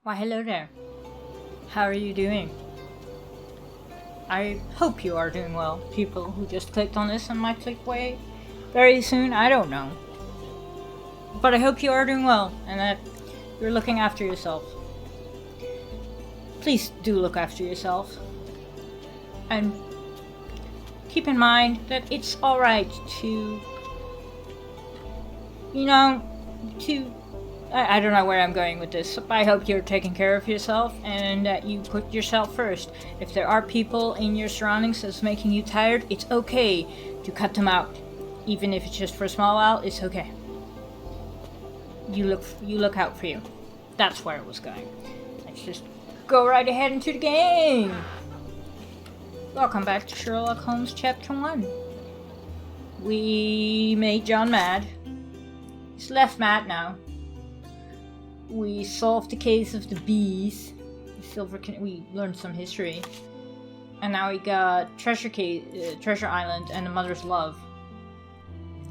Why, hello there. How are you doing? I hope you are doing well. People who just clicked on this and might click away very soon, I don't know. But I hope you are doing well and that you're looking after yourself. Please do look after yourself. And keep in mind that it's alright to, I don't know where I'm going with this, but I hope you're taking care of yourself and that you put yourself first. If there are people in your surroundings that's making you tired, it's okay to cut them out. Even if it's just for a small while, it's okay. You look out for you. That's where it was going. Let's just go right ahead into the game. Welcome back to Sherlock Holmes Chapter 1. We made John mad. He's left mad now. We solved the case of the bees. We learned some history. And now we got Treasure Island and the Mother's Love.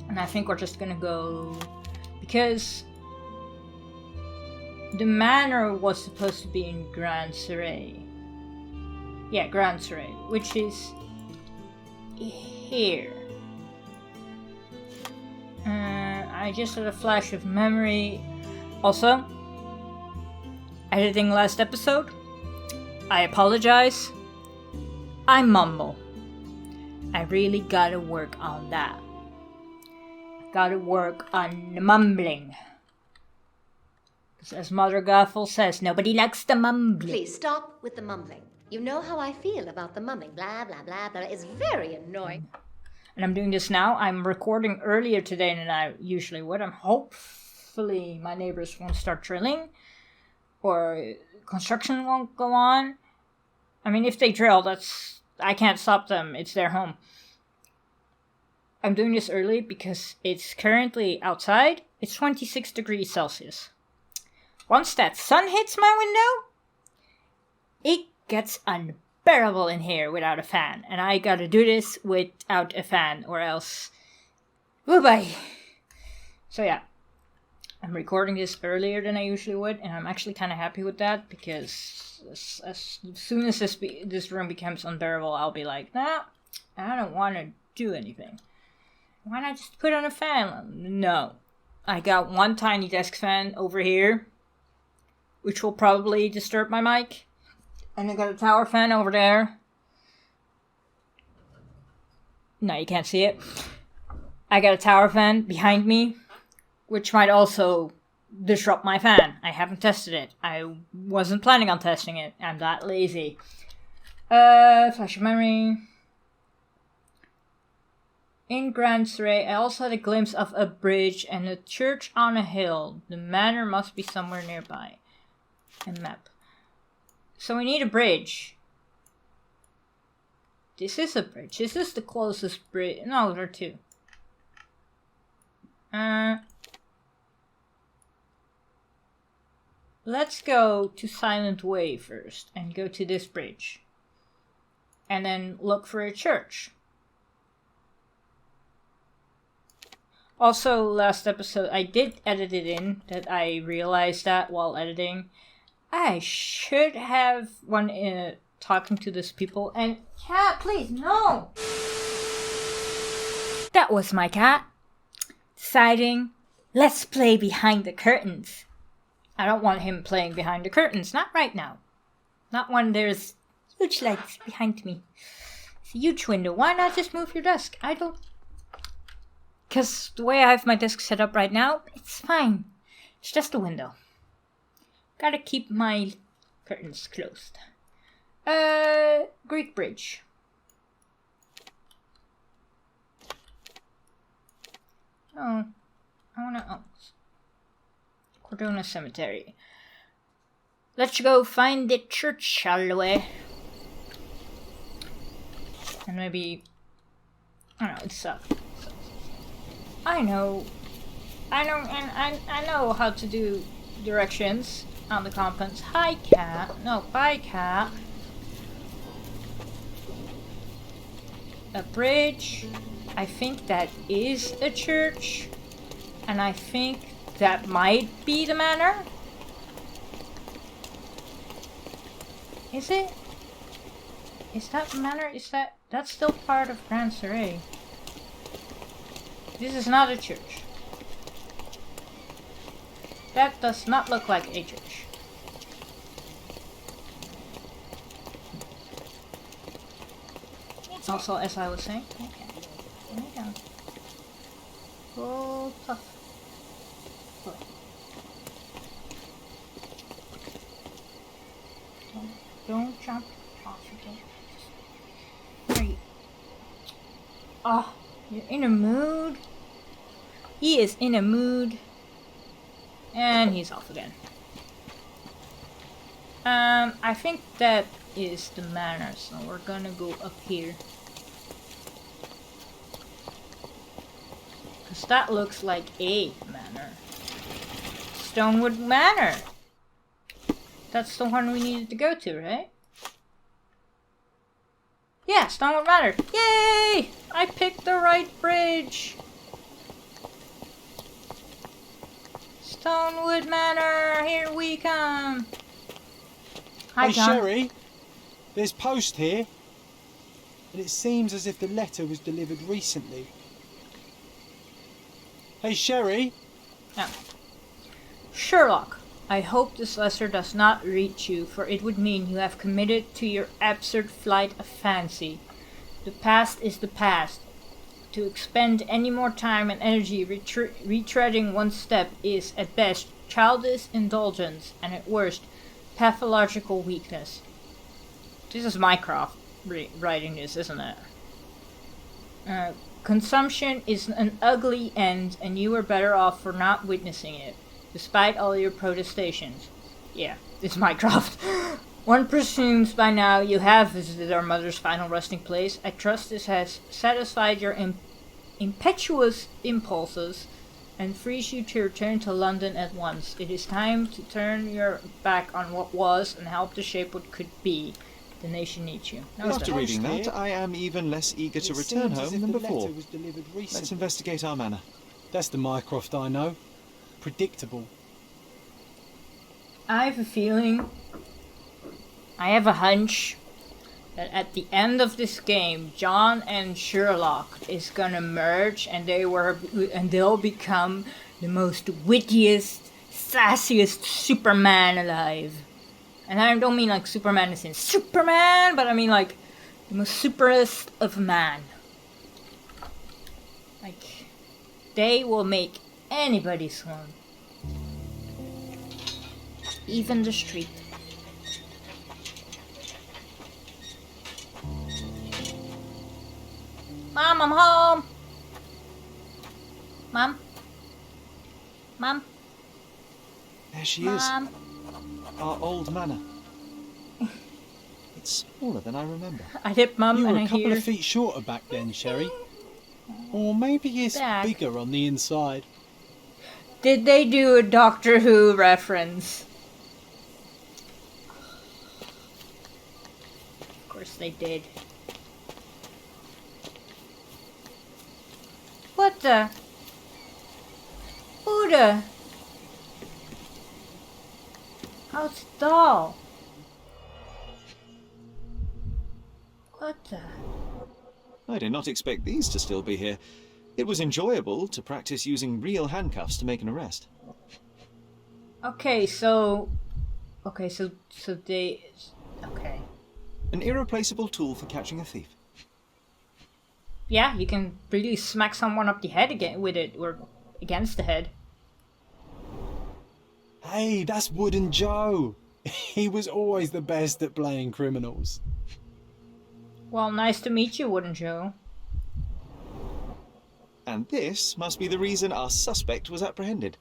And I think we're just gonna go... Because... the manor was supposed to be in Grand Surrey. Yeah, Grand Surrey. Which is... here. I just had a flash of memory. Also... editing last episode. I apologize. I mumble. I really gotta work on that. Gotta work on the mumbling. As Mother Gothel says, nobody likes the mumbling. Please stop with the mumbling. You know how I feel about the mumbling. Blah, blah, blah, blah. It's very annoying. And I'm doing this now. I'm recording earlier today than I usually would. Hopefully my neighbors won't start drilling. Or construction won't go on. I mean, if they drill, I can't stop them. It's their home. I'm doing this early because it's currently outside. It's 26 degrees Celsius. Once that sun hits my window, it gets unbearable in here without a fan. And I gotta do this without a fan or else... bye-bye. So yeah. I'm recording this earlier than I usually would, and I'm actually kind of happy with that, because as soon as this room becomes unbearable, I'll be like, nah, I don't want to do anything. Why not just put on a fan? No. I got one tiny desk fan over here, which will probably disturb my mic. And I got a tower fan over there. No, you can't see it. I got a tower fan behind me, which might also disrupt my fan. I haven't tested it. I wasn't planning on testing it. I'm that lazy. Flash of memory. In Grand Surrey, I also had a glimpse of a bridge and a church on a hill. The manor must be somewhere nearby. A map. So we need a bridge. This is a bridge. This is the closest bridge. No, there are two. Let's go to Silent Way first and go to this bridge. And then look for a church. Also, last episode, I did edit it in that I realized that while editing. I should have one talking to these people. And cat, please, no! That was my cat. Deciding, let's play behind the curtains. I don't want him playing behind the curtains. Not right now. Not when there's huge lights behind me. It's a huge window. Why not just move your desk? I don't... Because the way I have my desk set up right now, it's fine. It's just a window. Gotta keep my curtains closed. Greek bridge. Oh, I wanna... Oh. Cordona Cemetery. Let's go find the church, shall we? And maybe... I don't know, it's I know, and I know how to do directions on the compounds. Hi, cat. No, bye, cat. A bridge. I think that is a church. And I think that might be the manor. Is it? Is that manor? That's still part of Grand Surrey? This is not a church. That does not look like a church. Also, as I was saying, okay, there we go. Go tough. Don't jump off again. Right. Oh, you're in a mood. He is in a mood. And he's off again. I think that is the manor, so we're gonna go up here. Cause that looks like a manor. Stonewood Manor! That's the one we needed to go to, right? Yeah, Stonewood Manor! Yay! I picked the right bridge! Stonewood Manor, here we come! Hi, hey, John. Sherry, there's post here, and it seems as if the letter was delivered recently. Hey, Sherry. Oh. Sherlock, I hope this letter does not reach you, for it would mean you have committed to your absurd flight of fancy. The past is the past. To expend any more time and energy retreading one step is, at best, childish indulgence, and at worst, pathological weakness. This is Mycroft writing this, isn't it? Consumption is an ugly end, and you are better off for not witnessing it, despite all your protestations. Yeah, it's Mycroft. One presumes by now you have visited our mother's final resting place. I trust this has satisfied your impetuous impulses and frees you to return to London at once. It is time to turn your back on what was and help to shape what could be. The nation needs you. No, After reading that, I am even less eager to return home than before. Let's Let's investigate our manor. That's the Mycroft I know. Predictable. I have a feeling, I have a hunch, that at the end of this game, John and Sherlock is gonna merge, and they'll become the most wittiest, sassiest Superman alive. And I don't mean like Superman is in Superman, but I mean like the most superest of man. Like, they will make anybody swoon. Even the street. Mom, I'm home! Mom? Mom? There she Mom? is. Our old manor. It's smaller than I remember. I hit Mum You and were I a couple hear... of feet shorter back then, Sherry. Or maybe it's Back. bigger on the inside. Did they do a Doctor Who reference? Of course they did. What the? Who the? Oh, it's a doll. What the? I did not expect these to still be here. It was enjoyable to practice using real handcuffs to make an arrest. Okay, so they... Okay. An irreplaceable tool for catching a thief. Yeah, you can really smack someone up the head again with it, or against the head. Hey, that's Wooden Joe. He was always the best at playing criminals. Well, nice to meet you, Wooden Joe. And this must be the reason our suspect was apprehended.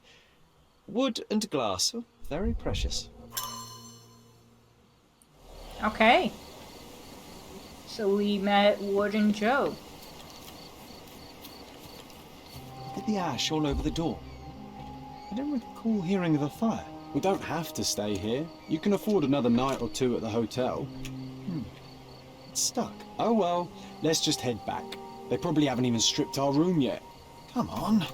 Wood and glass. Oh, very precious. Okay. So we met Wooden Joe. Look at the ash all over the door. I don't recall hearing of a fire. We don't have to stay here. You can afford another night or two at the hotel. It's stuck. Oh well, let's just head back. They probably haven't even stripped our room yet. Come on.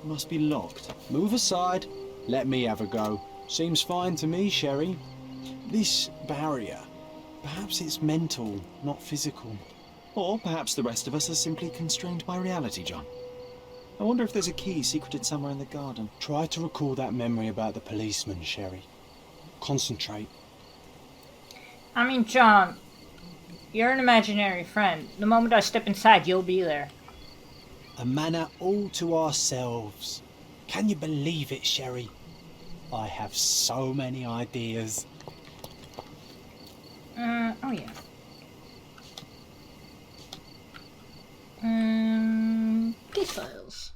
Must be locked. Move aside. Let me have a go. Seems fine to me, Sherry. This barrier, perhaps it's mental, not physical. Or perhaps the rest of us are simply constrained by reality, John. I wonder if there's a key secreted somewhere in the garden. Try to recall that memory about the policeman, Sherry. Concentrate. I mean, John, you're an imaginary friend. The moment I step inside, you'll be there. A manor all to ourselves. Can you believe it, Sherry? I have so many ideas. Oh yeah. Details.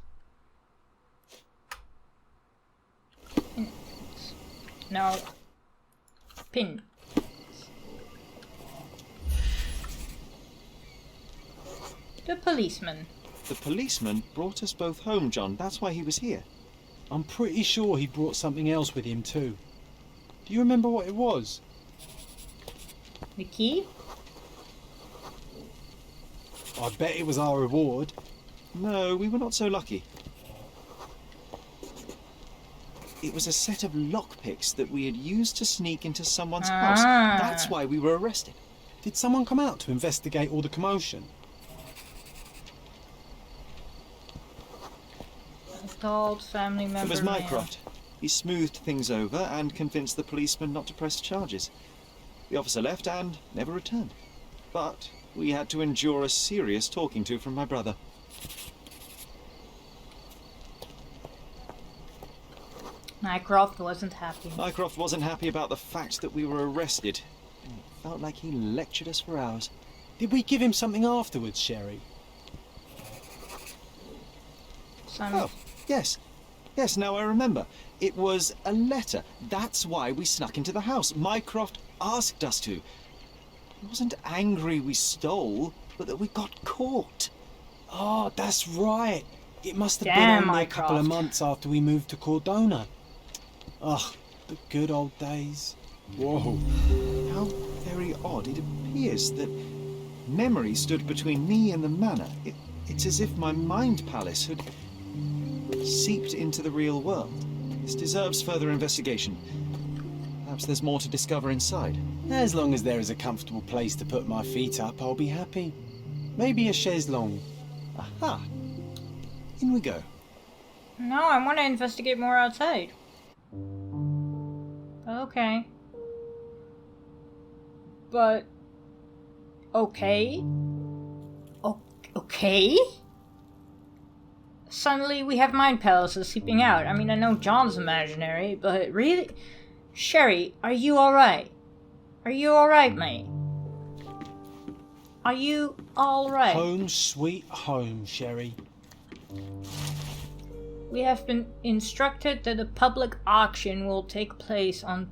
No. Pin. The policeman. The policeman brought us both home, John. That's why he was here. I'm pretty sure he brought something else with him too. Do you remember what it was? The key? I bet it was our reward. No, we were not so lucky. It was a set of lockpicks that we had used to sneak into someone's house. That's why we were arrested. Did someone come out to investigate all the commotion? Told family member. It was Mycroft. He smoothed things over and convinced the policeman not to press charges. The officer left and never returned. But we had to endure a serious talking to from my brother. Mycroft wasn't happy. Mycroft wasn't happy about the fact that we were arrested. It felt like he lectured us for hours. Did we give him something afterwards, Sherry? Oh, yes. Yes, now I remember. It was a letter. That's why we snuck into the house. Mycroft asked us to. He wasn't angry we stole, but that we got caught. Oh, that's right. It must have Damn, been only a couple of Mycroft. months after we moved to Cordona. Ugh, the good old days. Whoa. How very odd. It appears that memory stood between me and the manor. It's as if my mind palace had seeped into the real world. This deserves further investigation. Perhaps there's more to discover inside. As long as there is a comfortable place to put my feet up, I'll be happy. Maybe a chaise longue. Aha! In we go. No, I want to investigate more outside. Okay. But... Okay? Okay? Suddenly we have mind palaces seeping out. I mean, I know John's imaginary, but really? Sherry, are you alright? Are you alright, mate? Are you alright? Home sweet home, Sherry. We have been instructed that a public auction will take place on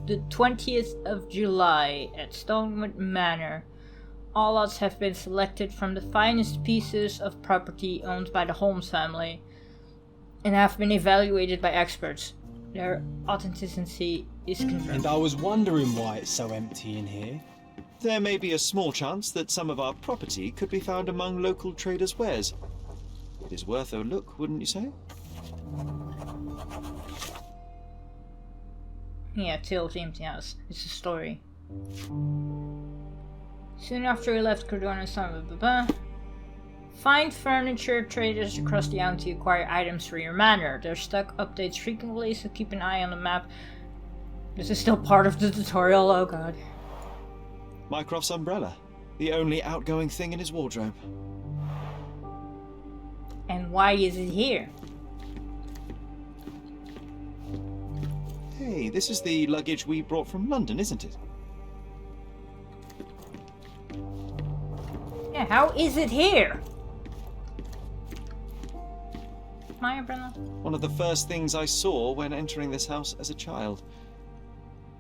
the 20th of July at Stonewood Manor. All lots have been selected from the finest pieces of property owned by the Holmes family and have been evaluated by experts. Their authenticity is confirmed. And I was wondering why it's so empty in here. There may be a small chance that some of our property could be found among local traders' wares. It is worth a look, wouldn't you say? Yeah, Tale of the Empty House. It's a story. Soon after we left Cordona, find furniture traders across the island to acquire items for your manor. Their stock updates frequently, so keep an eye on the map. This is still part of the tutorial, oh god. Mycroft's umbrella. The only outgoing thing in his wardrobe. And why is it here? Hey, this is the luggage we brought from London, isn't it? Yeah, how is it here? My umbrella? One of the first things I saw when entering this house as a child.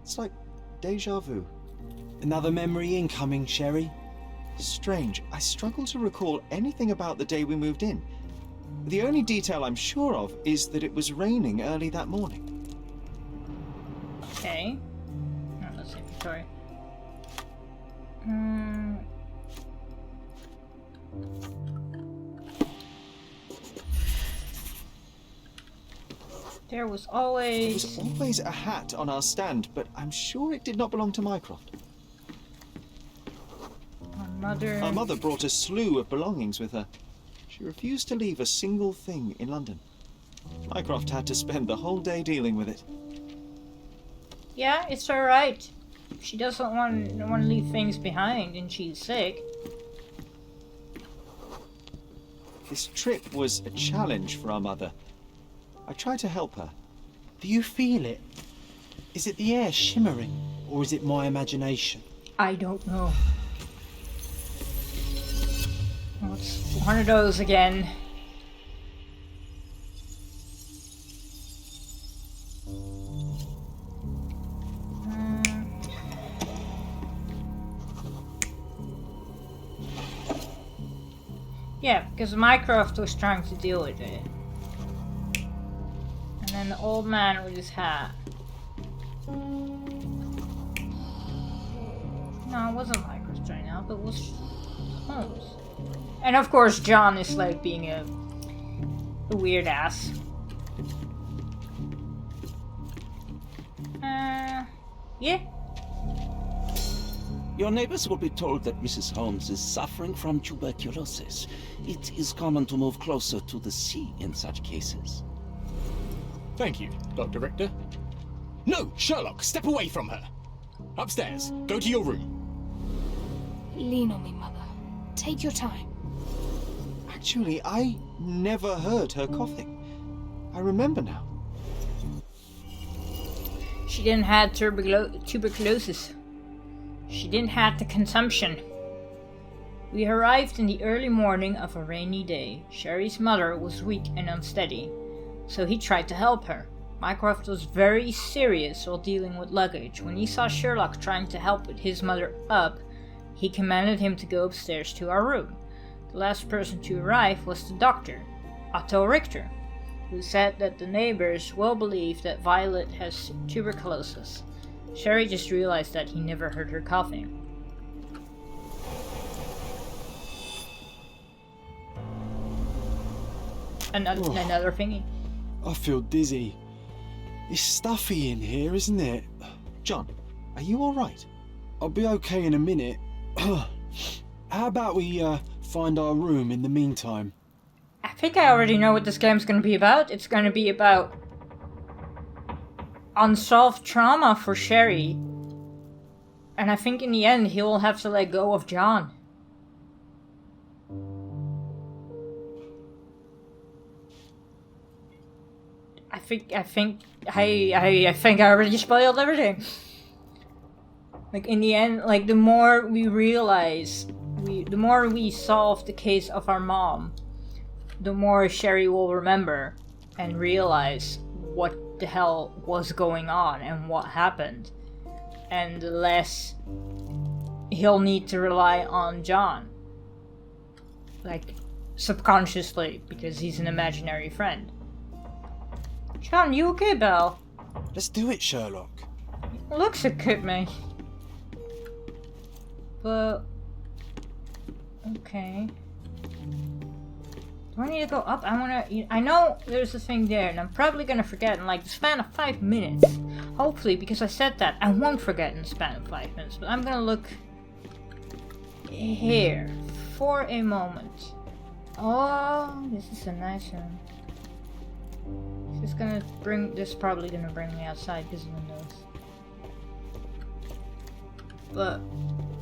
It's like deja vu. Another memory incoming, Sherry. Strange. I struggle to recall anything about the day we moved in. The only detail I'm sure of is that it was raining early that morning. Okay. Oh, let's see, Victoria. There was There always... was always a hat on our stand, but I'm sure it did not belong to Mycroft. My mother... Our mother brought a slew of belongings with her. She refused to leave a single thing in London. Mycroft had to spend the whole day dealing with it. Yeah, it's alright. She doesn't want to leave things behind and she's sick. This trip was a challenge for our mother. I tried to help her. Do you feel it? Is it the air shimmering, or is it my imagination? I don't know. Oh, it's one of those again. Yeah, because Mycroft was trying to deal with it. And then the old man with his hat. No, it wasn't Mycroft right now, but it was Holmes. And of course John is like being a weird ass. Yeah. Your neighbors will be told that Mrs. Holmes is suffering from tuberculosis. It is common to move closer to the sea in such cases. Thank you, Dr. Richter. No, Sherlock, step away from her. Upstairs, go to your room. Lean on me, Mother. Take your time. Actually, I never heard her coughing. I remember now. She didn't have tuberculosis. She didn't have the consumption. We arrived in the early morning of a rainy day. Sherry's mother was weak and unsteady, so he tried to help her. Mycroft was very serious while dealing with luggage. When he saw Sherlock trying to help his mother up, he commanded him to go upstairs to our room. The last person to arrive was the doctor, Otto Richter, who said that the neighbors will believe that Violet has tuberculosis. Sherry just realized that he never heard her coughing. Another thingy. I feel dizzy. It's stuffy in here, isn't it? John, are you alright? I'll be okay in a minute. How about we find our room in the meantime? I think I already know what this game's gonna be about. It's gonna be about unsolved trauma for Sherry. And I think in the end he will have to let go of John. I think I already spoiled everything. Like in the end, like the more we realize, the more we solve the case of our mom, the more Sherry will remember and realize what the hell was going on and what happened, and the less he'll need to rely on John, like subconsciously, because he's an imaginary friend. John, you okay, Belle? Let's do it, Sherlock. Looks a good, mate. But okay. Do I need to go up? I know there's a thing there, and I'm probably gonna forget in like the span of 5 minutes. Hopefully, because I said that, I won't forget in the span of 5 minutes. But I'm gonna look here for a moment. Oh, this is a nice one. This is probably gonna bring me outside because of the windows. But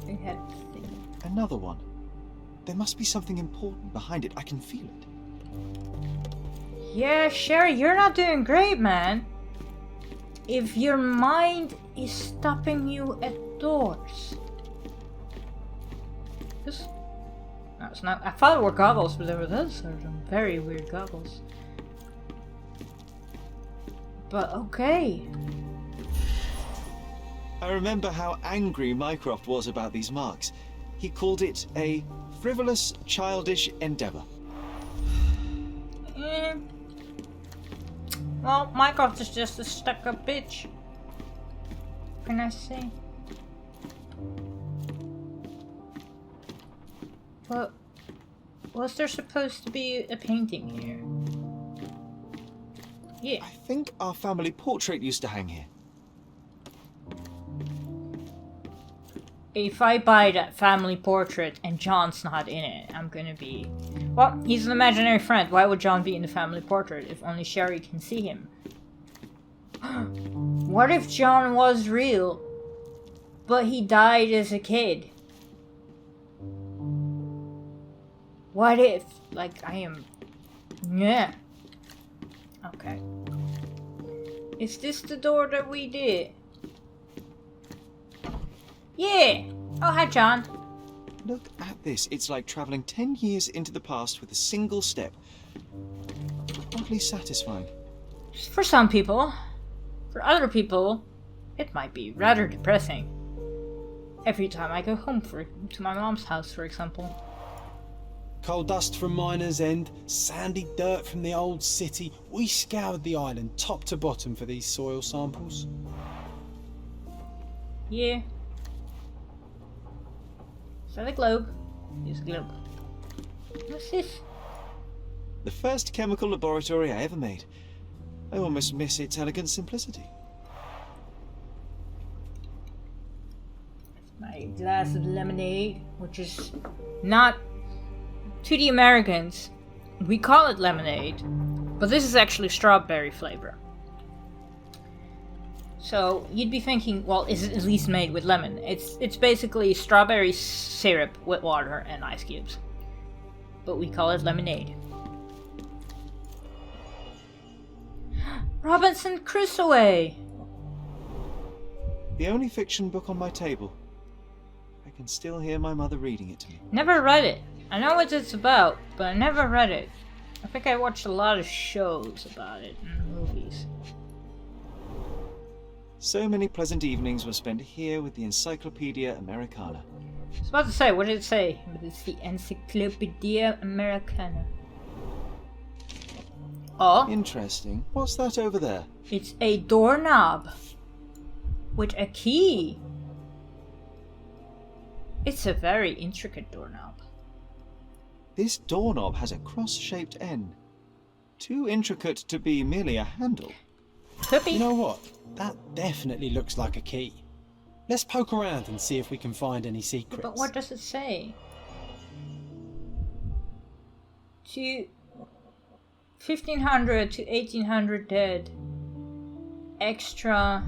we had this thing. Another one. There must be something important behind it. I can feel it. Yeah, Sherry, you're not doing great, man. If your mind is stopping you at doors. This... No, it's not. I thought it were goggles, but they were those sort of very weird goggles. But okay. I remember how angry Mycroft was about these marks. He called it a frivolous, childish endeavor. Well, Mycroft is just a stuck-up bitch. What can I say? But was there supposed to be a painting here? Yeah. I think our family portrait used to hang here. If I buy that family portrait and John's not in it, I'm gonna be... Well, he's an imaginary friend. Why would John be in the family portrait if only Sherry can see him? What if John was real, but he died as a kid? What if, like, I am... Yeah. Okay. Is this the door that we did? Yeah! Oh, hi, John. Look at this. It's like travelling 10 years into the past with a single step. Oddly satisfying. For some people. For other people, it might be rather depressing. Every time I go home to my mom's house, for example. Coal dust from Miner's End, sandy dirt from the old city. We scoured the island top to bottom for these soil samples. Yeah. Is that a globe? It's a globe. What's this? The first chemical laboratory I ever made. I almost miss its elegant simplicity. My glass of lemonade, which is not... To the Americans, we call it lemonade, but this is actually strawberry flavor. So you'd be thinking, well, is it at least made with lemon? It's basically strawberry syrup with water and ice cubes, but we call it lemonade. Robinson Crusoe! The only fiction book on my table. I can still hear my mother reading it to me. Never read it. I know what it's about, but I never read it. I think I watched a lot of shows about it and movies. So many pleasant evenings were spent here with the Encyclopedia Americana. I was about to say, what did it say? But it's the Encyclopedia Americana. Oh, Interesting. What's that over there? it's a doorknob with a key. It's a very intricate doorknob. This doorknob has a cross-shaped N. Too intricate to be merely a handle. Could be. You know what? That definitely looks like a key. Let's poke around and see if we can find any secrets. But what does it say? To 1500 to 1800 dead. Extra.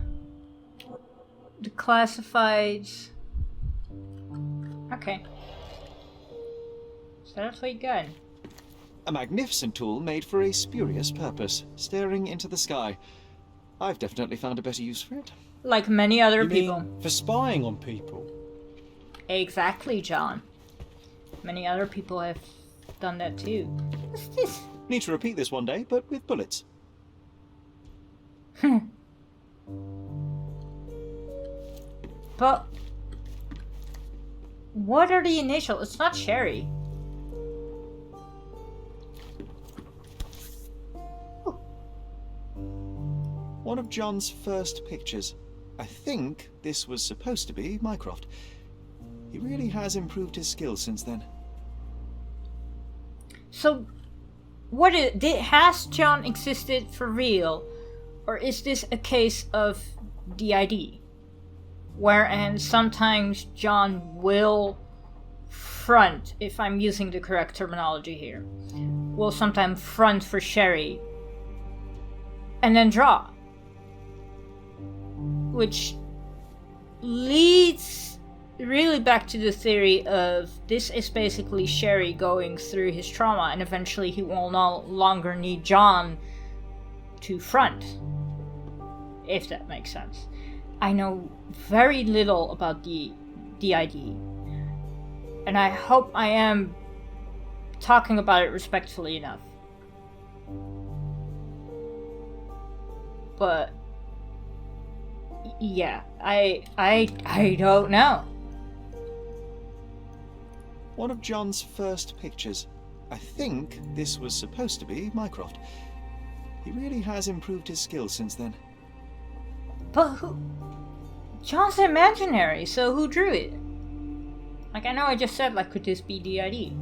The classifieds. Okay. So that's what you got. A magnificent tool made for a spurious purpose, staring into the sky. I've definitely found a better use for it. Like many other You people. mean for spying on people? Exactly, John. Many other people have done that too. What's this? Need to repeat this one day, but with bullets. But what are the initials? It's not Sherry. One of John's first pictures. I think this was supposed to be Mycroft. He really has improved his skills since then. So, has John existed for real, or is this a case of DID? Wherein sometimes John will front, if I'm using the correct terminology here, will sometimes front for Sherry, and then draw. Which leads really back to the theory of this is basically Sherry going through his trauma, and eventually he will no longer need John to front. If that makes sense. I know very little about the DID, and I hope I am talking about it respectfully enough. But yeah, I don't know. One of John's first pictures. I think this was supposed to be Mycroft. He really has improved his skills since then. But who? John's imaginary, so who drew it? Like, I know I just said, like, could this be DID?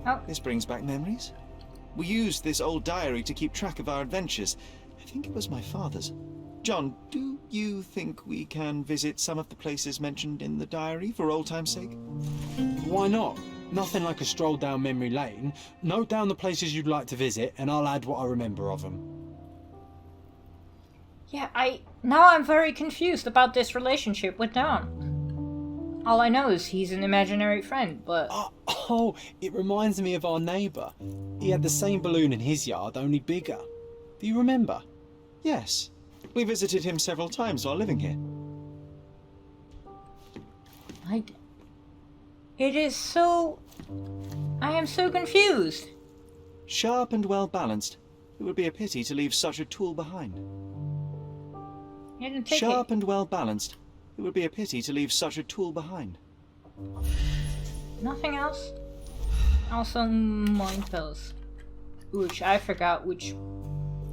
Oh, This brings back memories. We used this old diary to keep track of our adventures. think it was my father's. John, do you think we can visit some of the places mentioned in the diary for old time's sake? Why not? Nothing like a stroll down memory lane. Note down the places you'd like to visit, and I'll add what I remember of them. Yeah, now I'm very confused about this relationship with Don. All I know is he's an imaginary friend, but... Oh, it reminds me of our neighbour. He had the same balloon in his yard, only bigger. Do you remember? Yes. We visited him several times while living here. It is so... I am so confused. Sharp and well balanced. It would be a pity to leave such a tool behind. You didn't take Sharp and well balanced. It would be a pity to leave such a tool behind. Nothing else? Also mind pills. Which I forgot which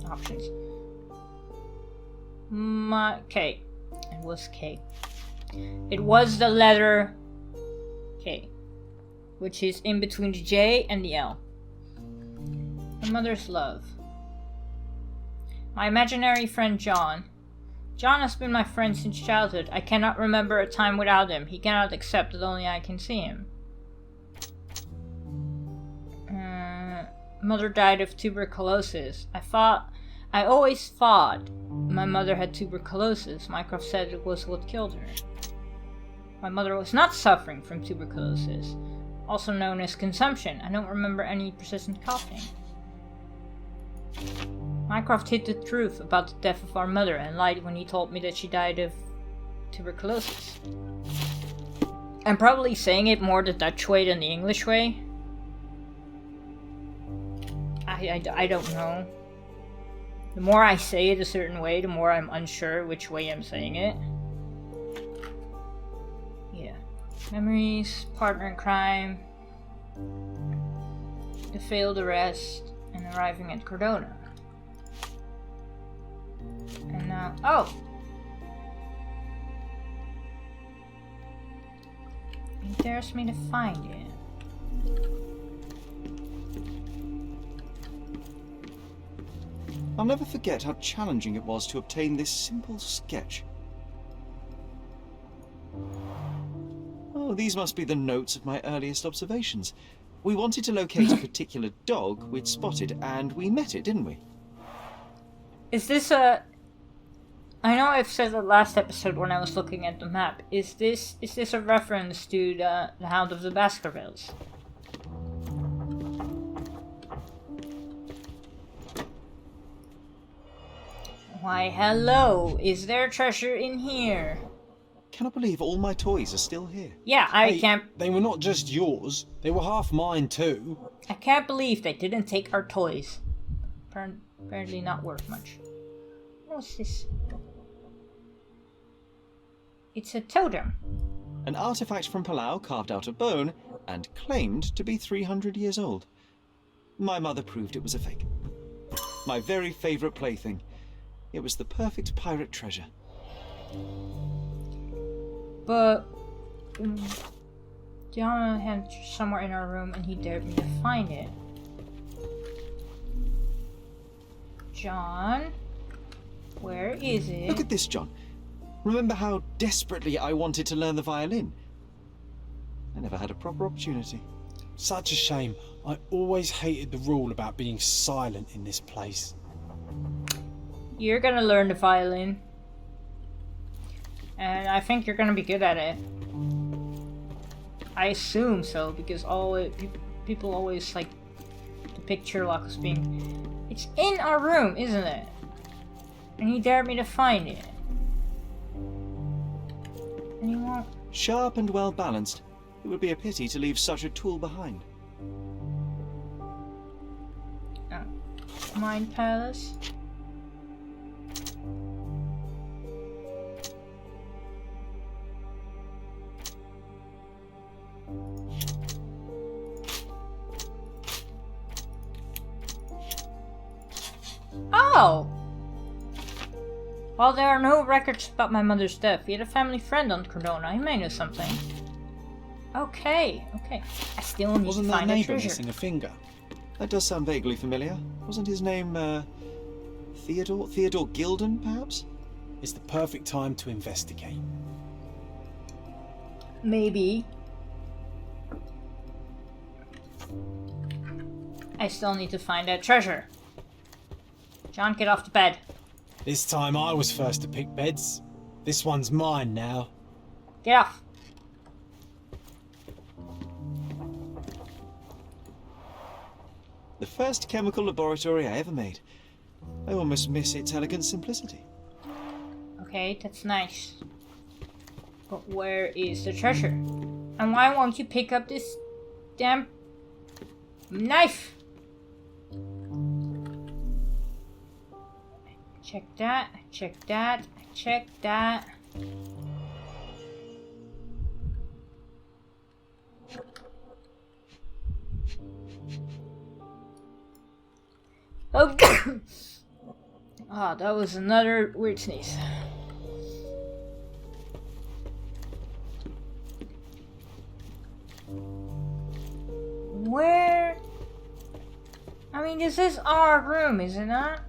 options. K. It was K. It was the letter K, which is in between the J and the L. My mother's love. My imaginary friend John. John has been my friend since childhood. I cannot remember a time without him. He cannot accept that only I can see him. Mother died of tuberculosis. I always thought my mother had tuberculosis. Mycroft said it was what killed her. My mother was not suffering from tuberculosis, also known as consumption. I don't remember any persistent coughing. Mycroft hid the truth about the death of our mother and lied when he told me that she died of tuberculosis. I'm probably saying it more the Dutch way than the English way. I don't know. The more I say it a certain way, the more I'm unsure which way I'm saying it. Yeah. Memories, partner in crime, the failed arrest, and arriving at Cordona. And now... Oh! He dares me to find it. I'll never forget how challenging it was to obtain this simple sketch. Oh, these must be the notes of my earliest observations. We wanted to locate a particular dog we'd spotted, and we met it, didn't we? Is this a... I know I've said it last episode when I was looking at the map. Is this a reference to the Hound of the Baskervilles? Why, hello! Is there treasure in here? Cannot believe all my toys are still here. Yeah, Hey, can't... They were not just yours. They were half mine too. I can't believe they didn't take our toys. Apparently not worth much. What's this? It's a totem. An artifact from Palau carved out of bone and claimed to be 300 years old. My mother proved it was a fake. My very favourite plaything. It was the perfect pirate treasure. But John had it somewhere in our room and he dared me to find it. John? Where is it? Look at this, John. Remember how desperately I wanted to learn the violin? I never had a proper opportunity. Such a shame. I always hated the rule about being silent in this place. You're gonna learn the violin. And I think you're gonna be good at it. I assume so, because people always like to picture Sherlock as being... It's in our room, isn't it? And he dared me to find it. And he won't... Sharp and well balanced. It would be a pity to leave such a tool behind. Oh. Mind Palace. Oh! While there are no records about my mother's death, we had a family friend on Cordona. He may know something. Okay. I still need Wasn't to that find a neighbour treasure. missing a finger? That does sound vaguely familiar. Wasn't his name, Theodore Gilden, perhaps? It's the perfect time to investigate. Maybe. I still need to find that treasure. John, get off the bed. This time I was first to pick beds. This one's mine now. Get off. The first chemical laboratory I ever made. I almost miss its elegant simplicity. Okay, that's nice. But where is the treasure? And why won't you pick up this damn knife? Check that, check that, check that. Oh, ah, that was another weird sneeze. Where? I mean, this is our room, is it not?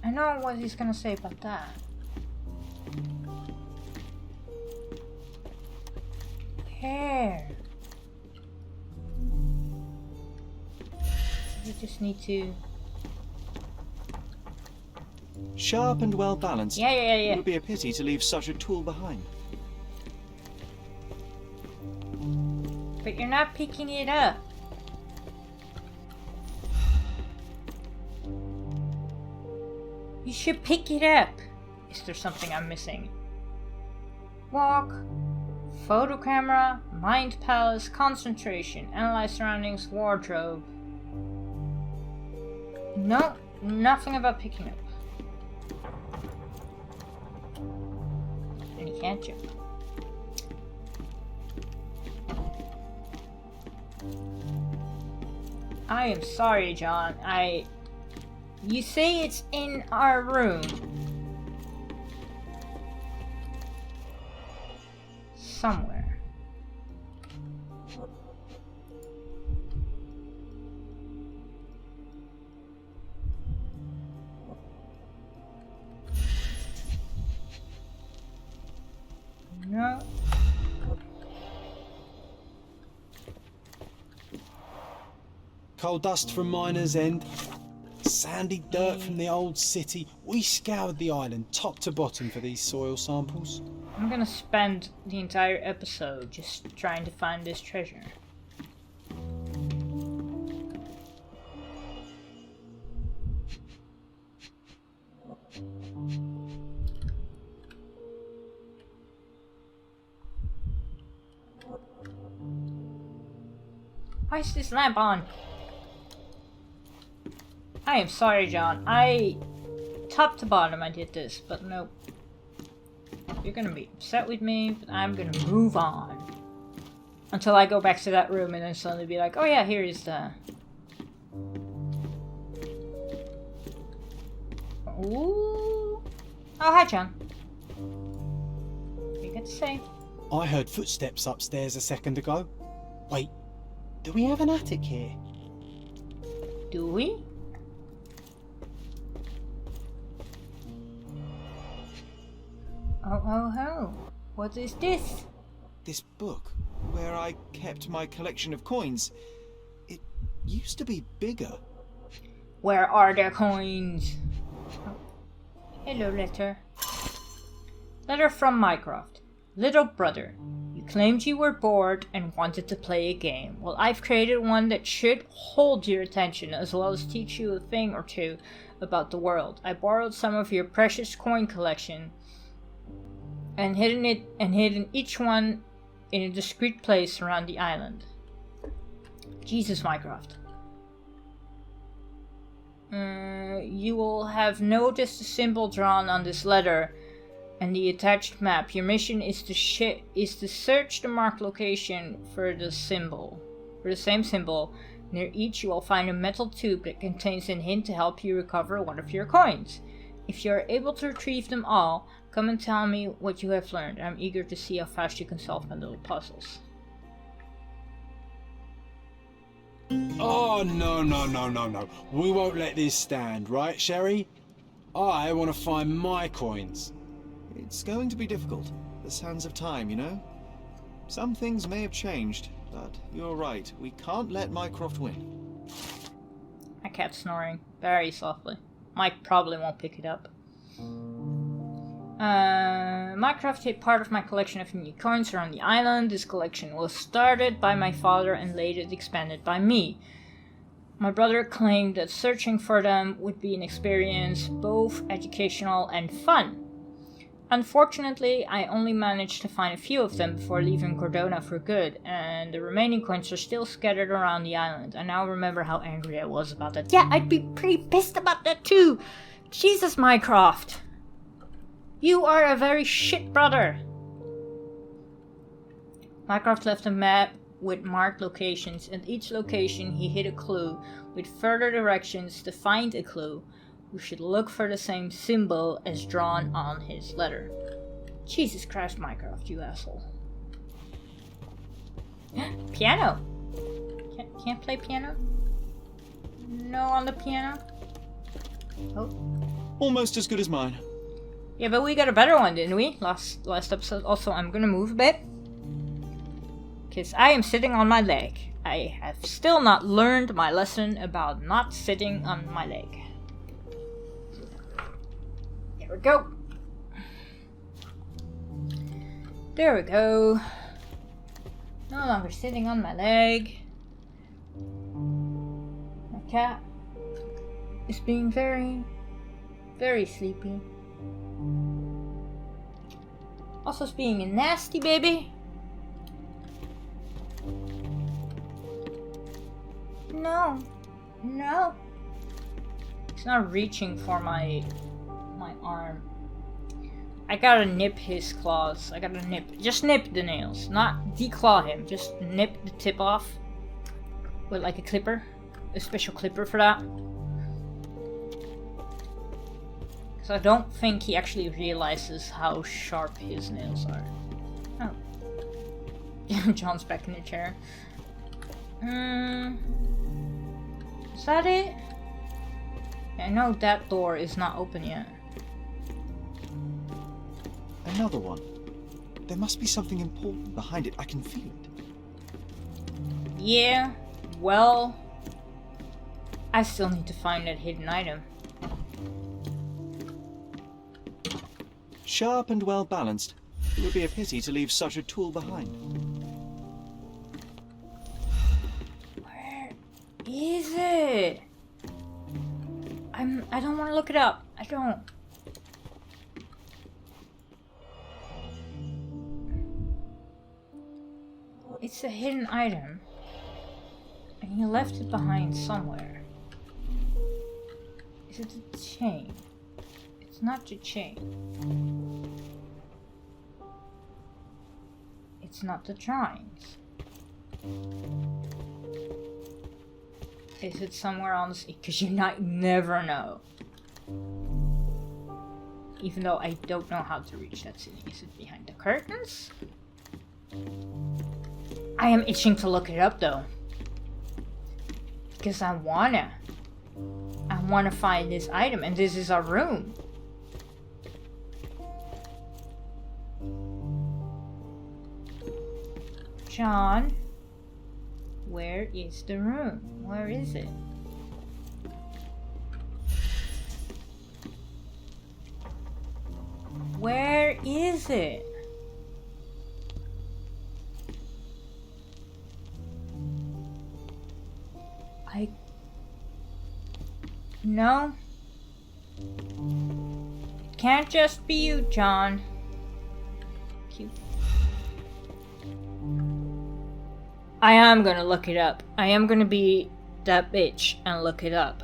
I know what he's gonna say about that. Hair. You just need to. Sharp and well balanced. Yeah. It would be a pity to leave such a tool behind. But you're not picking it up. You should pick it up. Is there something I'm missing? Walk. Photo camera. Mind palace. Concentration. Analyze surroundings. Wardrobe. No. Nothing about picking up. And you can't jump. I am sorry, John. You say it's in our room. Somewhere. No. Coal dust from Miner's End. Sandy dirt from the old city. We scoured the island top to bottom for these soil samples. I'm gonna spend the entire episode just trying to find this treasure. Why is this lamp on? I am sorry, John. Top to bottom I did this, but nope. You're gonna be upset with me, but I'm gonna move on. Until I go back to that room and then suddenly be like, oh yeah, here is the... Ooh. Oh, hi, John. What do you got to say? I heard footsteps upstairs a second ago. Wait, do we have an attic here? Do we? Oh. What is this? This book, where I kept my collection of coins, it used to be bigger. Where are the coins? Oh. Hello, letter. Letter from Mycroft. Little brother, you claimed you were bored and wanted to play a game. Well, I've created one that should hold your attention as well as teach you a thing or two about the world. I borrowed some of your precious coin collection and hidden each one in a discreet place around the island. Jesus, Mycroft. You will have noticed a symbol drawn on this letter and the attached map. Your mission is to search the marked location for the same symbol. Near each you will find a metal tube that contains a hint to help you recover one of your coins. If you are able to retrieve them all, come and tell me what you have learned. I'm eager to see how fast you can solve my little puzzles. Oh, no. We won't let this stand, right, Sherry? I want to find my coins. It's going to be difficult. The sands of time, you know? Some things may have changed, but you're right. We can't let Mycroft win. My cat's snoring very softly. Mike probably won't pick it up. Mycroft hid part of my collection of new coins around the island. This collection was started by my father and later expanded by me. My brother claimed that searching for them would be an experience both educational and fun. Unfortunately, I only managed to find a few of them before leaving Cordona for good, and the remaining coins are still scattered around the island. I now remember how angry I was about that. Yeah, I'd be pretty pissed about that too! Jesus, Mycroft! You are a very shit brother! Mycroft left a map with marked locations, and each location he hid a clue with further directions to find a clue. We should look for the same symbol as drawn on his letter. Jesus Christ, Mycroft, you asshole. Piano! Can't play piano? No on the piano? Oh. Almost as good as mine. Yeah, but we got a better one, didn't we? Last episode. Also, I'm gonna move a bit. Because I am sitting on my leg. I have still not learned my lesson about not sitting on my leg. There we go. There we go. No longer sitting on my leg. My cat is being very, very sleepy. Also, it's being a nasty baby. No. It's not reaching for my arm. I gotta nip his claws. Just nip the nails. Not declaw him. Just nip the tip off. With like a clipper. A special clipper for that. Because I don't think he actually realizes how sharp his nails are. Oh. John's back in the chair. Is that it? Yeah, I know that door is not open yet. Another one. There must be something important behind it. I can feel it. Yeah, well, I still need to find that hidden item. Sharp and well balanced. It would be a pity to leave such a tool behind. Where is it? I don't want to look it up. I don't. It's a hidden item. And he left it behind somewhere. Is it the chain? It's not the chain. It's not the drawings. Is it somewhere on the sea? Because you never know. Even though I don't know how to reach that city. Is it behind the curtains? I am itching to look it up though. Because I wanna find this item, and this is our room. John, where is the room? Where is it? Where is it? No. It can't just be you, John. Cute. I am gonna look it up. I am gonna be that bitch and look it up.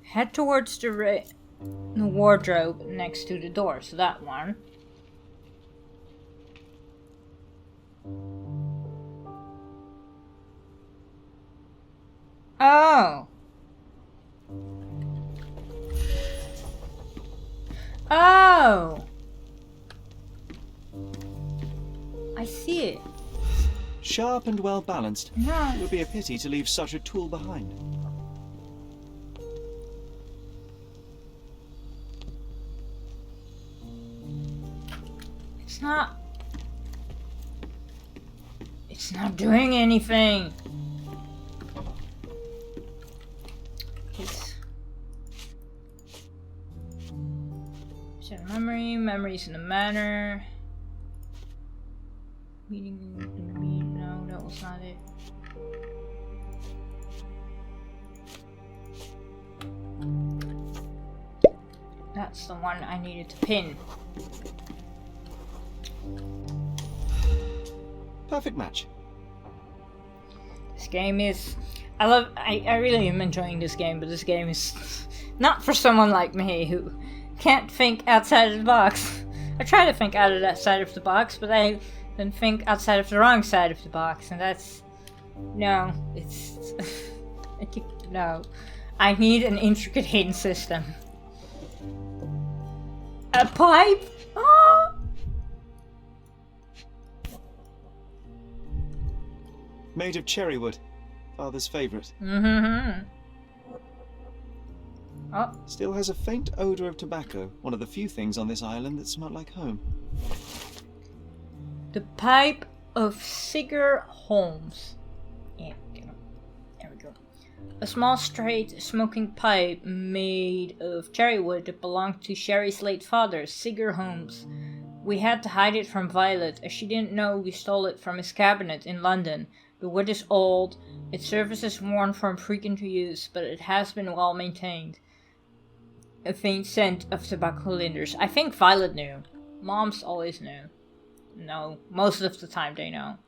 Head towards the wardrobe next to the door. So that one. Oh. Oh! I see it. Sharp and well balanced. No. It would be a pity to leave such a tool behind. It's not doing anything. It's memories in the manor. Meeting, no, that was not it. That's the one I needed to pin. Perfect match. This game is... I really am enjoying this game, but this game is not for someone like me who can't think outside of the box. I try to think outside of the box, but I then think outside of the wrong side of the box, and that's... No, it's... No. I need an intricate hidden system. A pipe? Oh! Made of cherry wood. Father's favourite. Mm-hmm. Oh. Still has a faint odour of tobacco. One of the few things on this island that smell like home. The pipe of Sigurd Holmes. Yeah, there we go. A small straight smoking pipe made of cherry wood that belonged to Sherry's late father, Sigurd Holmes. We had to hide it from Violet, as she didn't know we stole it from his cabinet in London. The wood is old, its surface is worn from frequent use, but it has been well maintained. A faint scent of tobacco lingers. I think Violet knew. Moms always knew. No, most of the time they know.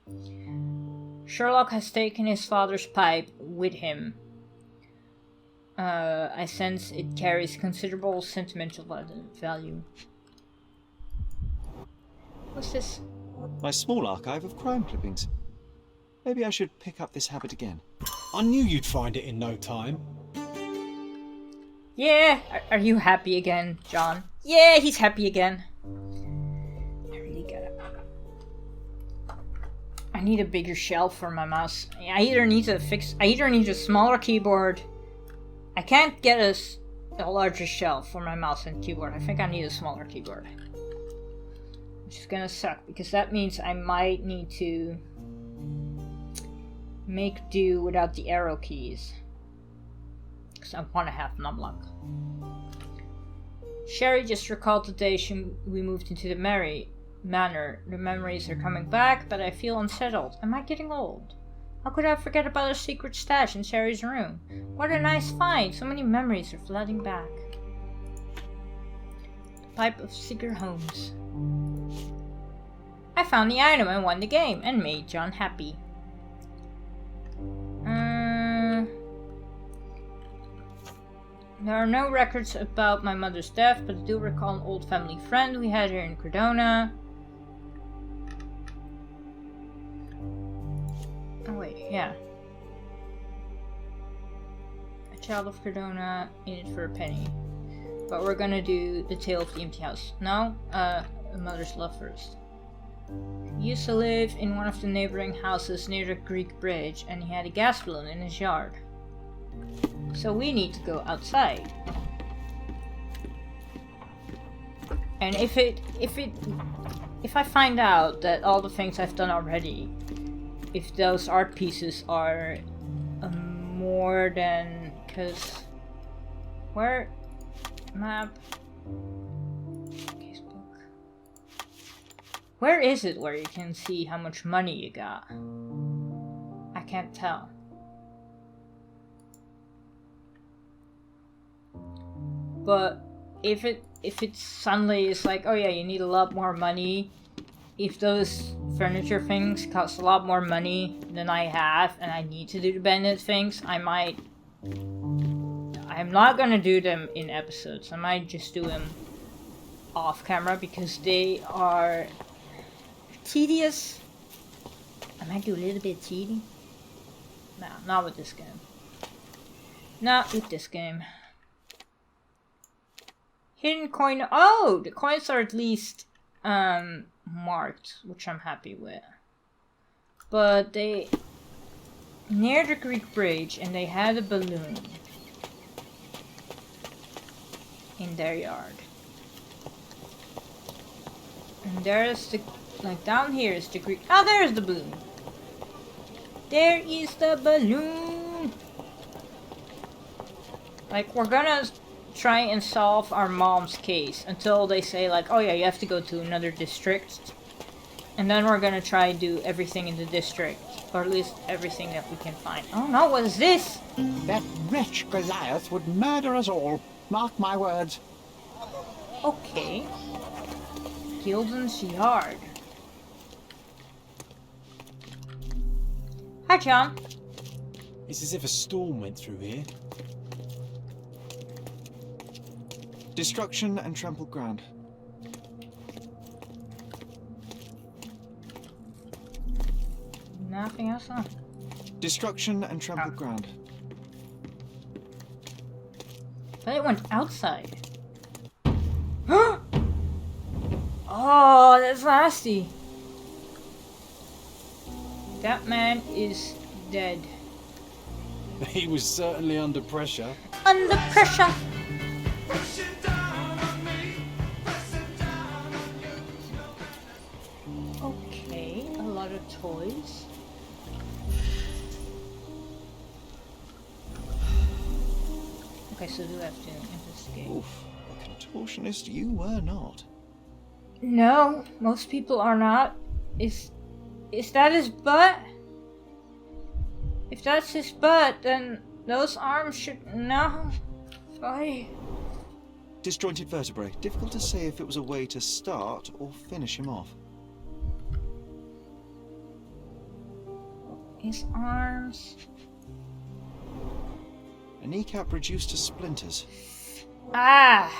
Sherlock has taken his father's pipe with him. I sense it carries considerable sentimental value. What's this? My small archive of crime clippings. Maybe I should pick up this habit again. I knew you'd find it in no time. Yeah, are you happy again, John? Yeah, he's happy again. I need a bigger shelf for my mouse. I either need a smaller keyboard. I can't get a larger shelf for my mouse and keyboard. I think I need a smaller keyboard. Which is gonna suck, because that means I might need to make do without the arrow keys. Because I want to have numlock. Sherry just recalled the day we moved into the manor. The memories are coming back, but I feel unsettled. Am I getting old? How could I forget about a secret stash in Sherry's room? What a nice find! So many memories are flooding back. The pipe of Sigurd Holmes. I found the item and won the game, and made John happy. There are no records about my mother's death, but I do recall an old family friend we had here in Cardona. Oh wait, yeah. A child of Cardona, in it for a penny. But we're gonna do the tale of the empty house. No, a mother's love first. He used to live in one of the neighboring houses near the Greek bridge, and he had a gas balloon in his yard. So we need to go outside. And if I find out that all the things I've done already, if those art pieces are more than, cause where map casebook. Where is it where you can see how much money you got? I can't tell. But if it suddenly is like, oh yeah, you need a lot more money, if those furniture things cost a lot more money than I have, and I need to do the bandit things, I'm not gonna do them in episodes. I might just do them off camera because they are tedious. I might do a little bit cheating. No, not with this game. Not with this game. Hidden coin. Oh, the coins are at least marked, which I'm happy with. But they near the Greek bridge, and they had a balloon in their yard. And there's the, like down here is the Greek. Oh, there's the balloon. There is the balloon. Like, we're gonna try and solve our mom's case until they say like, oh yeah, you have to go to another district. And then we're gonna try and do everything in the district. Or at least everything that we can find. Oh no, what is this? That wretch Goliath would murder us all. Mark my words. Okay. Gilden's yard. Hi, John. It's as if a storm went through here. Destruction and trampled ground. Nothing else on. Destruction and trampled ground. But it went outside. Oh, that's nasty. That man is dead. He was certainly under pressure. Under pressure. Okay, a lot of toys. Okay, so do I have to investigate? Oof, a contortionist you were not. No, most people are not. Is that his butt? If that's his butt, then those arms should... No. Sorry. Disjointed vertebrae. Difficult to say if it was a way to start or finish him off. His arms... A kneecap reduced to splinters. Ah!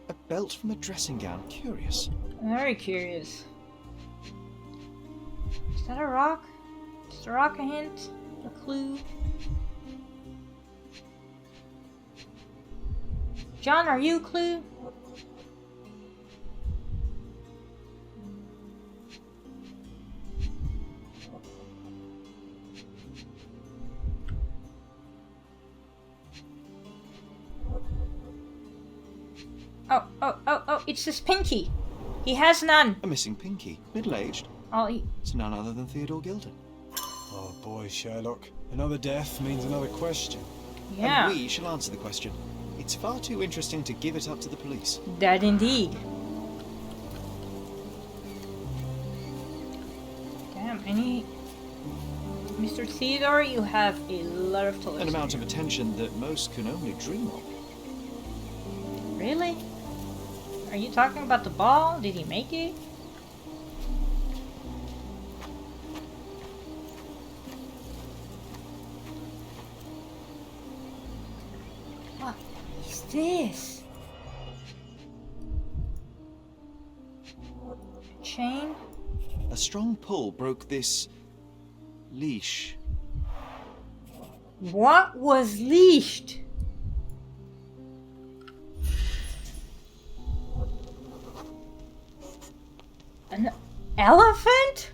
A belt from a dressing gown. Curious. Very curious. Is that a rock? Is the rock a hint? A clue? John, are you a clue? Oh, it's his pinky. He has none. A missing pinky. Middle-aged. Oh, It's none other than Theodore Gilden. Oh boy, Sherlock. Another death means another question. yeah. And we shall answer the question. It's far too interesting to give it up to the police. That indeed. Damn, Mr. Theodore, you have a lot of toys. An amount of attention that most can only dream of. Really? Are you talking about the ball? Did he make it? What is this? A chain? A strong pull broke this leash. What was leashed? An elephant?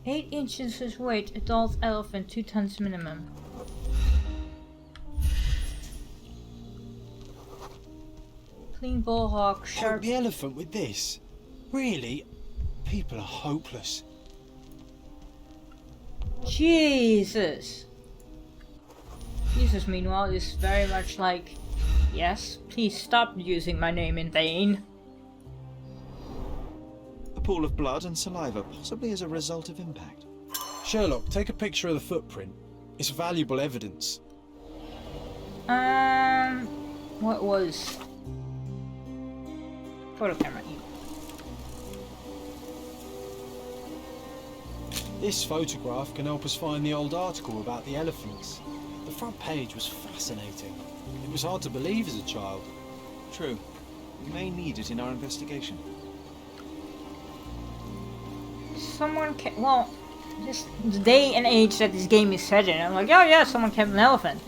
Eight inches his weight, adult elephant, 2 tons minimum. Clean bullhawk, Help sharp. the elephant with this? Really? People are hopeless. Jesus. Jesus, meanwhile, is very much like, yes, please stop using my name in vain. A pool of blood and saliva, possibly as a result of impact. Sherlock, take a picture of the footprint. It's valuable evidence. What was... Photo camera. This photograph can help us find the old article about the elephants. The front page was fascinating. It was hard to believe as a child. True. We may need it in our investigation. Someone well, just the day and age that this game is set in, I'm like, oh yeah, someone kept an elephant.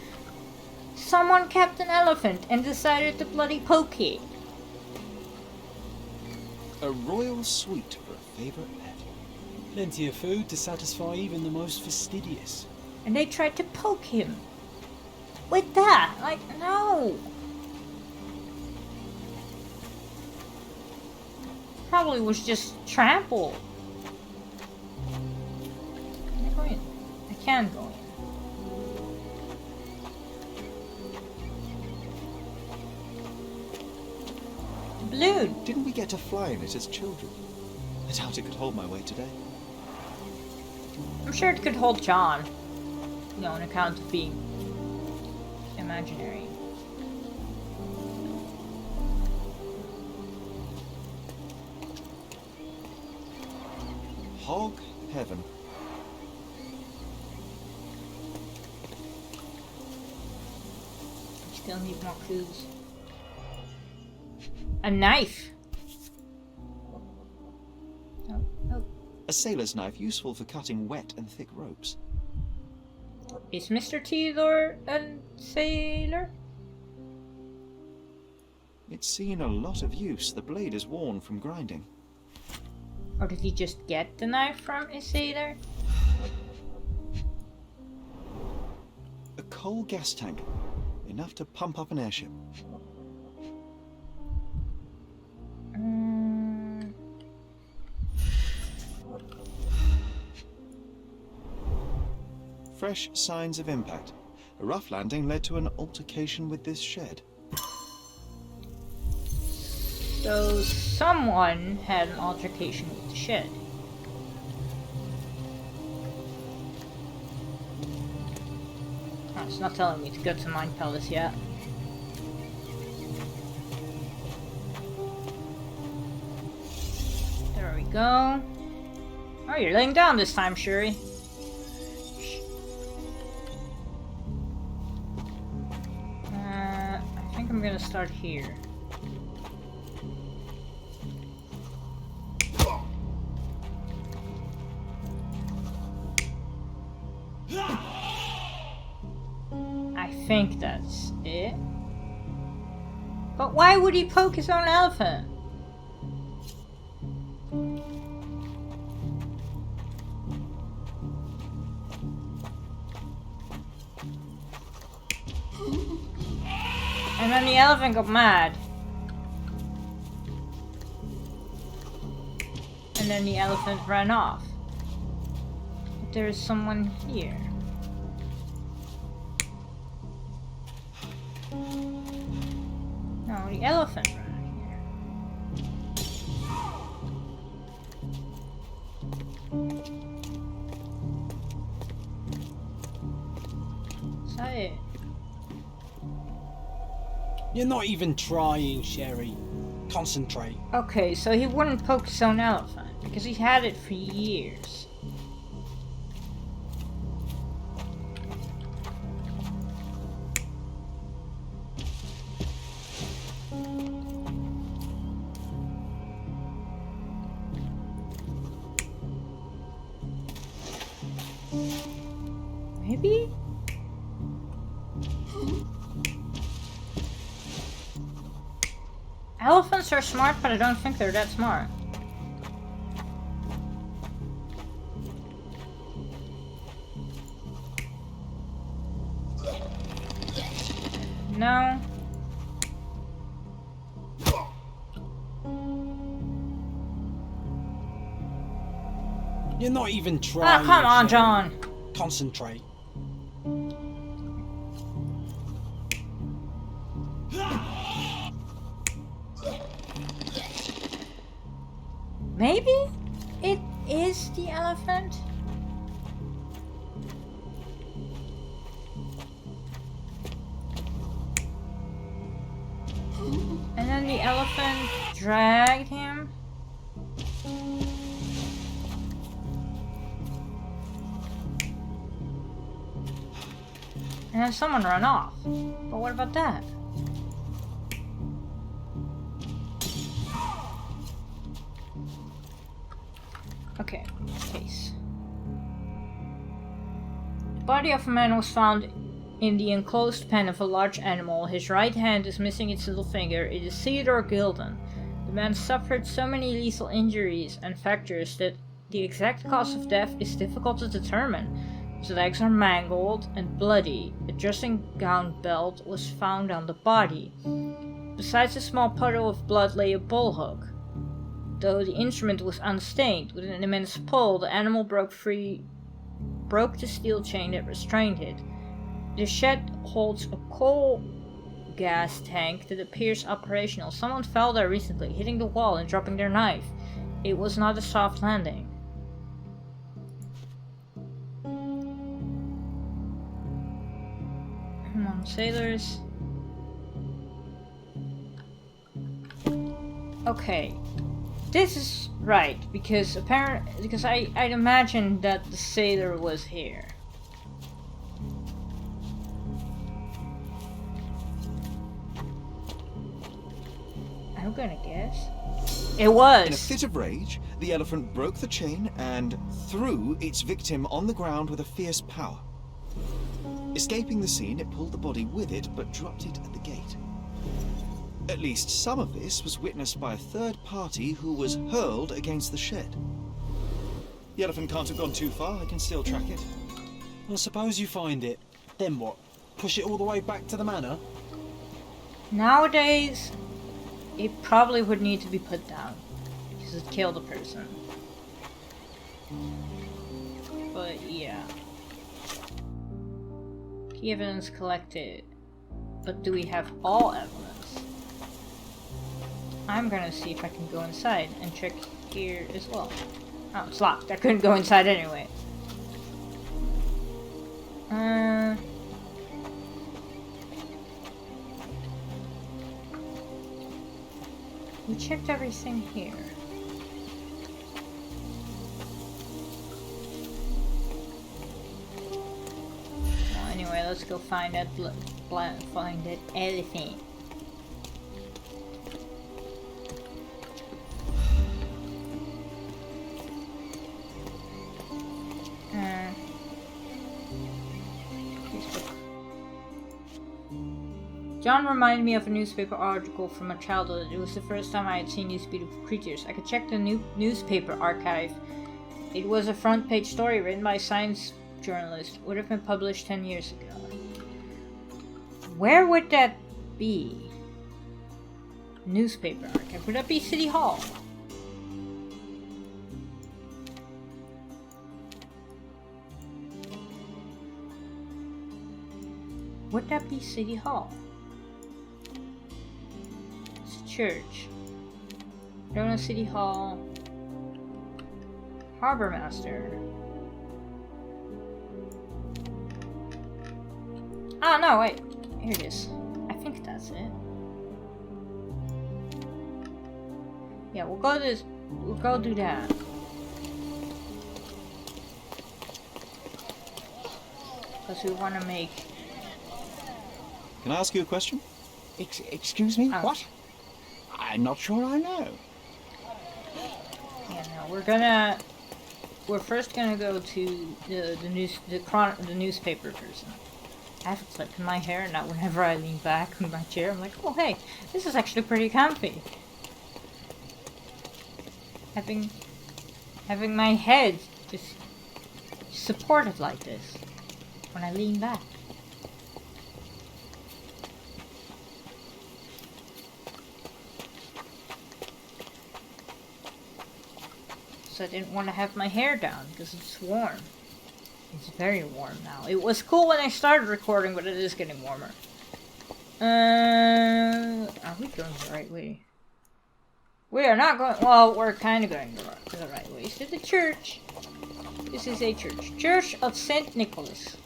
Someone kept an elephant and decided to bloody poke it. A royal sweet for a favourite pet. Plenty of food to satisfy even the most fastidious. And they tried to poke him. With that, like, no. Probably was just trampled. Can I go in? I can go in. Balloon. Didn't we get to fly in it as children? I doubt it could hold my weight today. I'm sure it could hold John. You know, on account of being imaginary. Hog heaven. Still need more clues. A knife. Oh, oh. A sailor's knife useful for cutting wet and thick ropes. Is Mr. Theodore a sailor? It's seen a lot of use. The blade is worn from grinding. Or did he just get the knife from a sailor? A coal gas tank. Enough to pump up an airship. Fresh signs of impact. A rough landing led to an altercation with this shed. So someone had an altercation with the shed. Oh, it's not telling me to go to Mind Palace yet. There we go. Oh, you're laying down this time, Shuri. I think I'm gonna start here. I think that's it. But why would he poke his own elephant? And then the elephant got mad. And then the elephant ran off. But there is someone here. No, the elephant ran here. Is that it? You're not even trying, Sherry. Concentrate. Okay, so he wouldn't poke his own elephant because he had it for years. Maybe? Elephants are smart, but I don't think they're that smart. No. You're not even trying. Ah, come on, Sherry. John. Concentrate. Maybe it is the elephant? And then the elephant dragged him? And then someone ran off. But what about that? Okay, case. The body of a man was found in the enclosed pen of a large animal. His right hand is missing its little finger. It is Theodore Gilden. The man suffered so many lethal injuries and fractures that the exact cause of death is difficult to determine. His legs are mangled and bloody. A dressing gown belt was found on the body. Besides a small puddle of blood lay a bullhook. Though the instrument was unstained, with an immense pull, the animal broke the steel chain that restrained it. The shed holds a coal gas tank that appears operational. Someone fell there recently, hitting the wall and dropping their knife. It was not a soft landing. Come on, sailors. Okay. This is right, because I'd imagine that the sailor was here. I'm gonna guess. It was! In a fit of rage, the elephant broke the chain and threw its victim on the ground with a fierce power. Escaping the scene, it pulled the body with it, but dropped it at the gate. At least some of this was witnessed by a third party who was hurled against the shed. The elephant can't have gone too far, I can still track it. Well, suppose you find it. Then what? Push it all the way back to the manor? Nowadays, it probably would need to be put down, because it killed a person. But yeah. Key evidence collected. But do we have all evidence? I'm gonna see if I can go inside and check here as well. Oh, it's locked. I couldn't go inside anyway. We checked everything here. Well, anyway, let's go find that find that elephant. John reminded me of a newspaper article from my childhood. It was the first time I had seen these beautiful creatures. I could check the newspaper archive. It was a front page story written by a science journalist. It would have been published 10 years ago. Where would that be? Newspaper archive. Would that be City Hall? Would that be City Hall? Church, Dona City Hall, Harbor Master. Oh no, wait, here it is. I think that's it. Yeah, we'll go do that. Because we want to make. Can I ask you a question? Excuse me? Oh. What? I'm not sure I know. Yeah, no, we're first gonna go to the newspaper person. I have a clip in my hair, and now whenever I lean back in my chair, I'm like, oh hey, this is actually pretty comfy. Having my head just supported like this when I lean back. So I didn't want to have my hair down because it's warm. It's very warm now. It was cool when I started recording, but it is getting warmer. Are we going the right way? We are not going. Well, we're kind of going the right way. Is it the church? This is a church. Church of Saint Nicholas.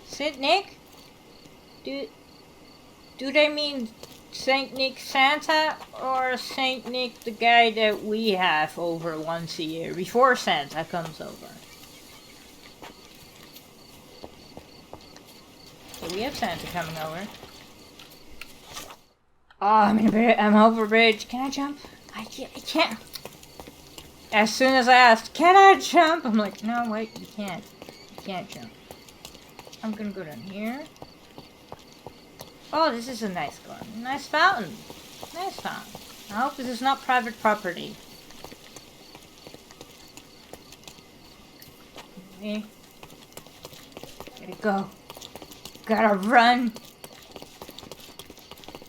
Saint Nick? Do they mean Saint Nick Santa or Saint Nick the guy that we have over once a year before Santa comes over? So we have Santa coming over. Oh, I'm over a bridge. Can I jump? I can't. as soon as I asked, can I jump? I'm like, no, wait, you can't. You can't jump. I'm gonna go down here. Oh, this is a nice garden. Nice fountain. Nice fountain. I hope this is not private property. Okay. Gotta go. Gotta run.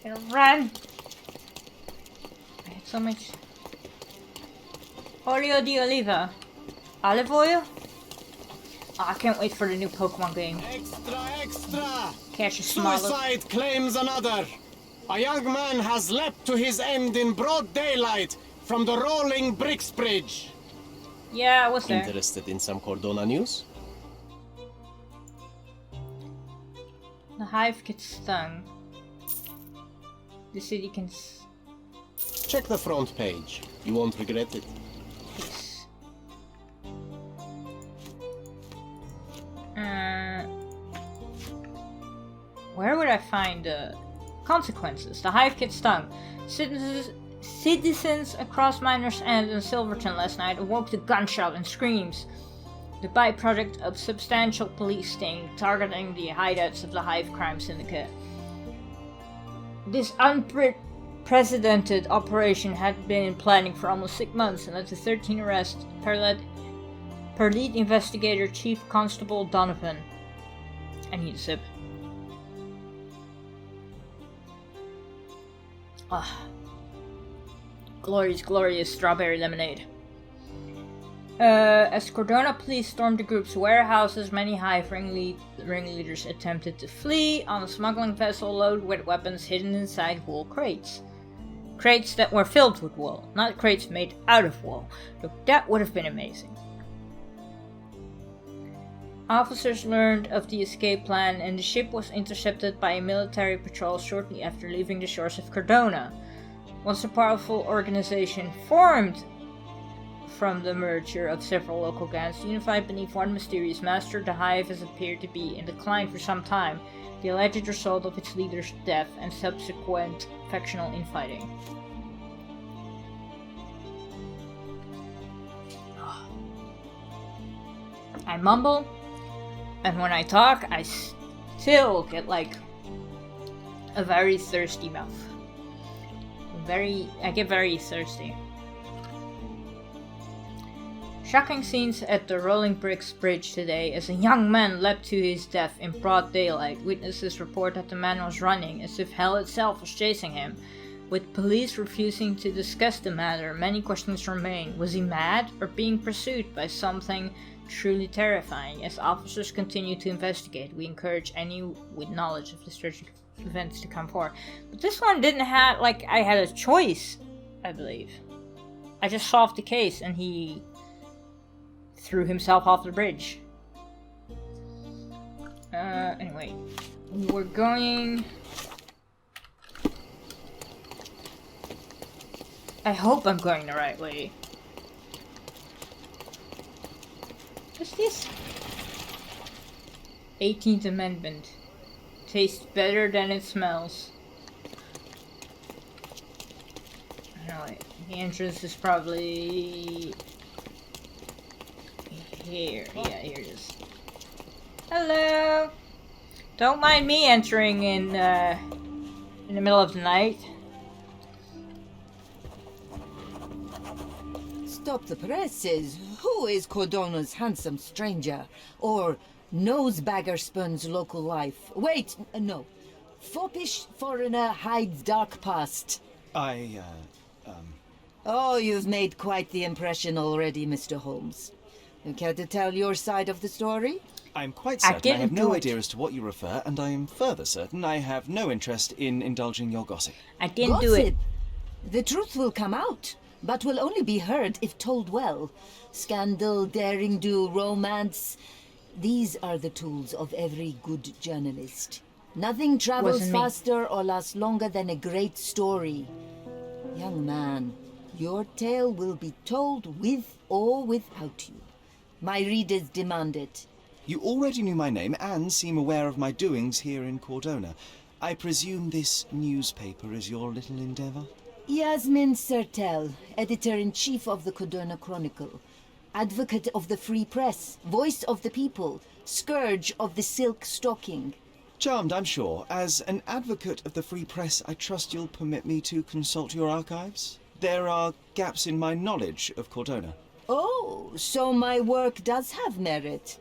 Gotta run. I had so much. Olio di oliva. Olive oil? Oh, I can't wait for the new Pokemon game. Extra, extra! Catch a small. Suicide claims another. A young man has leapt to his end in broad daylight from the rolling bricks bridge. Yeah, I was there. Interested in some Cordona news? The hive gets stung. The city can. Check the front page. You won't regret it. Yes. Where would I find the consequences? The hive gets stung. Citizens across Miners End and Silverton last night awoke to gunshot and screams. The byproduct of substantial police sting targeting the hideouts of the Hive crime syndicate. This unprecedented operation had been in planning for almost 6 months and led to 13 arrests per lead investigator Chief Constable Donovan. I need a sip. Ah. Glorious, glorious strawberry lemonade. As Cordona police stormed the group's warehouses, many Hive ringleaders attempted to flee on a smuggling vessel loaded with weapons hidden inside wool crates. Crates that were filled with wool, not crates made out of wool. Look, that would have been amazing. Officers learned of the escape plan and the ship was intercepted by a military patrol shortly after leaving the shores of Cordona. Once a powerful organization formed from the merger of several local gangs, unified beneath one mysterious master, the Hive has appeared to be in decline for some time, the alleged result of its leader's death and subsequent factional infighting. I mumble, and when I talk, I still get like a very thirsty mouth. I get very thirsty. Shocking scenes at the Rolling Bricks Bridge today as a young man leapt to his death in broad daylight. Witnesses report that the man was running as if hell itself was chasing him. With police refusing to discuss the matter, many questions remain. Was he mad or being pursued by something truly terrifying? As officers continue to investigate, we encourage any with knowledge of the tragic events to come forward. But this one didn't have, like, I had a choice, I believe. I just solved the case and he threw himself off the bridge. Anyway, we're going... I hope I'm going the right way. What's this? 18th Amendment. Tastes better than it smells. No, wait. The entrance is probably... here. Yeah, here it is. Hello! Don't mind me entering in the middle of the night. Stop the presses. Who is Cordona's handsome stranger? Or Nosebaggerspun's local life? Wait, no. Foppish foreigner hides dark past. Oh, you've made quite the impression already, Mr. Holmes. You care to tell your side of the story? I'm quite certain I have no idea as to what you refer, and I am further certain I have no interest in indulging your gossip. I didn't do it. The truth will come out, but will only be heard if told well. Scandal, daring-do, romance. These are the tools of every good journalist. Nothing travels faster or lasts longer than a great story. Young man, your tale will be told with or without you. My readers demand it. You already knew my name and seem aware of my doings here in Cordona. I presume this newspaper is your little endeavour? Yasmin Sertel, editor-in-chief of the Codurna Chronicle, advocate of the free press, voice of the people, scourge of the silk stocking. Charmed, I'm sure. As an advocate of the free press, I trust you'll permit me to consult your archives. There are gaps in my knowledge of Cordona. Oh, so my work does have merit.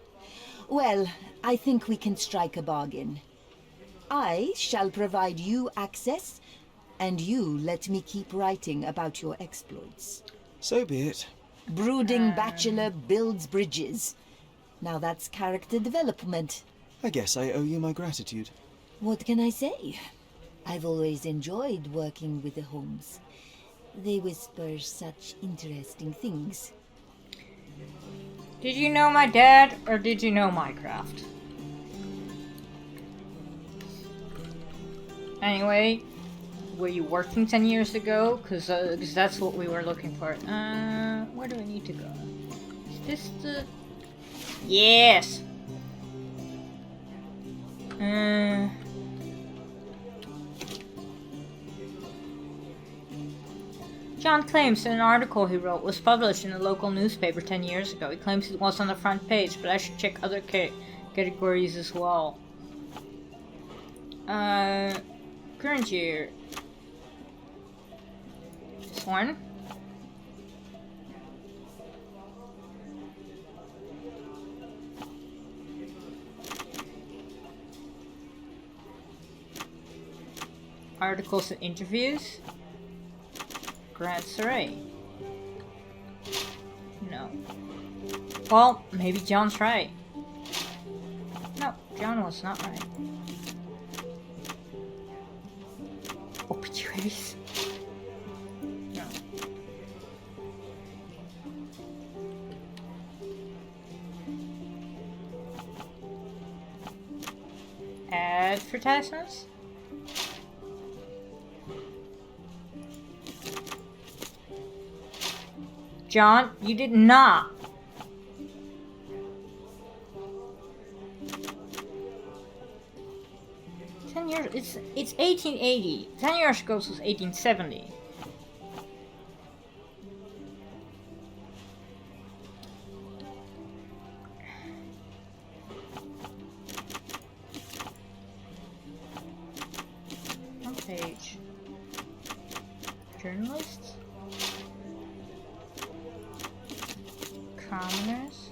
Well, I think we can strike a bargain. I shall provide you access, and you let me keep writing about your exploits. So be it. Brooding bachelor builds bridges. Now that's character development. I guess I owe you my gratitude. What can I say? I've always enjoyed working with the Holmes. They whisper such interesting things. Did you know my dad, or did you know Minecraft? Anyway, were you working 10 years ago? Because that's what we were looking for. Where do we need to go? Is this the... Yes! John claims that an article he wrote was published in a local newspaper 10 years ago. He claims it was on the front page, but I should check other categories as well. Current year. This one. Articles and interviews. Grand Surrey. No. Well, maybe John's right. No, John was not right. Obituaries. No. Advertisements? John, you did not. It's 1880. 10 years ago was 1870. One page. Journalists. Commoners.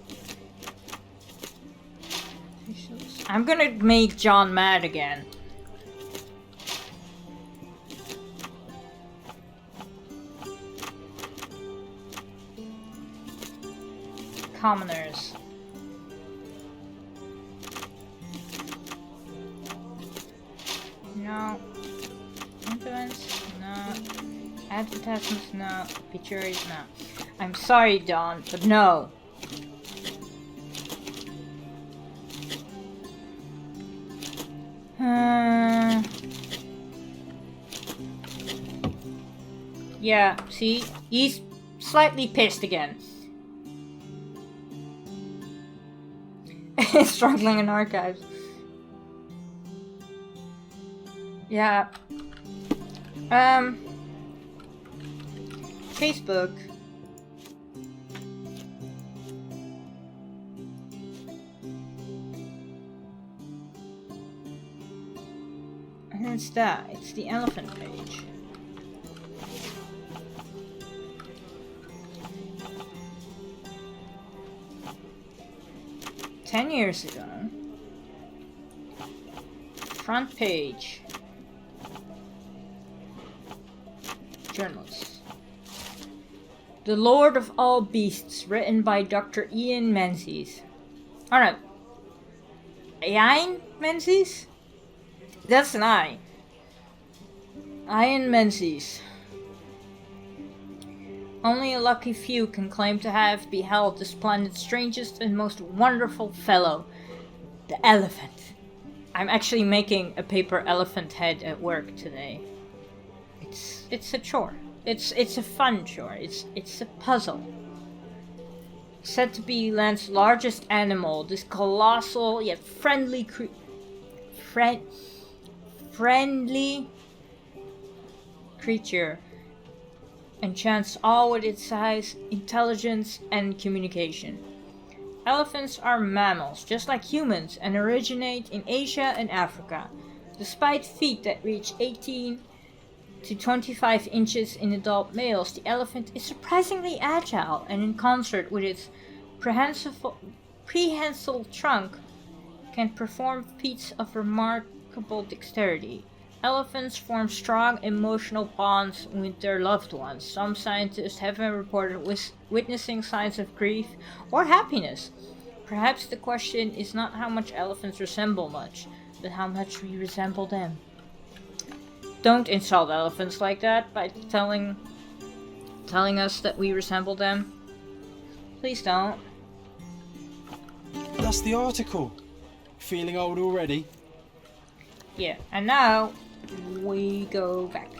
Officials. I'm gonna make John mad again. Commoners. No. Influence? No. Advertisements? No. Obituaries? No. I'm sorry, Don, but no. Yeah, see? He's slightly pissed again. Struggling in archives. Yeah. Facebook. And it's that. It's the elephant page. "10 years ago. Front page. Journals. The Lord of All Beasts, written by Dr. Ian Menzies." Oh no. Ian Menzies? That's an I. Ian Menzies. Only a lucky few can claim to have beheld this planet's strangest and most wonderful fellow, the elephant. I'm actually making a paper elephant head at work today. It's a chore. It's a fun chore. It's a puzzle. Said to be land's largest animal, this colossal yet friendly friendly creature enchants all with its size, intelligence, and communication. Elephants are mammals, just like humans, and originate in Asia and Africa. Despite feet that reach 18 to 25 inches in adult males, the elephant is surprisingly agile, and in concert with its prehensile trunk, can perform feats of remarkable dexterity. Elephants form strong emotional bonds with their loved ones. Some scientists have been reported witnessing signs of grief or happiness. Perhaps the question is not how much elephants resemble much, but how much we resemble them. Don't insult elephants like that by telling us that we resemble them. Please don't. That's the article. Feeling old already? Yeah, and now we go back.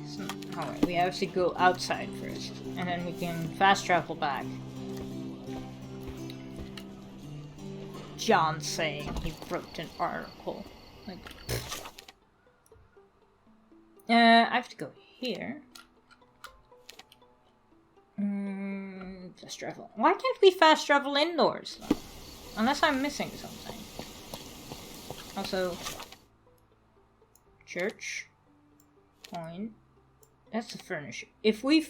So, alright, we have to go outside first, and then we can fast travel back. John saying he wrote an article. Like, I have to go here. Fast travel. Why can't we fast travel indoors, though? Unless I'm missing something. Also, church. Point. That's the furniture. If we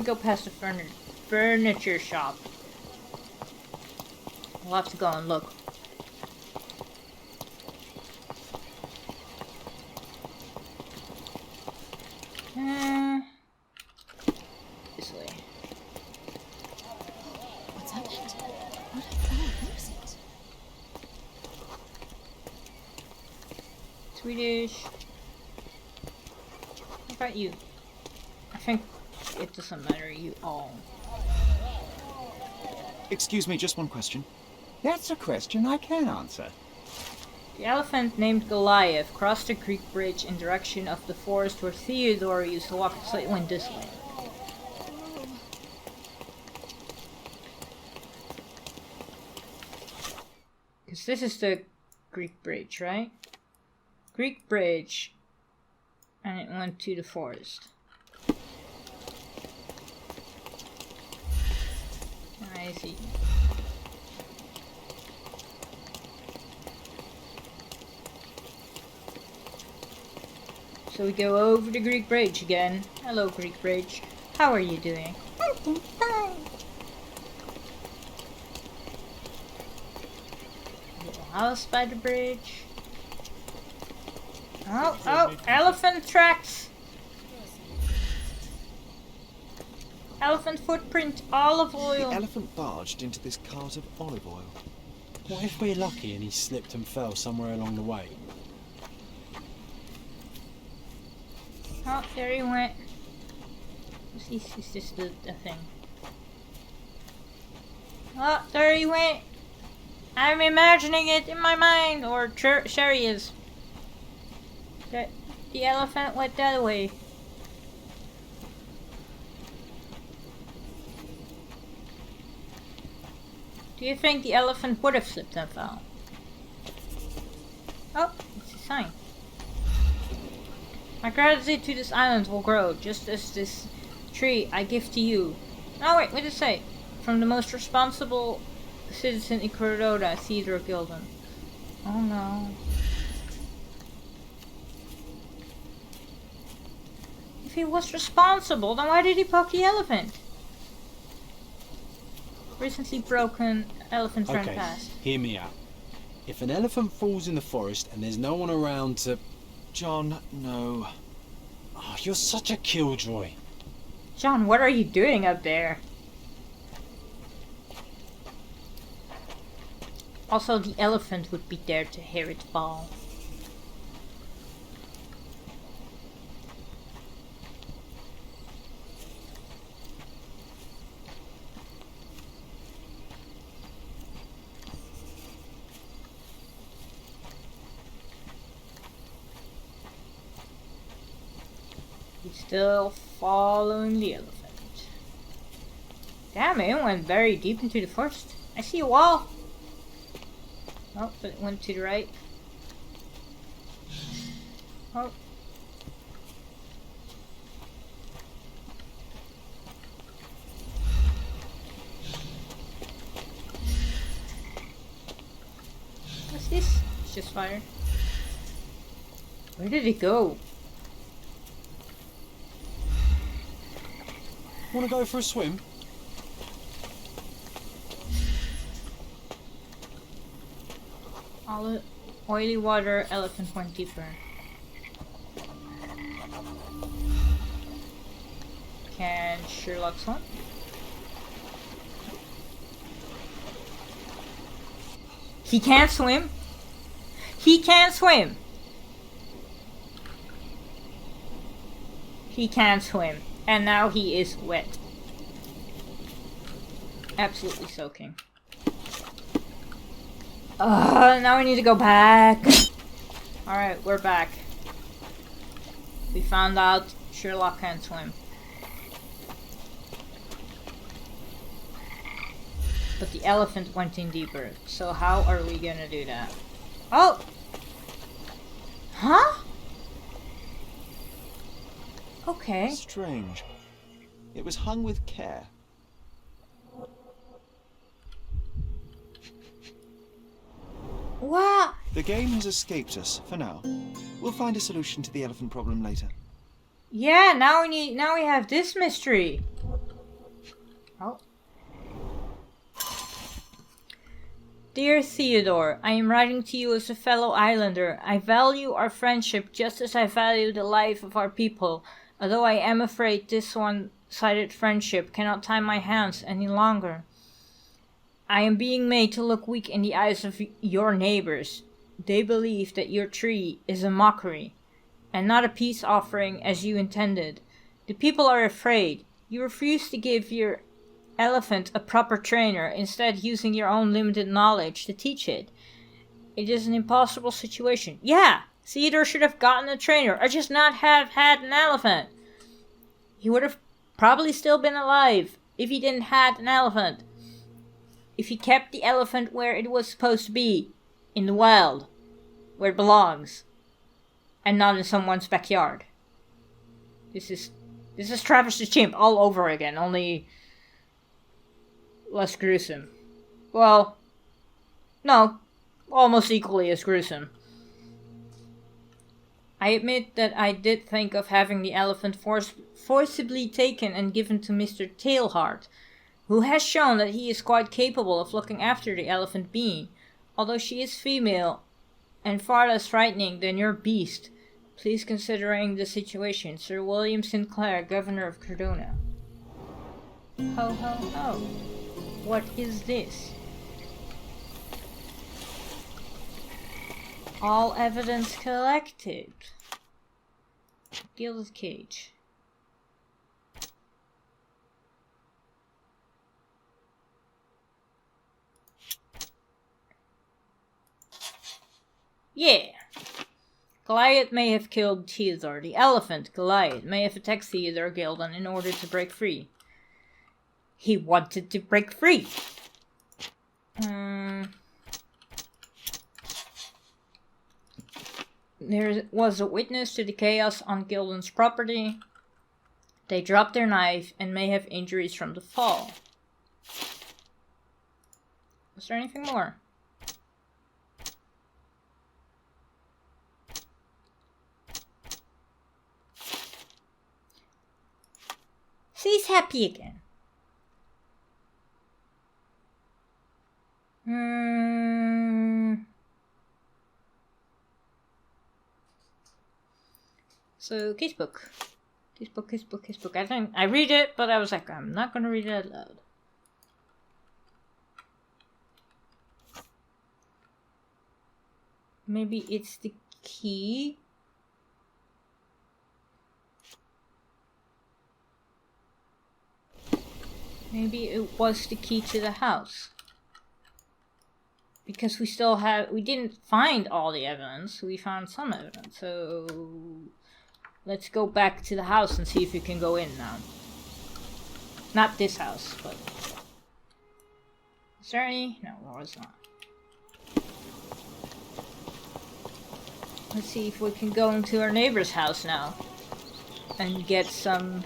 go past the furniture shop, we'll have to go and look. This way. What's happened? What is it? Swedish. What about you? I think it doesn't matter, you all. Excuse me, just one question. That's a question I can answer. The elephant named Goliath crossed the Greek bridge in direction of the forest where Theodore used to walk, so it went this way. Because this is the Greek bridge, right? Greek bridge. And it went to the forest. I see. So we go over the Greek bridge again. Hello, Greek bridge. How are you doing? Little house by the bridge. Oh, elephant tracks! Elephant footprint, olive oil. The elephant barged into this cart of olive oil. What if we're lucky and he slipped and fell somewhere along the way? Oh, there he went. Is this the thing? Oh, there he went. I'm imagining it in my mind, or Sherry is. The elephant went that way. Do you think the elephant would have slipped and fell? Oh, it's a sign. My gratitude to this island will grow, just as this tree I give to you. Oh wait, what did it say? From the most responsible citizen in Cordoba, Theodore Gilden. Oh no. If he was responsible, then why did he poke the elephant? Recently broken elephant ran past. Hear me out. If an elephant falls in the forest and there's no one around to... John, no. Oh, you're such a killjoy. John, what are you doing up there? Also, the elephant would be there to hear it fall. He's still following the elephant. Damn, it went very deep into the forest. I see a wall. Oh, but it went to the right. Oh. What's this? It's just fire. Where did it go? Wanna go for a swim? All oily water, elephant went deeper. Can Sherlock swim? He can't swim. He can't swim. He can't swim. And now he is wet. Absolutely soaking. Now we need to go back. Alright, we're back. We found out Sherlock can't swim. But the elephant went in deeper. So how are we gonna do that? Oh! Huh? Okay. Strange. It was hung with care. What? The game has escaped us for now. We'll find a solution to the elephant problem later. Yeah, now we have this mystery. Oh. Dear Theodore, I am writing to you as a fellow islander. I value our friendship just as I value the life of our people, although I am afraid this one-sided friendship cannot tie my hands any longer. I am being made to look weak in the eyes of your neighbors. They believe that your tree is a mockery, and not a peace offering as you intended. The people are afraid. You refuse to give your elephant a proper trainer, instead using your own limited knowledge to teach it. It is an impossible situation. Yeah, Theodore should have gotten a trainer, or just not have had an elephant. He would have probably still been alive if he didn't have an elephant. If he kept the elephant where it was supposed to be, in the wild, where it belongs, and not in someone's backyard. This is Travis the Chimp all over again, only less gruesome. Well, no, almost equally as gruesome. I admit that I did think of having the elephant forcibly taken and given to Mr. Tailheart, who has shown that he is quite capable of looking after the elephant being, although she is female and far less frightening than your beast. Please considering the situation. Sir William Sinclair, Governor of Cardona. Ho ho ho. What is this? All evidence collected. Gilded cage. Yeah. Goliath may have killed Theodore. The elephant, Goliath, may have attacked Theodore Gildan in order to break free. He wanted to break free. There was a witness to the chaos on Gildan's property. They dropped their knife and may have injuries from the fall. Was there anything more? He's happy again. So, casebook. Casebook. I read it, but I was like, I'm not gonna read it out loud. Maybe it's the key. Maybe it was the key to the house. Because we didn't find all the evidence, we found some evidence, so let's go back to the house and see if we can go in now. Not this house, but... Is there any? No, there was not. Let's see if we can go into our neighbor's house now and get some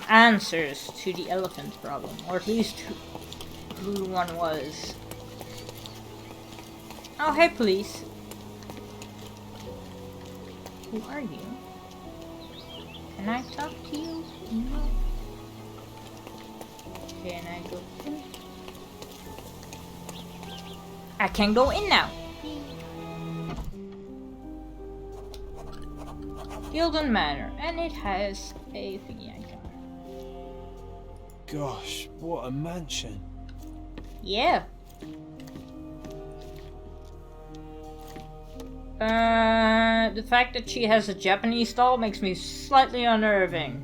answers to the elephant problem, or at least who one was. Oh, hey, police. Who are you? Can I talk to you? No. Can I go in? I can go in now. Gilden Manor, and it has a thingy icon. Gosh, what a mansion. Yeah. The fact that she has a Japanese doll makes me slightly unnerving.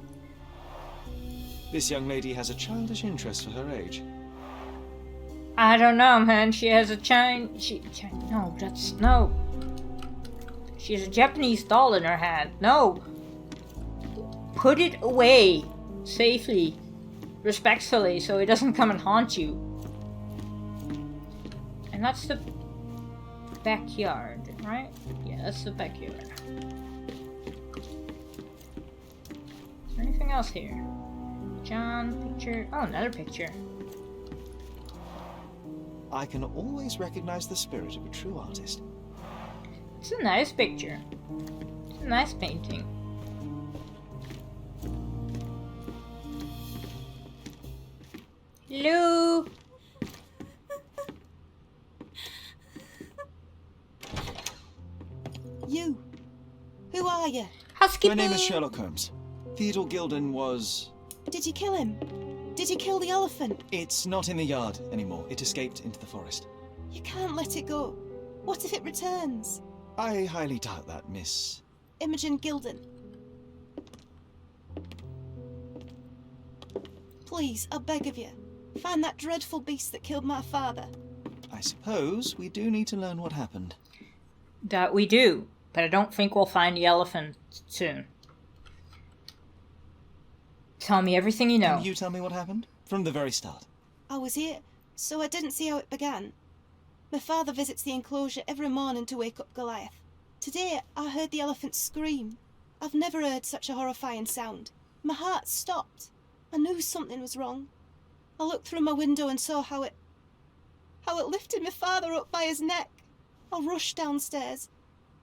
This young lady has a childish interest for her age. I don't know, man. She has a no. She has a Japanese doll in her hand. No. Put it away safely, respectfully, so it doesn't come and haunt you. And that's the backyard, right? Yeah, that's the backyard. Is there anything else here? John, picture. Oh, another picture. I can always recognize the spirit of a true artist. It's a nice picture. It's a nice painting. Hello? You. Who are you? My name is Sherlock Holmes. Theodore Gilden was... Did you kill him? Did you kill the elephant? It's not in the yard anymore. It escaped into the forest. You can't let it go. What if it returns? I highly doubt that, Miss... Imogen Gilden. Please, I beg of you, find that dreadful beast that killed my father. I suppose we do need to learn what happened. That we do, but I don't think we'll find the elephant soon. Tell me everything you know. Can you tell me what happened? From the very start. I was here, so I didn't see how it began. My father visits the enclosure every morning to wake up Goliath. Today, I heard the elephant scream. I've never heard such a horrifying sound. My heart stopped. I knew something was wrong. I looked through my window and saw how it lifted my father up by his neck. I rushed downstairs.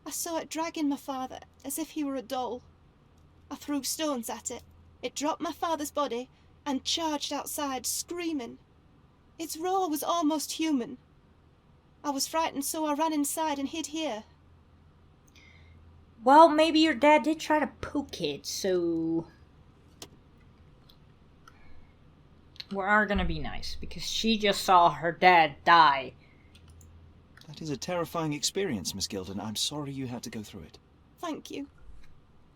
I saw it dragging my father as if he were a doll. I threw stones at it. It dropped my father's body and charged outside, screaming. Its roar was almost human. I was frightened, so I ran inside and hid here. Well, maybe your dad did try to poke it, so... we are gonna be nice, because she just saw her dad die. That is a terrifying experience, Miss Gilden. I'm sorry you had to go through it. Thank you.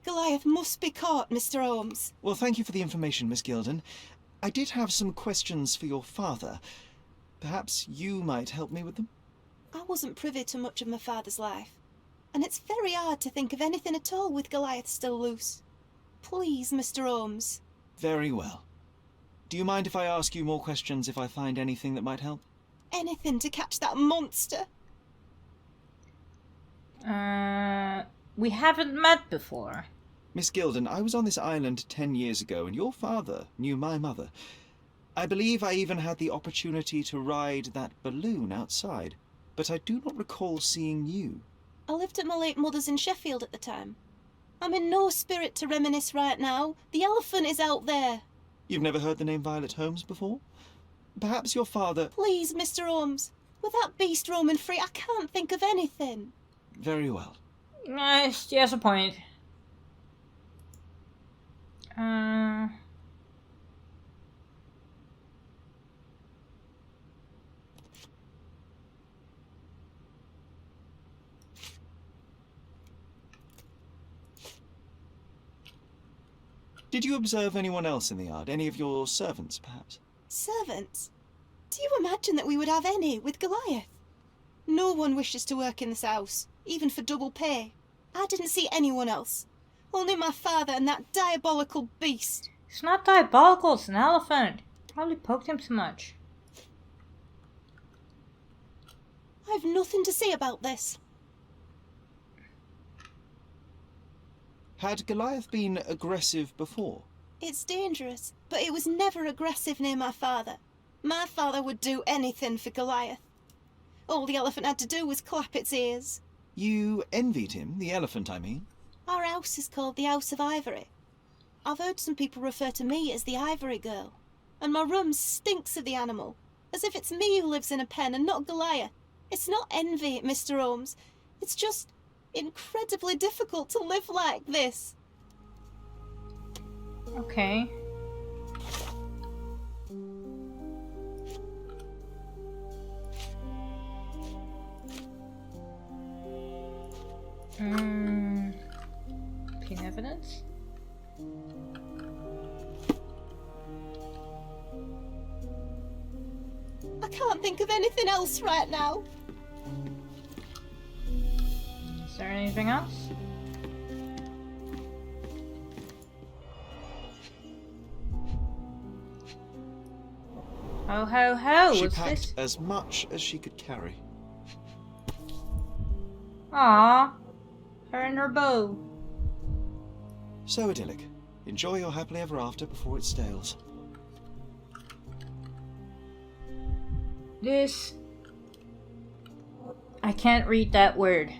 Goliath must be caught, Mr. Holmes. Well, thank you for the information, Miss Gilden. I did have some questions for your father. Perhaps you might help me with them? I wasn't privy to much of my father's life, and it's very hard to think of anything at all with Goliath still loose. Please, Mr. Holmes. Very well. Do you mind if I ask you more questions if I find anything that might help? Anything to catch that monster. We haven't met before. Miss Gilden, I was on this island 10 years ago, and your father knew my mother. I believe I even had the opportunity to ride that balloon outside, but I do not recall seeing you. I lived at my late mother's in Sheffield at the time. I'm in no spirit to reminisce right now. The elephant is out there. You've never heard the name Violet Holmes before? Perhaps your father... Please, Mr. Holmes. With that beast roaming free, I can't think of anything. Very well. Nice, she has a point. Did you observe anyone else in the yard? Any of your servants, perhaps? Servants? Do you imagine that we would have any with Goliath? No one wishes to work in this house, even for double pay. I didn't see anyone else. Only my father and that diabolical beast. It's not diabolical, it's an elephant. Probably poked him too much. I've nothing to say about this. Had Goliath been aggressive before? It's dangerous, but it was never aggressive near my father. My father would do anything for Goliath. All the elephant had to do was clap its ears. You envied him, the elephant, I mean? Our house is called the House of Ivory. I've heard some people refer to me as the Ivory Girl. And my room stinks of the animal, as if it's me who lives in a pen and not Goliath. It's not envy, Mr. Holmes. It's just incredibly difficult to live like this. Okay. Pin evidence? I can't think of anything else right now. Is there anything else? Ho ho ho! She What's packed this? as much as she could carry. Aww, her and her bow. So idyllic. Enjoy your happily ever after before it stales. This... I can't read that word.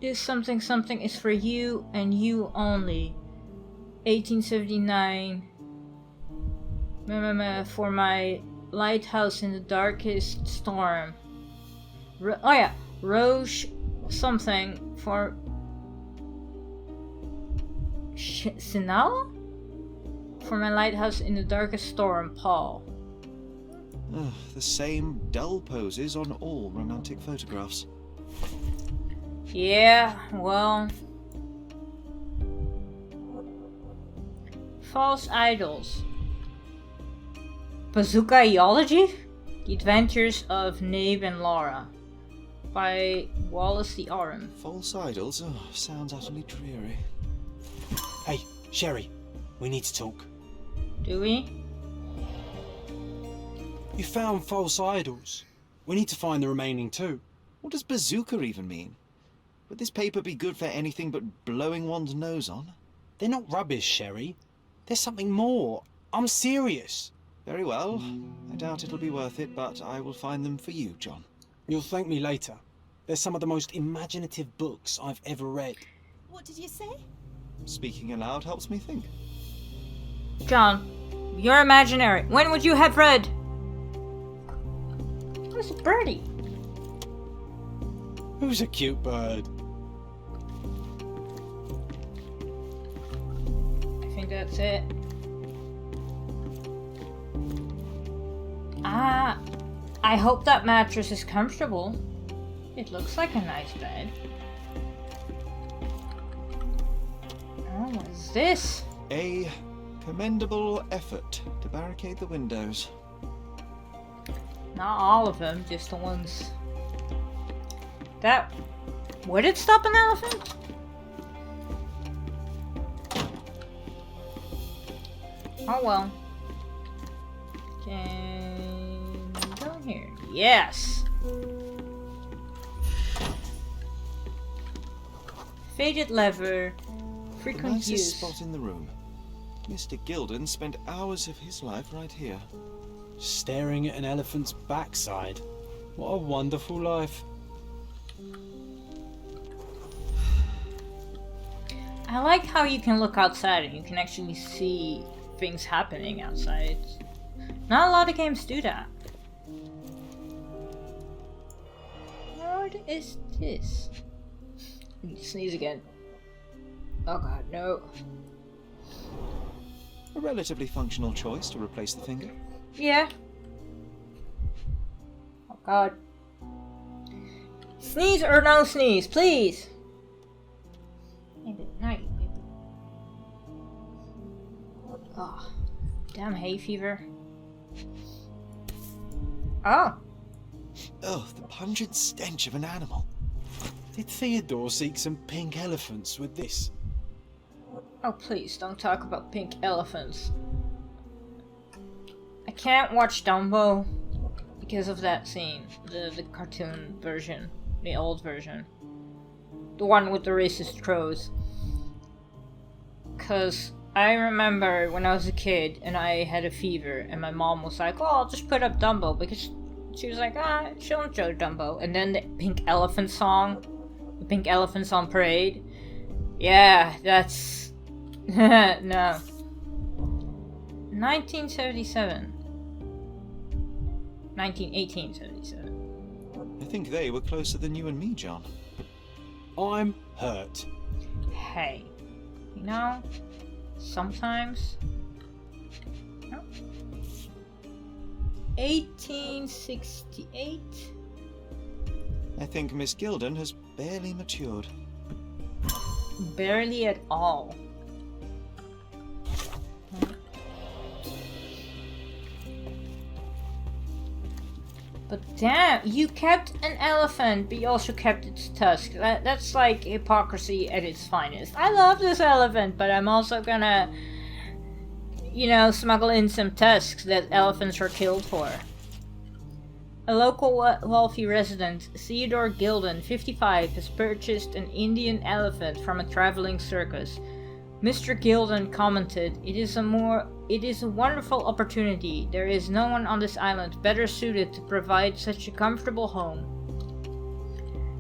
This something something is for you and you only. 1879. For my lighthouse in the darkest storm. Oh yeah, Roche something for Sinala? For my lighthouse in the darkest storm, Paul. Ugh, the same dull poses on all romantic photographs. Yeah, well... False Idols. Bazookaology? The Adventures of Nabe and Laura. By Wallace the Arum. False idols? Oh, sounds utterly dreary. Hey, Sherry, we need to talk. Do we? You found false idols. We need to find the remaining two. What does bazooka even mean? Would this paper be good for anything but blowing one's nose on? They're not rubbish, Sherry. There's something more. I'm serious. Very well. I doubt it'll be worth it, but I will find them for you, John. You'll thank me later. They're some of the most imaginative books I've ever read. What did you say? Speaking aloud helps me think. John, you're imaginary. When would you have read? Who's a birdie? Who's a cute bird? I think that's it. Ah, I hope that mattress is comfortable. It looks like a nice bed. Oh, what is this? A commendable effort to barricade the windows. Not all of them, just the ones. That... Would it stop an elephant? Oh well. Can go here. Yes! Faded lever. The Frequent nicest use. spot in the room. Mr. Gilden spent hours of his life right here. Staring at an elephant's backside. What a wonderful life. I like how you can look outside and you can actually see things happening outside. Not a lot of games do that. What is this? I need to sneeze again. Oh god, no. A relatively functional choice to replace the finger. Yeah. Oh god. Sneeze or no sneeze, please! Maybe night. Oh, damn hay fever. Oh. Oh, the pungent stench of an animal. Did Theodore seek some pink elephants with this? Oh, please, don't talk about pink elephants. I can't watch Dumbo because of that scene. The cartoon version. The old version. The one with the racist crows. Because I remember when I was a kid and I had a fever and my mom was like, oh, I'll just put up Dumbo, because she was like, she don't show Dumbo. And then the Pink Elephant song Parade. Yeah, that's... no. 1877. I think they were closer than you and me, John. I'm hurt. Hey, you know, sometimes... No. 1868? I think Miss Gilden has barely matured. Barely at all. But damn, you kept an elephant, but you also kept its tusk. That's like hypocrisy at its finest. I love this elephant, but I'm also gonna, you know, smuggle in some tusks that elephants are killed for. A local wealthy resident, Theodore Gilden, 55, has purchased an Indian elephant from a traveling circus. Mr. Gilden commented, It is a wonderful opportunity. There is no one on this island better suited to provide such a comfortable home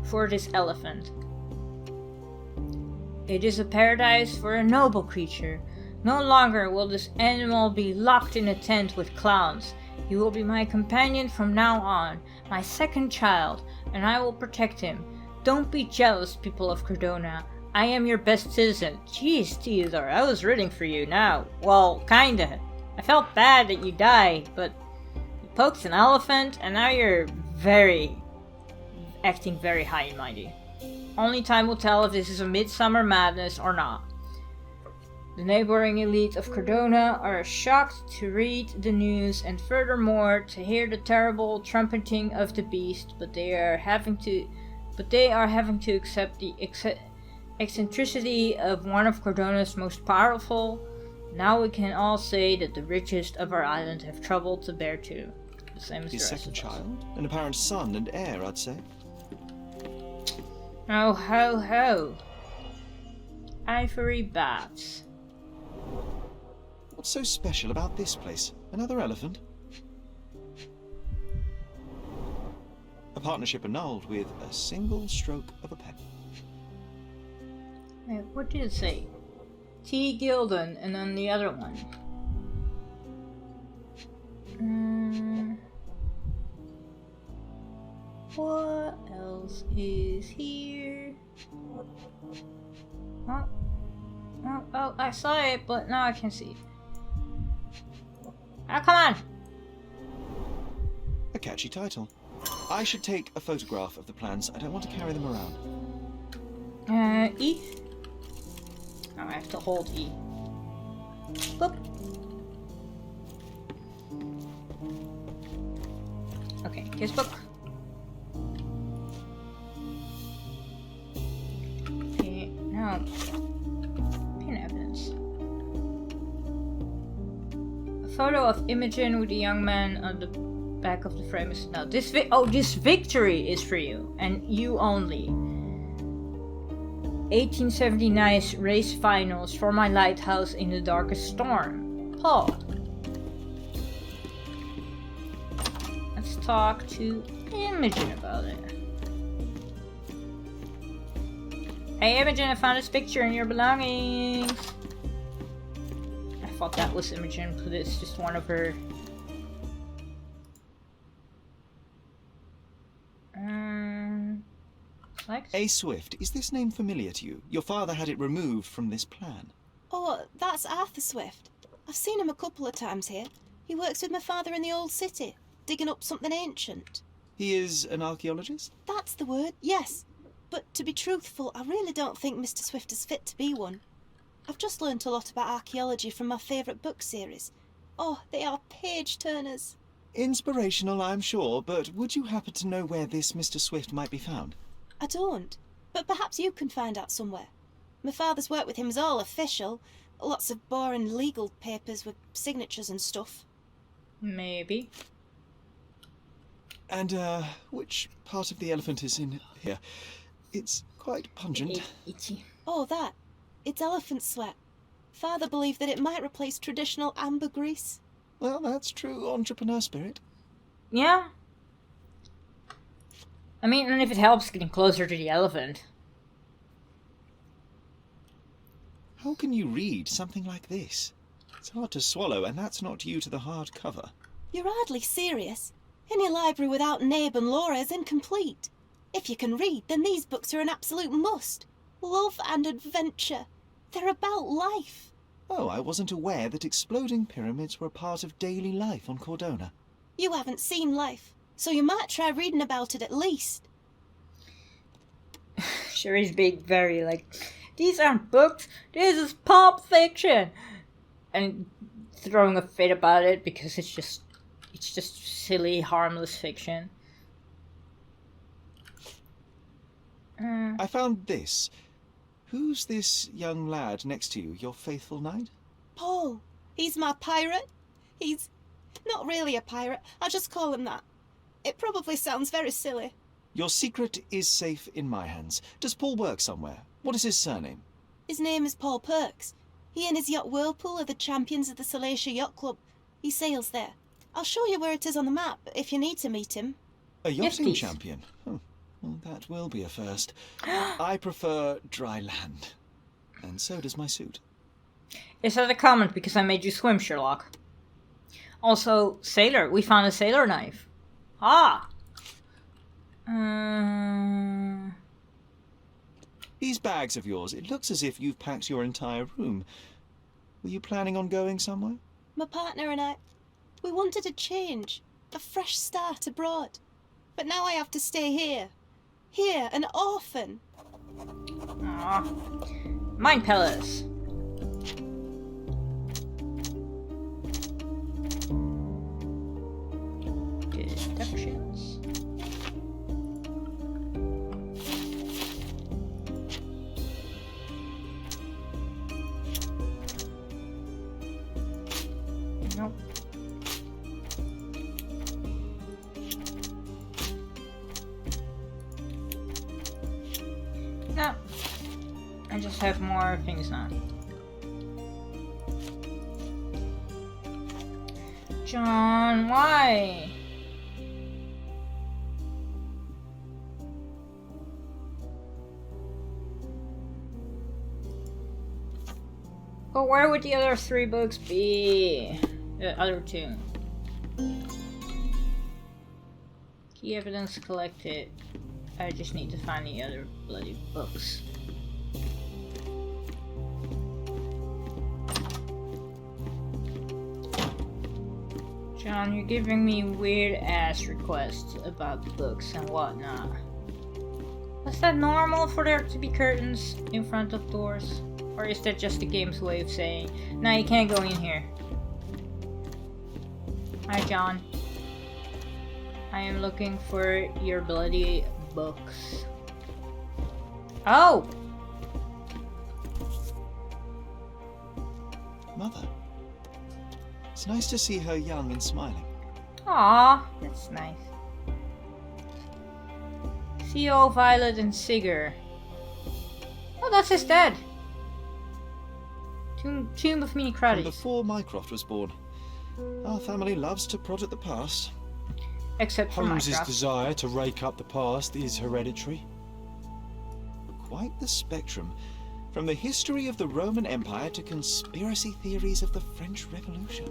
for this elephant. It is a paradise for a noble creature. No longer will this animal be locked in a tent with clowns. He will be my companion from now on, my second child, and I will protect him. Don't be jealous, people of Cardona. I am your best citizen. Jeez, Theodore, I was rooting for you now. Well, kinda. I felt bad that you died, but you poked an elephant, and now you're acting very high and mighty. Only time will tell if this is a midsummer madness or not. The neighboring elite of Cardona are shocked to read the news and furthermore to hear the terrible trumpeting of the beast, but they are having to accept the eccentricity of one of Cardona's most powerful. Now we can all say that the richest of our island have trouble to bear too. The same as his second child, an apparent son and heir, I'd say. Oh ho ho! Ivory bats. What's so special about this place? Another elephant? A partnership annulled with a single stroke of a pen. Wait, what did it say? T. Gilden, and then the other one. What else is here? Oh, I saw it, but now I can't see it. Oh, come on! A catchy title. I should take a photograph of the plans. I don't want to carry them around. E? Oh, I have to hold E. Boop. Okay, kiss book. Okay, now pin evidence. A photo of Imogen with a young man on the back of the frame is now this victory is for you and you only. 1879 race finals for my lighthouse in the darkest storm. Paul. Let's talk to Imogen about it. Hey Imogen, I found this picture in your belongings. I thought that was Imogen, but it's just one of her. A. Swift, is this name familiar to you? Your father had it removed from this plan. Oh, that's Arthur Swift. I've seen him a couple of times here. He works with my father in the old city, digging up something ancient. He is an archaeologist? That's the word, yes. But to be truthful, I really don't think Mr. Swift is fit to be one. I've just learnt a lot about archaeology from my favourite book series. Oh, they are page-turners. Inspirational, I'm sure, but would you happen to know where this Mr. Swift might be found? I don't, but perhaps you can find out somewhere. My father's work with him is all official. Lots of boring legal papers with signatures and stuff. Maybe. And, which part of the elephant is in here? It's quite pungent. Itchy. Oh, that. It's elephant sweat. Father believed that it might replace traditional ambergris. Well, that's true entrepreneur spirit. Yeah. I mean, and if it helps getting closer to the elephant. How can you read something like this? It's hard to swallow, and that's not due to the hard cover. You're hardly serious. Any library without Nabe and Laura is incomplete. If you can read, then these books are an absolute must. Love and adventure. They're about life. Oh, I wasn't aware that exploding pyramids were a part of daily life on Cordona. You haven't seen life, so you might try reading about it at least. Sherry's being very like, these aren't books, this is pulp fiction! And throwing a fit about it because it's just silly, harmless fiction. I found this. Who's this young lad next to you, your faithful knight? Paul. He's my pirate. He's not really a pirate. I just call him that. It probably sounds very silly. Your secret is safe in my hands. Does Paul work somewhere? What is his surname? His name is Paul Perks. He and his yacht Whirlpool are the champions of the Salacia Yacht Club. He sails there. I'll show you where it is on the map if you need to meet him. A yachting champion? Oh, well, that will be a first. I prefer dry land. And so does my suit. Is that a comment because I made you swim, Sherlock? Also, sailor. We found a sailor knife. Ah! These bags of yours, it looks as if you've packed your entire room. Were you planning on going somewhere? My partner and I, we wanted a change, a fresh start abroad. But now I have to stay here. Here, an orphan. Aww. Mind Palace. Deductions. Nope. No. I just have more things now. John, why? But where would the other 3 books be? The other 2. Key evidence collected. I just need to find the other bloody books. John, you're giving me weird ass requests about books and whatnot. Is that normal for there to be curtains in front of doors? Or is that just the game's way of saying, no, you can't go in here? Hi, John. I am looking for your bloody books. Oh! Mother. It's nice to see her young and smiling. Aw, that's nice. Theo, Violet, and Sigurd. Oh, that's his dad. Tomb of Mini From Craddies. before Mycroft was born. Our family loves to prod at the past. Except for Holmes's Minecraft. desire to rake up the past is hereditary. Quite the spectrum. From the history of the Roman Empire to conspiracy theories of the French Revolution.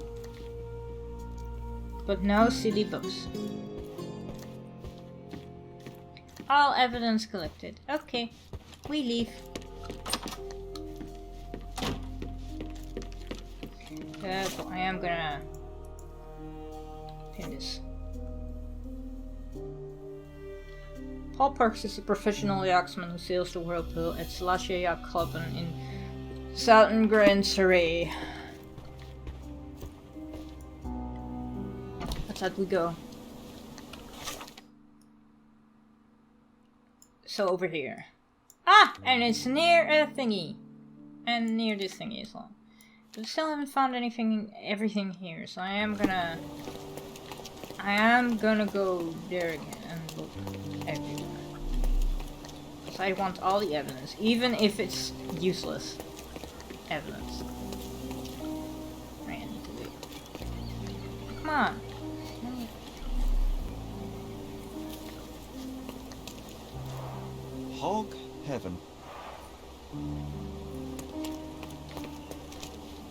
But no silly books. All evidence collected. Okay, we leave. But I am gonna pin this. Paul Parks is a professional yachtsman who sails the Whirlpool at Salacia Yacht Club in Southern Grand Surrey. That's how we go. So over here. Ah! And it's near a thingy. And near this thingy as well. But I still haven't found everything here, so I am gonna go there again and look everywhere. Because I want all the evidence, even if it's useless evidence. Right, I need to leave. Come on. Hog heaven.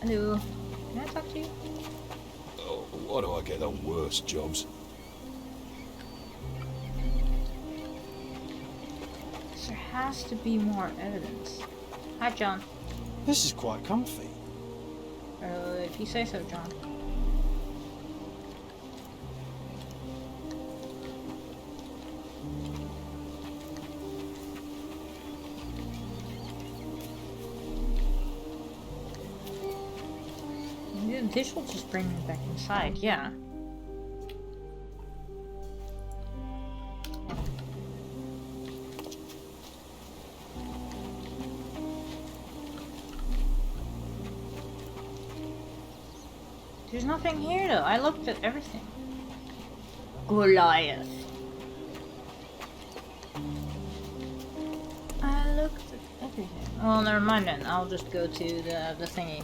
Hello. Can I talk to you? Oh, why do I get the worst jobs? There has to be more evidence. Hi, John. This is quite comfy. If you say so, John. This will just bring me back inside, yeah. There's nothing here though. I looked at everything. Goliath. I looked at everything. Well, never mind then. I'll just go to the thingy.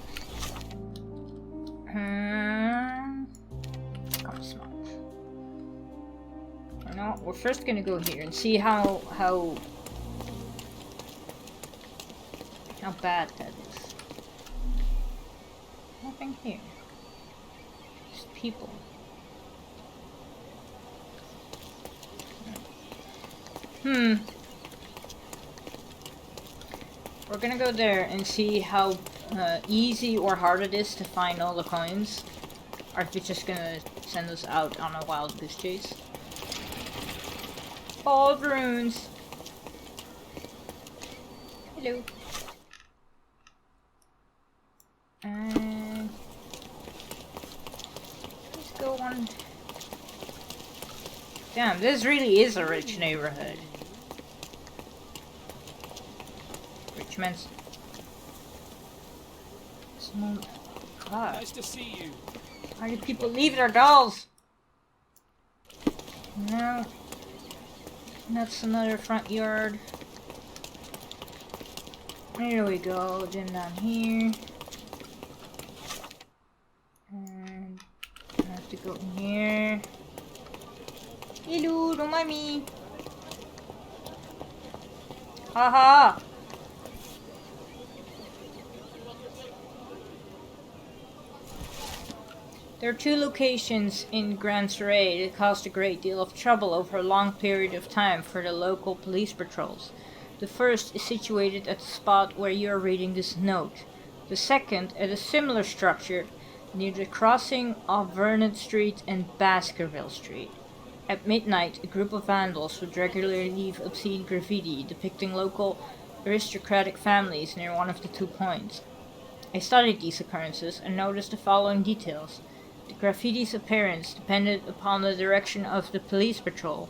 Come smart. You know, we're first gonna go here and see how bad that is. Nothing here. Just people. We're gonna go there and see how easy or hard it is to find all the coins. Or if it's just gonna send us out on a wild goose chase. All the runes. Hello. And let's go on. Damn, this really is a rich neighborhood. Rich man's. God. Nice to see you. Why do people leave their dolls? No. That's another front yard. There we go. Then down here. And I have to go in here. Hello, don't mind me. Haha. There are two locations in Grand Surrey that caused a great deal of trouble over a long period of time for the local police patrols. The first is situated at the spot where you are reading this note. The second at a similar structure near the crossing of Vernon Street and Baskerville Street. At midnight, a group of vandals would regularly leave obscene graffiti depicting local aristocratic families near one of the 2 points. I studied these occurrences and noticed the following details. The graffiti's appearance depended upon the direction of the police patrol.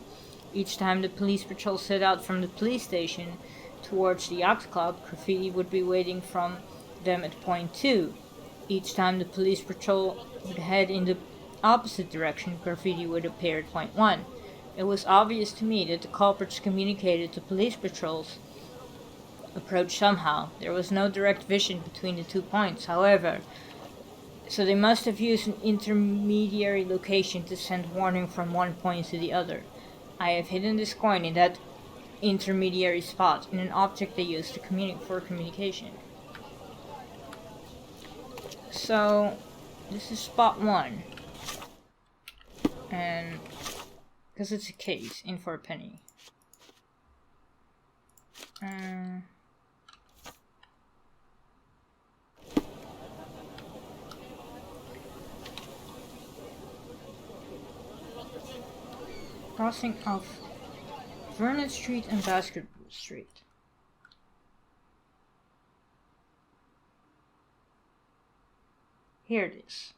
Each time the police patrol set out from the police station towards the yacht club, graffiti would be waiting from them at point 2. Each time the police patrol would head in the opposite direction, graffiti would appear at point 1. It was obvious to me that the culprits communicated to police patrols approach somehow. There was no direct vision between the 2 points, however, so they must have used an intermediary location to send warning from one point to the other. I have hidden this coin in that intermediary spot in an object they use to for communication. So, this is spot 1. And, because it's a case, in for a penny. Crossing of Vernon Street and Baskerville Street. Here it is.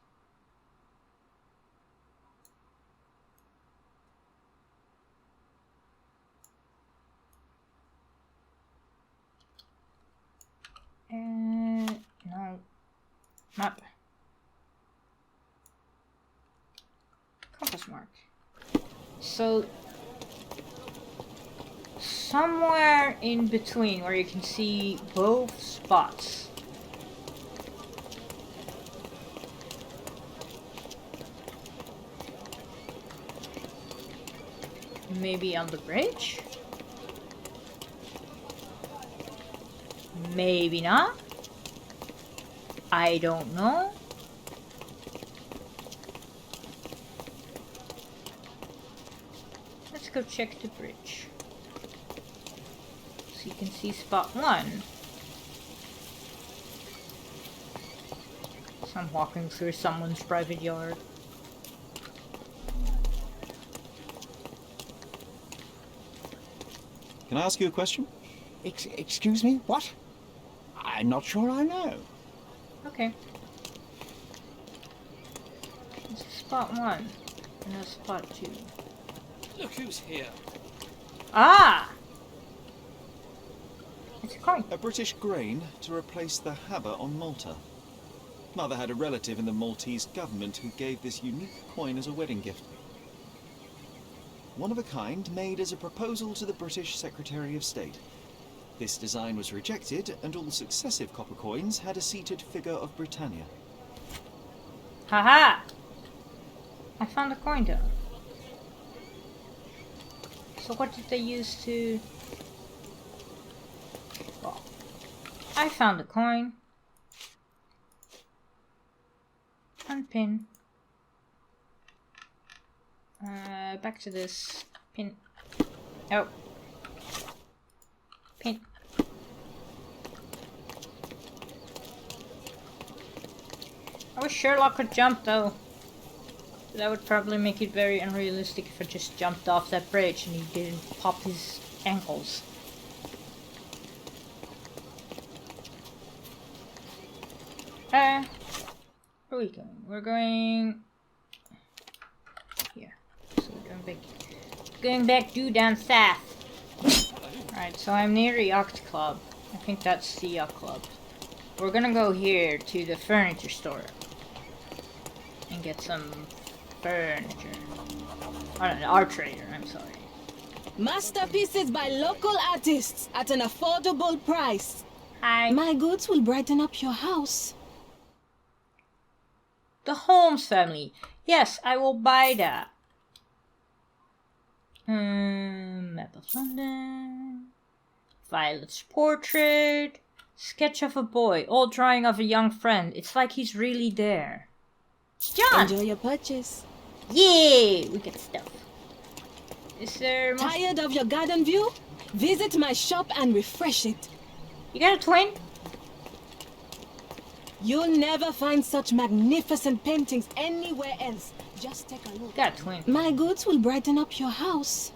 No. Map. Compass mark. So somewhere in between where you can see both spots. Maybe on the bridge? Maybe not. I don't know. Let's go check the bridge. So you can see spot 1. So I'm walking through someone's private yard. Can I ask you a question? Excuse me? What? I'm not sure I know. Okay. This is spot 1. And that's spot 2. Look who's here. Ah! It's a coin. A British grain to replace the habit on Malta. Mother had a relative in the Maltese government who gave this unique coin as a wedding gift. One of a kind, made as a proposal to the British Secretary of State. This design was rejected, and all successive copper coins had a seated figure of Britannia. Haha! I found a coin though. So what did they use to... Well, I found a coin. Unpin. Back to this pin. Oh. Pin. I wish Sherlock could jump though. That would probably make it very unrealistic if I just jumped off that bridge and he didn't pop his ankles. Where are we going? We're going here. So we're going back due down south. Alright, so I'm near the Yacht Club. I think that's the Yacht Club. We're gonna go here to the furniture store and get some furniture. Oh no, the art trader, I'm sorry. Masterpieces by local artists at an affordable price. Hi. My goods will brighten up your house. The Holmes family. Yes, I will buy that. Map of London. Violet's portrait. Sketch of a boy. Old drawing of a young friend. It's like he's really there. John! Enjoy your purchase. Yay! We get stuff. Is there more? Tired of your garden view? Visit my shop and refresh it. You got a twin? You'll never find such magnificent paintings anywhere else. Just take a look. Got a twin. My goods will brighten up your house.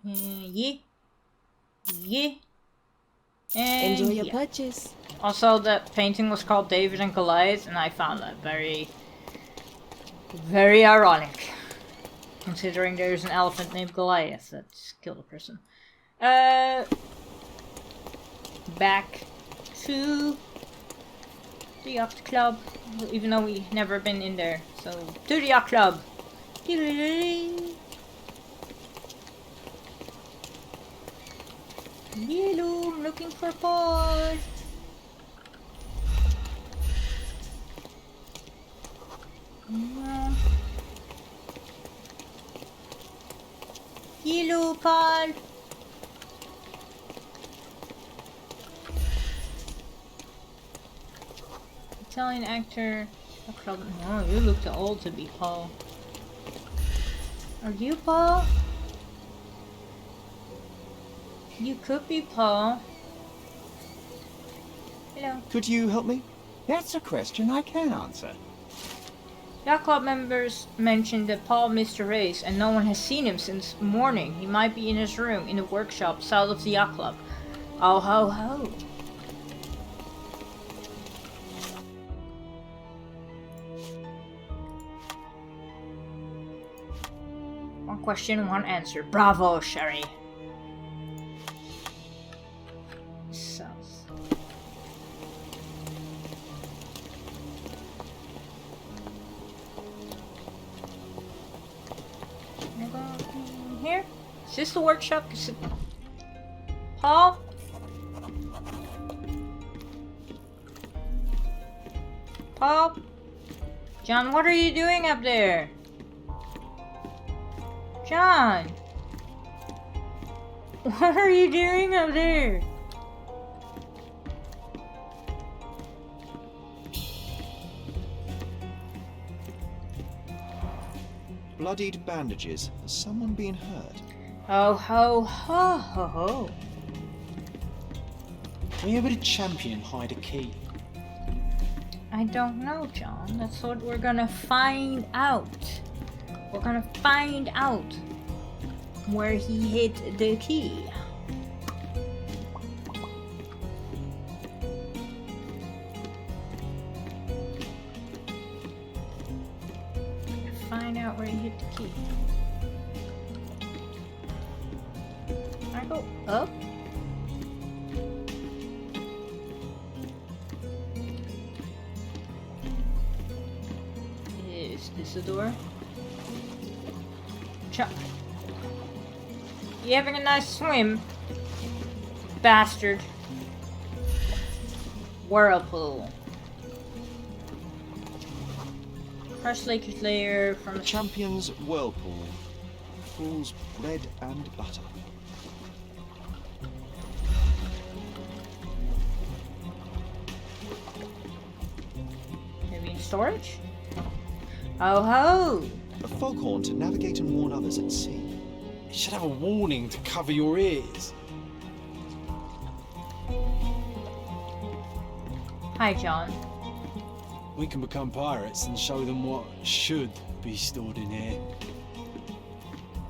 Yeah. Yeah. And enjoy your purchase. Also, that painting was called David and Goliath, and I found that very, very ironic. Considering there's an elephant named Goliath that's killed a person. Back to the Yacht Club, even though we've never been in there. So, to the Yacht Club. Yellow, I'm looking for Paul. Yellow, Paul. Italian actor. No, you look too old to be Paul. Are you Paul? You could be Paul. Hello. Could you help me? That's a question I can answer. Yacht Club members mentioned that Paul missed a race and no one has seen him since morning. He might be in his room in the workshop south of the Yacht Club. Oh ho ho. One question, one answer. Bravo, Sherry. South. Here? Is this the workshop? Is it... Paul? Paul? John, what are you doing up there? John! What are you doing up there? Bloodied bandages. Has someone been hurt? Ho ho ho ho ho. Where would a champion hide a key? I don't know, John. That's what we're gonna find out. We're gonna find out where he hid the key. Find out where he hid the key. Can I go up? Is this the door? Chuck. You having a nice swim? Bastard. Whirlpool. Crush Laker's lair from the champion's whirlpool. Pools bread and butter. Maybe in storage? Oh ho! A foghorn to navigate and warn others at sea. You should have a warning to cover your ears. Hi, John. We can become pirates and show them what should be stored in here.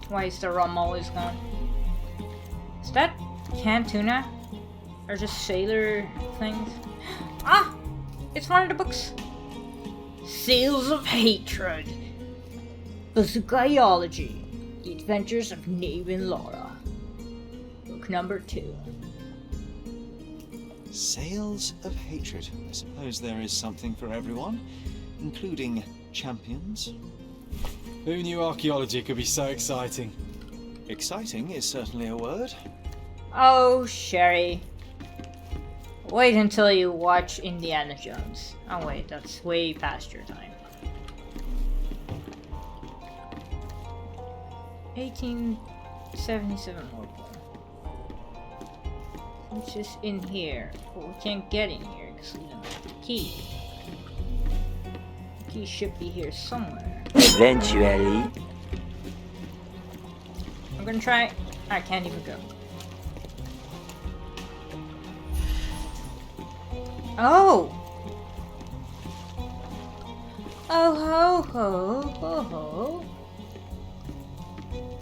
Why is the rum always gone? Is that canned tuna? Or just sailor things? Ah! It's one of the books. Sails of Hatred. Bazookaology. The Adventures of Nave and Laura. Book number 2. Sails of Hatred. I suppose there is something for everyone, including champions. Who knew archaeology could be so exciting? Exciting is certainly a word. Oh, Sherry. Wait until you watch Indiana Jones. Oh wait, that's way past your time. 1877 Whirlpool. Which is in here. But we can't get in here because we don't have the key. The key should be here somewhere. Eventually. I'm gonna try. I can't even go. Oh! Oh ho ho ho ho.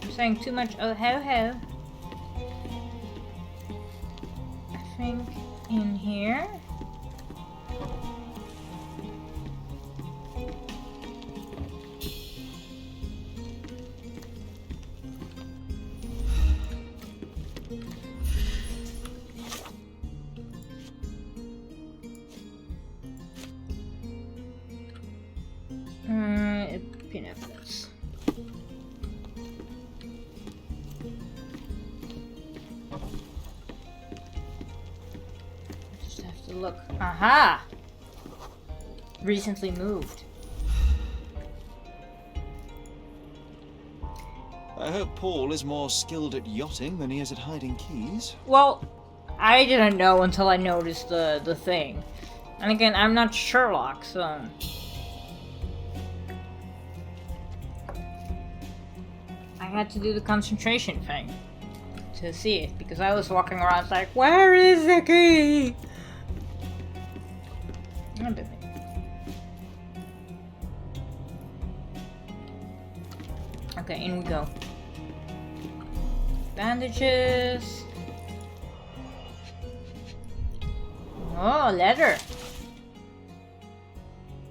I'm saying too much oh ho ho. I think in here. Pin evidence. Just have to look. Aha! Recently moved. I hope Paul is more skilled at yachting than he is at hiding keys. Well, I didn't know until I noticed the thing. And again, I'm not Sherlock, so... I had to do the concentration thing to see it, because I was walking around like, where is the key? Okay, in we go. Bandages. Oh, leather.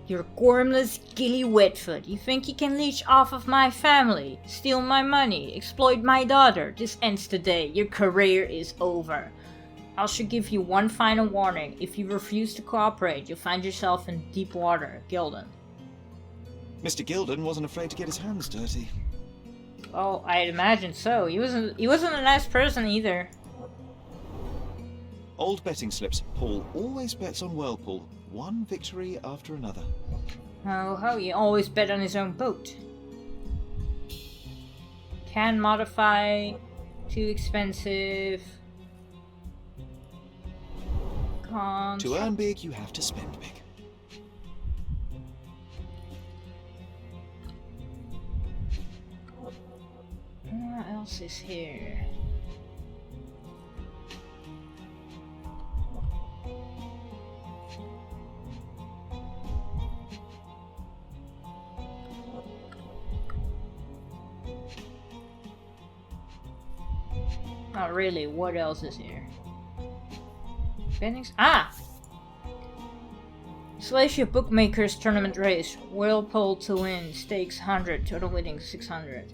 You're gormless, gilly wetfoot. You think you can leech off of my family, steal my money, exploit my daughter. This ends today. Your career is over. I should give you one final warning. If you refuse to cooperate, you'll find yourself in deep water. Gilden. Mr. Gilden wasn't afraid to get his hands dirty. Oh, I'd imagine so. He wasn't a nice person either. Old betting slips. Paul always bets on Whirlpool. One victory after another. Oh, he always bet on his own boat. Can modify. Too expensive. Can't. To earn big, you have to spend big. What else is here? Not really. What else is here? Bendings? Ah! Salacia Bookmakers Tournament Race. Whirlpool to win. Stakes 100. Total winning 600.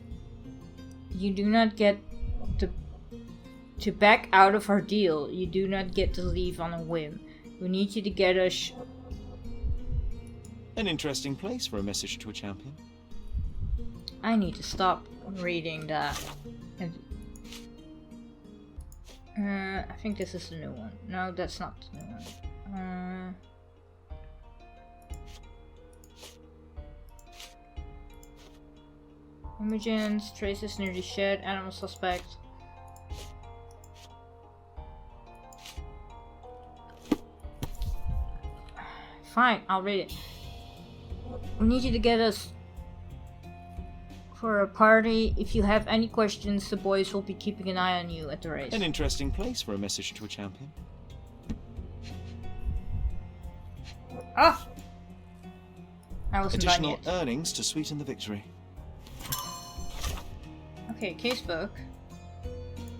You do not get to back out of our deal. You do not get to leave on a whim. We need you to get us... An interesting place for a message to a champion. I need to stop reading that. I think this is the new one. No, that's not the new one. Images, traces near the shed, animal suspect. Fine, I'll read it. We need you to get us for a party. If you have any questions, the boys will be keeping an eye on you at the race. An interesting place for a message to a champion. Ah! I wasn't done Additional yet. earnings to sweeten the victory. Okay, casebook.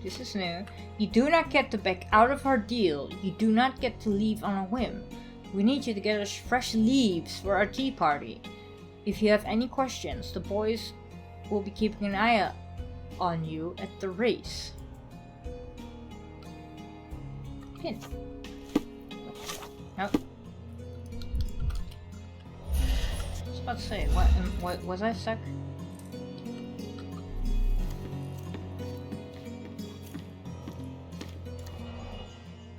This is new. You do not get to back out of our deal. You do not get to leave on a whim. We need you to get us fresh leaves for our tea party. If you have any questions, the boys will be keeping an eye on you at the race. Pin. Nope. I was about to say, what was I stuck?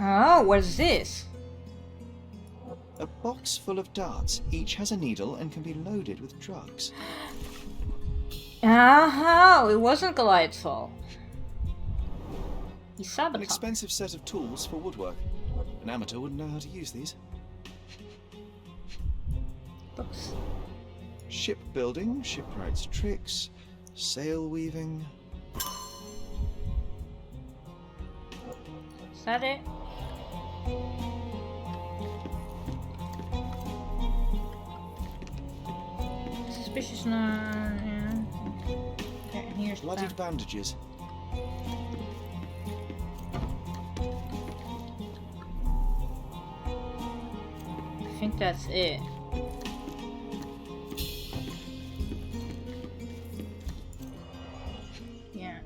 Oh, what is this? A box full of darts. Each has a needle and can be loaded with drugs. Oh, it wasn't Goliath's fault. He An sabotaged. expensive set of tools for woodwork. An amateur wouldn't know how to use these. Books. Shipbuilding, shipwright's tricks, sail weaving. Is that it? Suspicious, no. Yeah. Okay, here's Bloodied that. bandages. I think that's it. Yeah.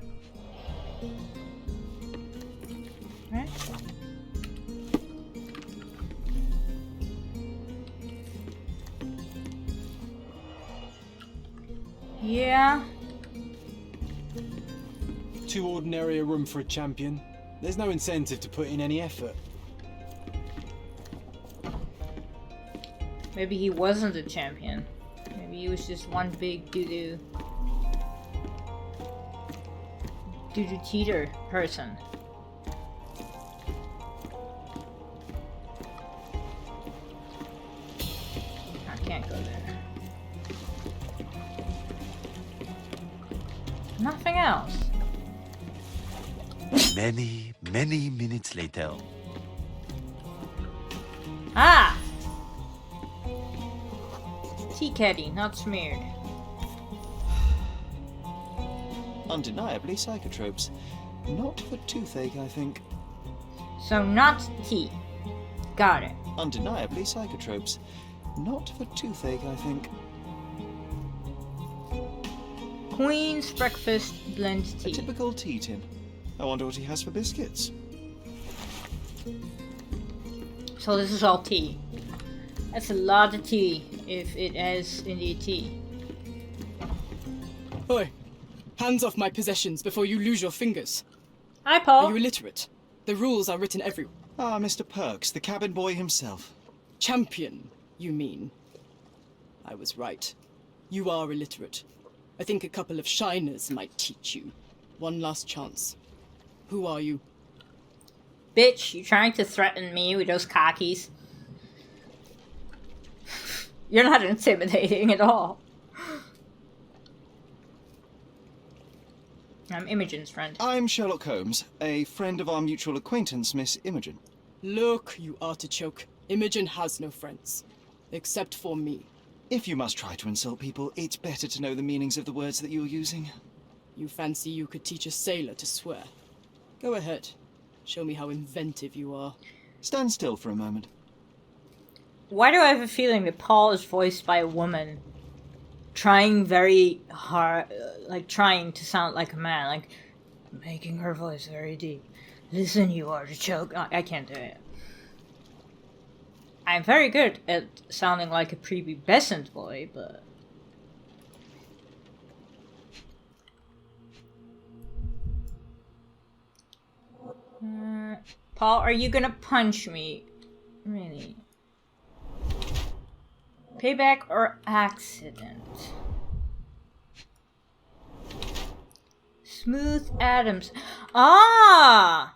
Right? Yeah. Too ordinary a room for a champion. There's no incentive to put in any effort. Maybe he wasn't a champion. Maybe he was just one big doo-doo teeter person. I can't go there. Nothing else. Many, many minutes later. Ah! Tea caddy, not smeared. Undeniably psychotropes. Not for toothache, I think. So not tea. Got it. Undeniably psychotropes. Not for toothache, I think. Queen's breakfast blend tea. A typical tea tin. I wonder what he has for biscuits. So this is all tea. That's a lot of tea, if it is indeed tea. Hi. Hands off my possessions before you lose your fingers. Hi, Paul. Are you illiterate? The rules are written everywhere. Ah, Mr. Perks, the cabin boy himself. Champion, you mean? I was right. You are illiterate. I think a couple of shiners might teach you. One last chance. Who are you? Bitch, you trying to threaten me with those khakis? You're not intimidating at all. I'm Imogen's friend. I'm Sherlock Holmes, a friend of our mutual acquaintance, Miss Imogen. Look, you artichoke. Imogen has no friends. Except for me. If you must try to insult people, it's better to know the meanings of the words that you're using. You fancy you could teach a sailor to swear? Go ahead. Show me how inventive you are. Stand still for a moment. Why do I have a feeling that Paul is voiced by a woman? Trying very hard, like trying to sound like a man, like making her voice very deep. Listen, you artichoke. I can't do it. I'm very good at sounding like a prepubescent boy, but... Paul, are you gonna punch me? Really? Payback or accident? Smooth Adams. Ah!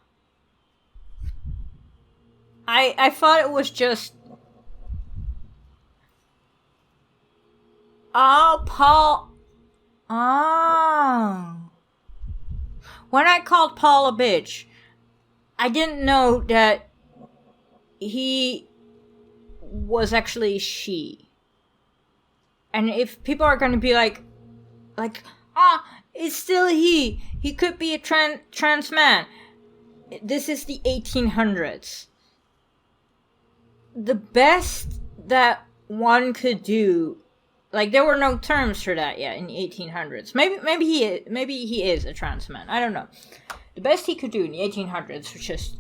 I thought it was just... Oh, Paul. Oh. When I called Paul a bitch, I didn't know that he was actually she. And if people are going to be like, it's still he. He could be a trans man. This is the 1800s. The best that one could do, like there were no terms for that yet in the 1800s. Maybe he is a trans man. I don't know. The best he could do in the 1800s was just,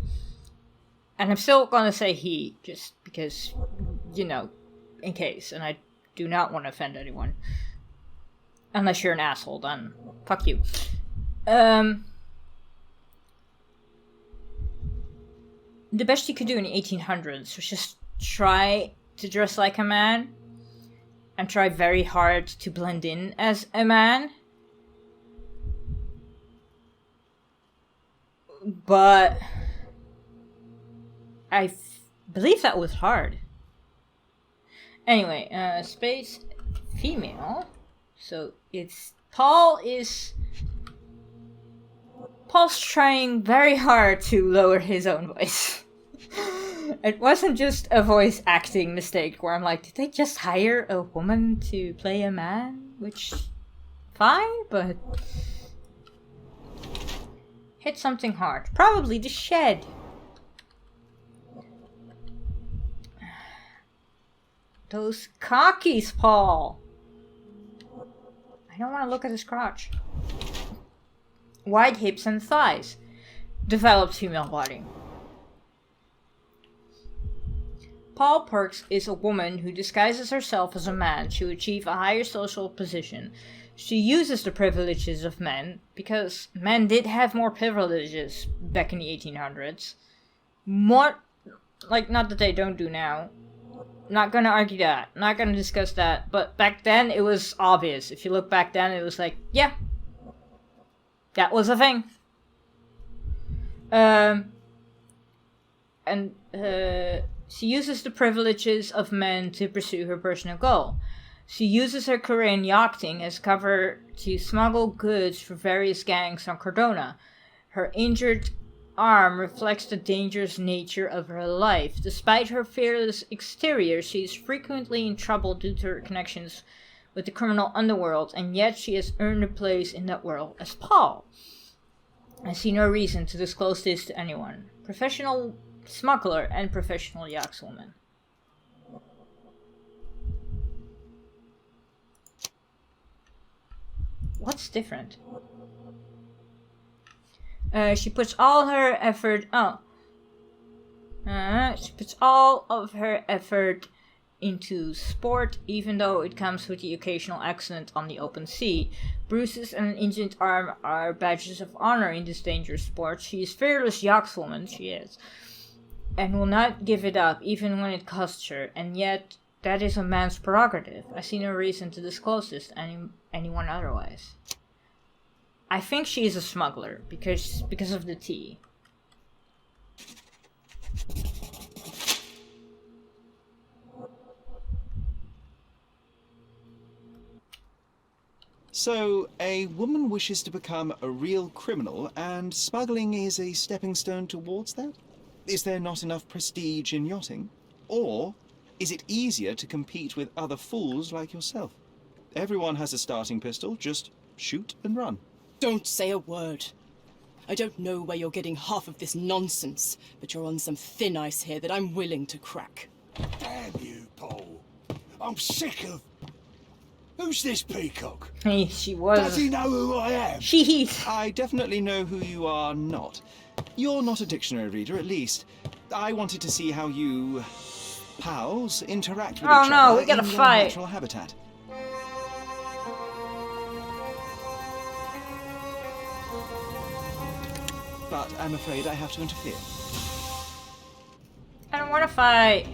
and I'm still gonna say he, just because, you know, in case, and I do not want to offend anyone. Unless you're an asshole, then fuck you. The best he could do in the 1800s was just try to dress like a man and try very hard to blend in as a man. But I believe that was hard. Anyway, space female. So it's Paul's trying very hard to lower his own voice. It wasn't just a voice acting mistake where I'm like, did they just hire a woman to play a man? Which, fine, but... Hit something hard. Probably the shed. Those cockies, Paul. I don't want to look at his crotch. Wide hips and thighs. Developed female body. Paul Perks is a woman who disguises herself as a man to achieve a higher social position. She uses the privileges of men, because men did have more privileges back in the 1800s. More, like, not that they don't do now. Not gonna argue that. Not gonna discuss that. But back then, it was obvious. If you look back then, it was like, yeah. That was a thing. She uses the privileges of men to pursue her personal goal. She uses her career in yachting as cover to smuggle goods for various gangs on Cardona. Her injured arm reflects the dangerous nature of her life. Despite her fearless exterior, she is frequently in trouble due to her connections with the criminal underworld, and yet she has earned a place in that world as Paul. I see no reason to disclose this to anyone. Professional smuggler and professional yachtswoman. What's different? She puts all her effort... she puts all of her effort into sport, even though it comes with the occasional accident on the open sea. Bruises and an injured arm are badges of honor in this dangerous sport. She is fearless yachtswoman, she is, and will not give it up, even when it costs her, and yet that is a man's prerogative. I see no reason to disclose this to anyone otherwise. I think she is a smuggler, because of the tea. So, a woman wishes to become a real criminal, and smuggling is a stepping stone towards that? Is there not enough prestige in yachting? Or is it easier to compete with other fools like yourself? Everyone has a starting pistol, just shoot and run. Don't say a word. I don't know where you're getting half of this nonsense, but you're on some thin ice here that I'm willing to crack. Damn you, Paul. I'm sick of... Who's this peacock? Hey, she was... Does he know who I am? I definitely know who you are not. You're not a dictionary reader, at least. I wanted to see how you... pals interact with each other no, we gotta in your fight. natural habitat. But I'm afraid I have to interfere. I don't want to fight.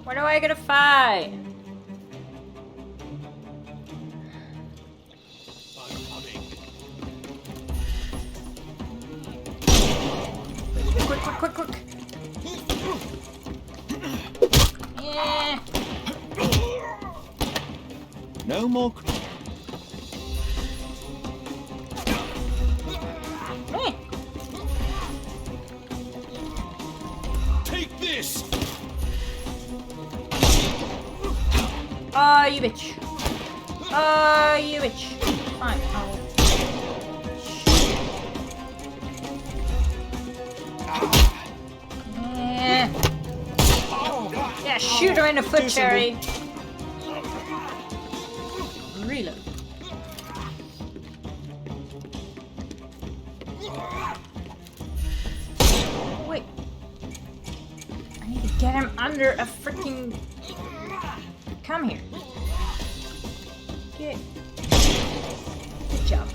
Where do I gotta fight? Quick. Yeah. No more... Take this! Oh, you bitch. Oh, you bitch. Fine. Yeah, shoot her in the foot, Cherry. Reload. Wait. I need to get him under a freaking... Come here. Good job.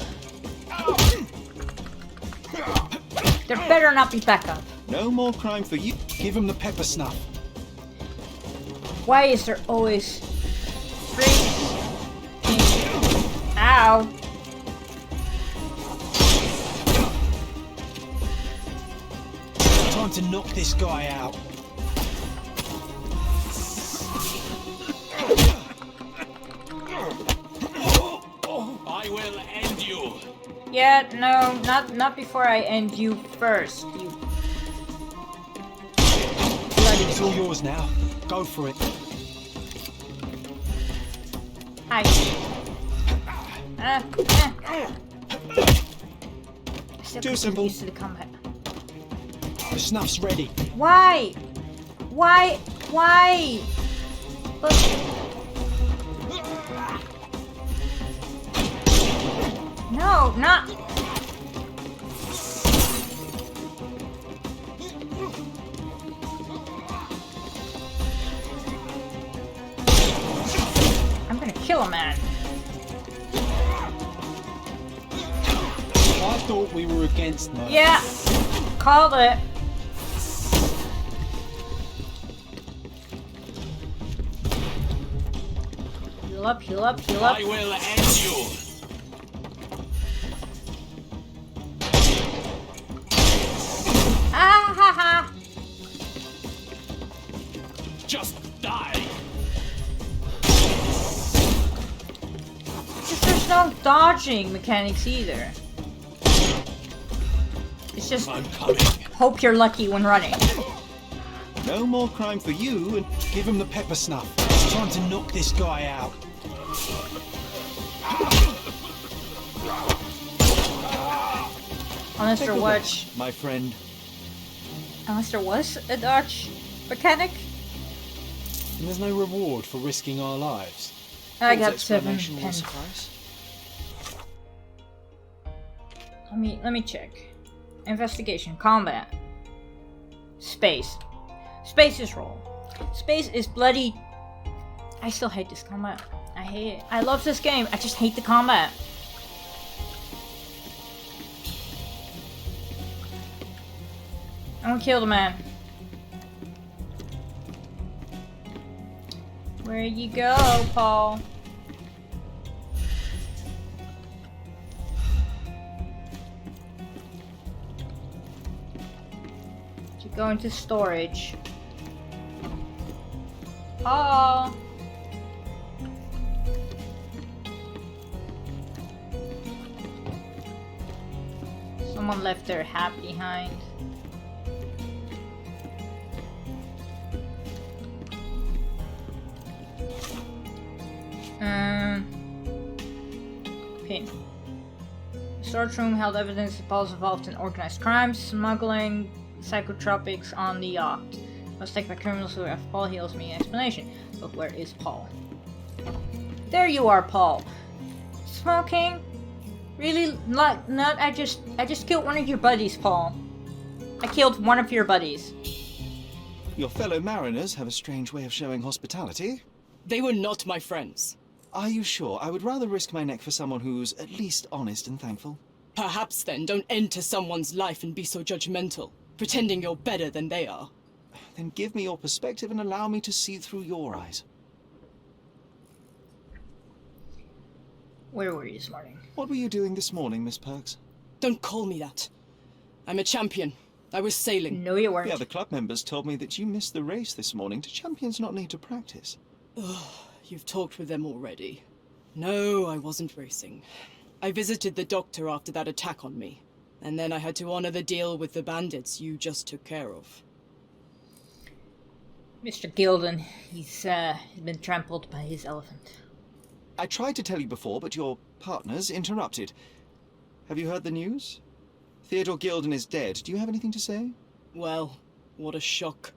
There better not be backup. No more crime for you. Give him the pepper snuff. Why is there always freaking... Ow. Time to knock this guy out. I will end you. Yeah, no, not before I end you first. You. It's all yours now. Go for it. Hi. Too simple. Used to the combat. The snuff's ready. Why? Why? Look. No, not. I'm gonna kill a man. I thought we were against murder. Yeah, called it. Heal up. I will end you. Ah ha ha. Just die. There's no dodging mechanics either. It's just hope you're lucky when running. No more crime for you, and give him the pepper snuff. Time to knock this guy out. Unless there was, my friend. Unless there was a dodge mechanic. And there's no reward for risking our lives. I got 7 pens. Let me check. Investigation, combat, space. Space is roll. Space is bloody. I still hate this combat. I hate it. I love this game. I just hate the combat. I'm gonna kill the man. Where you go, Paul? To go into storage. Paul. Someone left their hat behind. Pin. The storage room held evidence that Paul's involved in organized crimes, smuggling psychotropics on the yacht. Must take by criminals who have Paul. He owes me an explanation. But where is Paul? There you are, Paul. Smoking? Really? Not. I just killed one of your buddies, Paul. I killed one of your buddies. Your fellow mariners have a strange way of showing hospitality. They were not my friends. Are you sure? I would rather risk my neck for someone who's at least honest and thankful. Perhaps then don't enter someone's life and be so judgmental, pretending you're better than they are. Then give me your perspective and allow me to see through your eyes. Where were you this morning? What were you doing this morning, Miss Perks? Don't call me that. I'm a champion. I was sailing. No, you weren't. The other club members told me that you missed the race this morning. Do champions not need to practice? Ugh, you've talked with them already. No, I wasn't racing. I visited the doctor after that attack on me. And then I had to honor the deal with the bandits you just took care of. Mr. Gilden, he's been trampled by his elephant. I tried to tell you before, but your partners interrupted. Have you heard the news? Theodore Gilden is dead. Do you have anything to say? Well, what a shock.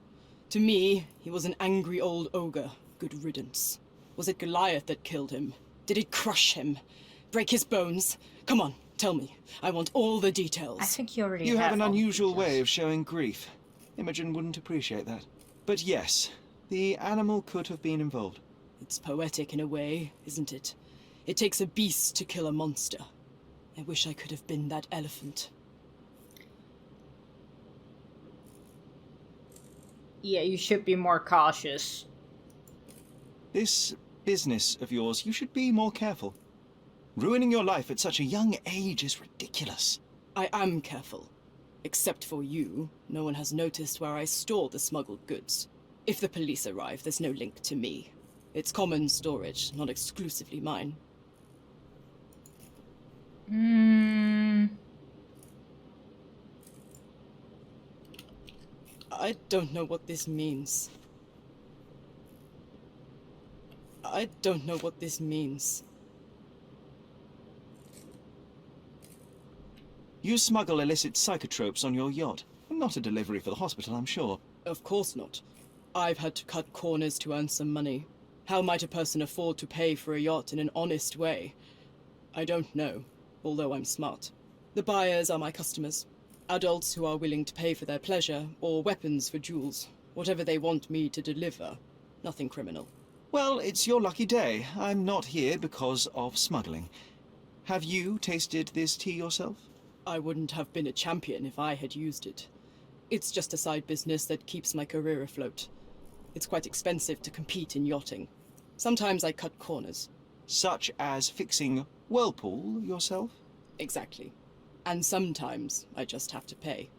To me, he was an angry old ogre. Good riddance. Was it Goliath that killed him? Did it crush him? Break his bones? Come on, tell me. I want all the details. I think you already have an all the unusual details. way of showing grief. Imogen wouldn't appreciate that. But yes, the animal could have been involved. It's poetic in a way, isn't it? It takes a beast to kill a monster. I wish I could have been that elephant. Yeah, you should be more cautious. This business of yours, you should be more careful. Ruining your life at such a young age is ridiculous. I am careful. Except for you, no one has noticed where I store the smuggled goods. If the police arrive, there's no link to me. It's common storage, not exclusively mine. I don't know what this means. I don't know what this means. You smuggle illicit psychotropes on your yacht. Not a delivery for the hospital, I'm sure. Of course not. I've had to cut corners to earn some money. How might a person afford to pay for a yacht in an honest way? I don't know, although I'm smart. The buyers are my customers. Adults who are willing to pay for their pleasure, or weapons for jewels. Whatever they want me to deliver. Nothing criminal. Well, it's your lucky day. I'm not here because of smuggling. Have you tasted this tea yourself? I wouldn't have been a champion if I had used it. It's just a side business that keeps my career afloat. It's quite expensive to compete in yachting. Sometimes I cut corners. Such as fixing Whirlpool yourself? Exactly. And sometimes I just have to pay.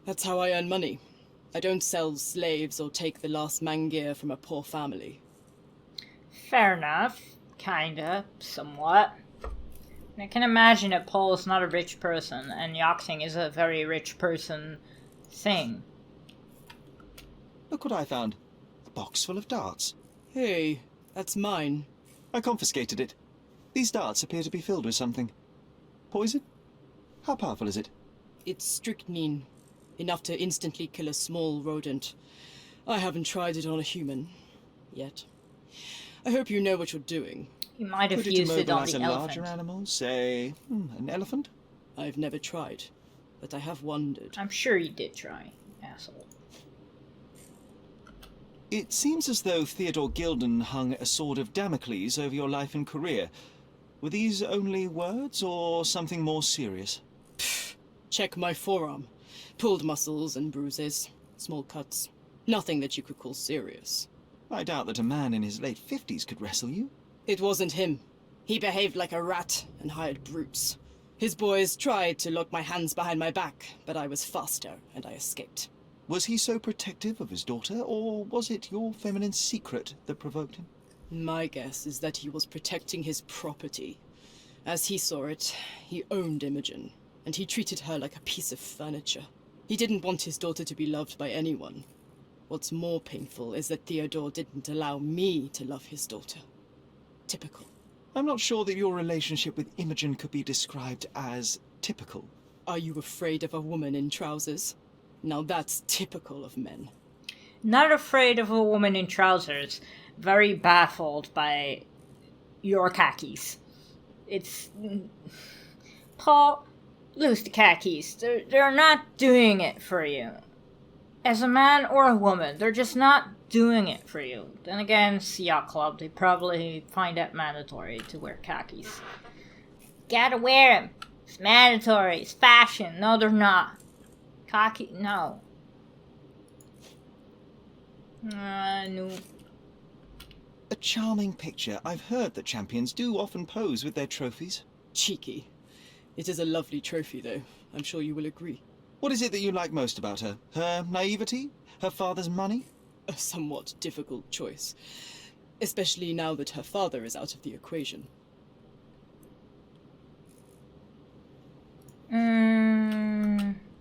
That's how I earn money. I don't sell slaves or take the last mangear from a poor family. Fair enough. Kinda. Somewhat. I can imagine that Paul is not a rich person, and yachting is a very rich person thing. Look what I found. A box full of darts. Hey, that's mine. I confiscated it. These darts appear to be filled with something. Poison? How powerful is it? It's strychnine. Enough to instantly kill a small rodent. I haven't tried it on a human. Yet. I hope you know what you're doing. You might have Could used it it on immobilize the a elephant. larger animal? Say, an elephant? I've never tried, but I have wondered. I'm sure you did try, asshole. It seems as though Theodore Gilden hung a sword of Damocles over your life and career. Were these only words, or something more serious? Check my forearm. Pulled muscles and bruises. Small cuts. Nothing that you could call serious. I doubt that a man in his late 50s could wrestle you. It wasn't him. He behaved like a rat and hired brutes. His boys tried to lock my hands behind my back, but I was faster and I escaped. Was he so protective of his daughter, or was it your feminine secret that provoked him? My guess is that he was protecting his property. As he saw it, he owned Imogen, and he treated her like a piece of furniture. He didn't want his daughter to be loved by anyone. What's more painful is that Theodore didn't allow me to love his daughter. Typical. I'm not sure that your relationship with Imogen could be described as typical. Are you afraid of a woman in trousers? Now that's typical of men. Not afraid of a woman in trousers. Very baffled by your khakis. It's... Paul, lose the khakis. They're not doing it for you. As a man or a woman, they're just not doing it for you. Then again, it's a yacht club. They probably find it mandatory to wear khakis. Gotta wear them. It's mandatory. It's fashion. No, they're not. Khaki, no. No. A charming picture. I've heard that champions do often pose with their trophies. Cheeky. It is a lovely trophy, though. I'm sure you will agree. What is it that you like most about her? Her naivety? Her father's money? A somewhat difficult choice. Especially now that her father is out of the equation.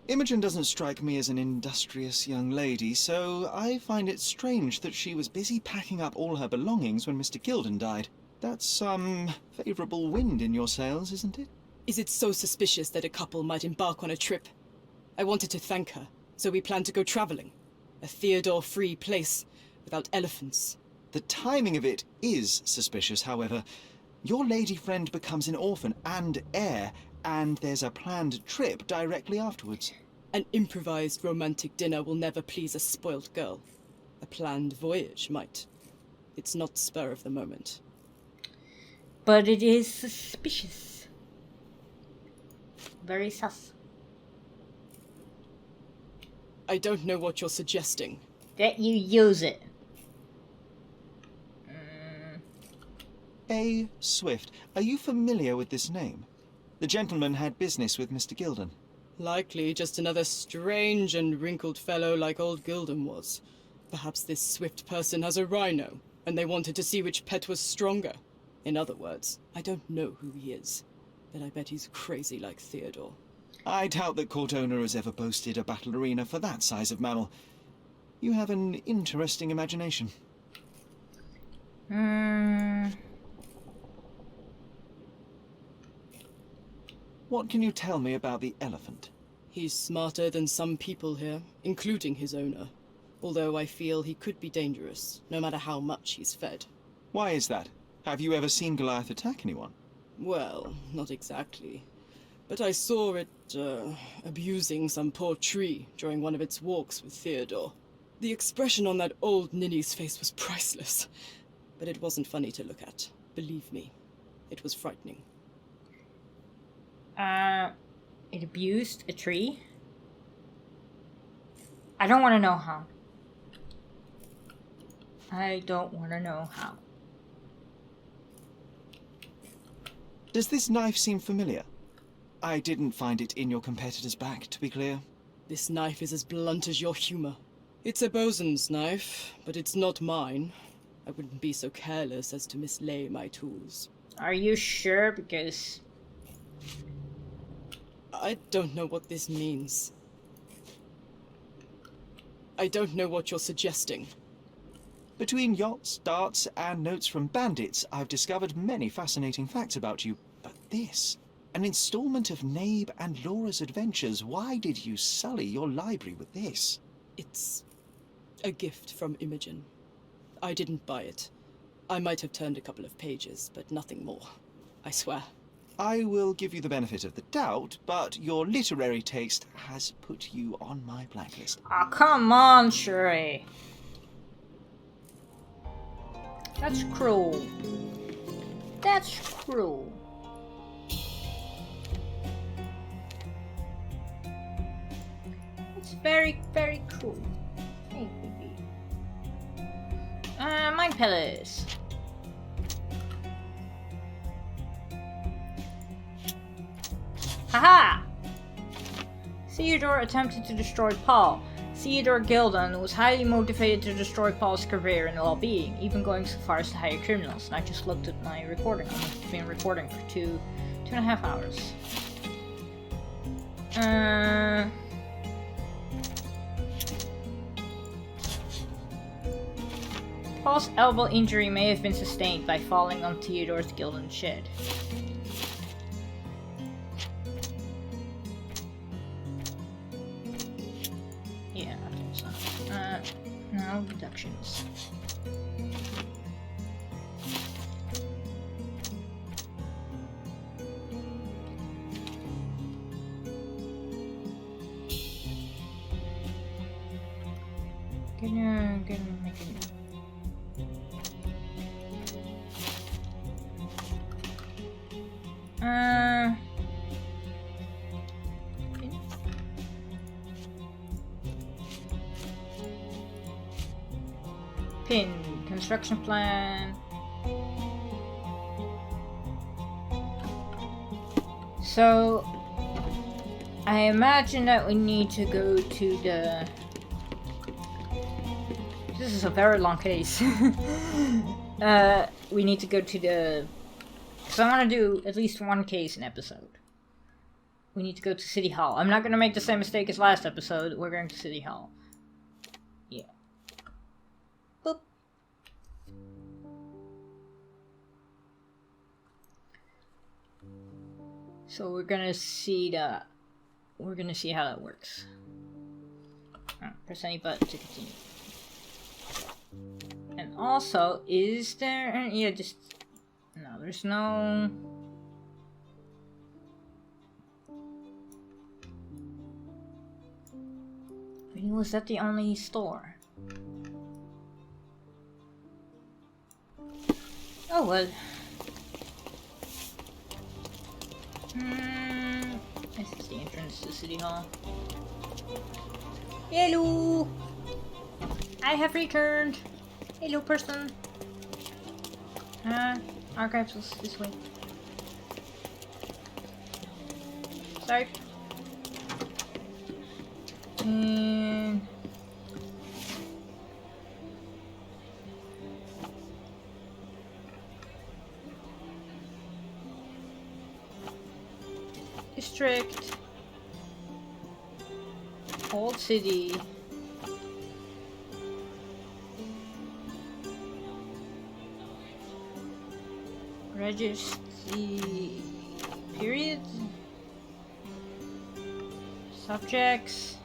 Imogen doesn't strike me as an industrious young lady, so I find it strange that she was busy packing up all her belongings when Mr. Gilden died. That's some favourable wind in your sails, isn't it? Is it so suspicious that a couple might embark on a trip? I wanted to thank her, so we planned to go travelling. A Theodore-free place, without elephants. The timing of it is suspicious, however. Your lady friend becomes an orphan and heir, and there's a planned trip directly afterwards. An improvised romantic dinner will never please a spoilt girl. A planned voyage might. It's not spur of the moment. But it is suspicious. Very sus. I don't know what you're suggesting. That you use it. A. Swift. Are you familiar with this name? The gentleman had business with Mr. Gilden. Likely just another strange and wrinkled fellow like old Gilden was. Perhaps this Swift person has a rhino, and they wanted to see which pet was stronger. In other words, I don't know who he is, but I bet he's crazy like Theodore. I doubt that court owner has ever boasted a battle arena for that size of mammal. You have an interesting imagination. What can you tell me about the elephant? He's smarter than some people here, including his owner. Although I feel he could be dangerous, no matter how much he's fed. Why is that? Have you ever seen Goliath attack anyone? Well, not exactly. But I saw it, abusing some poor tree during one of its walks with Theodore. The expression on that old ninny's face was priceless. But it wasn't funny to look at. Believe me, it was frightening. It abused a tree? I don't want to know how. I don't want to know how. Does this knife seem familiar? I didn't find it in your competitor's back, to be clear. This knife is as blunt as your humor. It's a bosun's knife, but it's not mine. I wouldn't be so careless as to mislay my tools. Are you sure? Because... I don't know what this means. I don't know what you're suggesting. Between yachts, darts, and notes from bandits, I've discovered many fascinating facts about you. But this, an installment of Nabe and Laura's adventures, why did you sully your library with this? It's a gift from Imogen. I didn't buy it. I might have turned a couple of pages, but nothing more. I swear. I will give you the benefit of the doubt, but your literary taste has put you on my blacklist. Oh, come on, Shuri. That's cruel. That's cruel. It's very, very cruel. Hey, baby. Mind Palace. Haha! Theodore attempted to destroy Paul. Theodore Gilden was highly motivated to destroy Paul's career and well-being, even going so far as to hire criminals. And I just looked at my recording. I've been recording for two and a half hours. Paul's elbow injury may have been sustained by falling on Theodore's Gilden shed. Yeah, I think so. Now deductions. Gonna make it. Pin. Construction plan. So, I imagine that we need to go to the... This is a very long case. We need to go to the... Because I want to do at least one case an episode. We need to go to City Hall. I'm not going to make the same mistake as last episode. We're going to City Hall. Yeah. Boop. So we're going to see the... We're going to see how that works. Press any button to continue. And also, is there... Yeah, just... No, there's no... Really, was that the only store? Oh well. This is the entrance to City Hall. Hello! I have returned! Hello, person! Archives was this way. Sorry. And... District. Old City. Registry. Period. Subjects.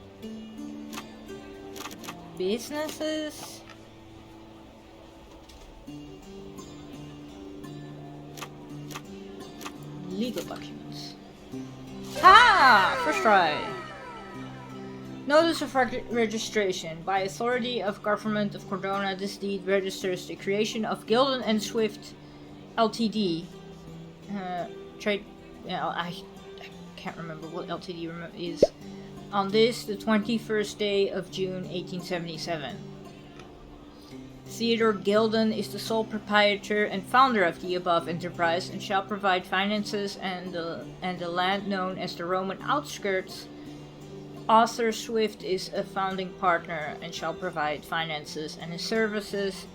Businesses. Legal documents. Ha! First try. Notice of registration. By authority of Government of Cordona, this deed registers the creation of Gilden and Swift Ltd. Trade. Yeah, I can't remember what Ltd is. On this, the 21st day of June, 1877. Theodore Gilden is the sole proprietor and founder of the above enterprise and shall provide finances and the land known as the Roman outskirts. Arthur Swift is a founding partner and shall provide finances and his services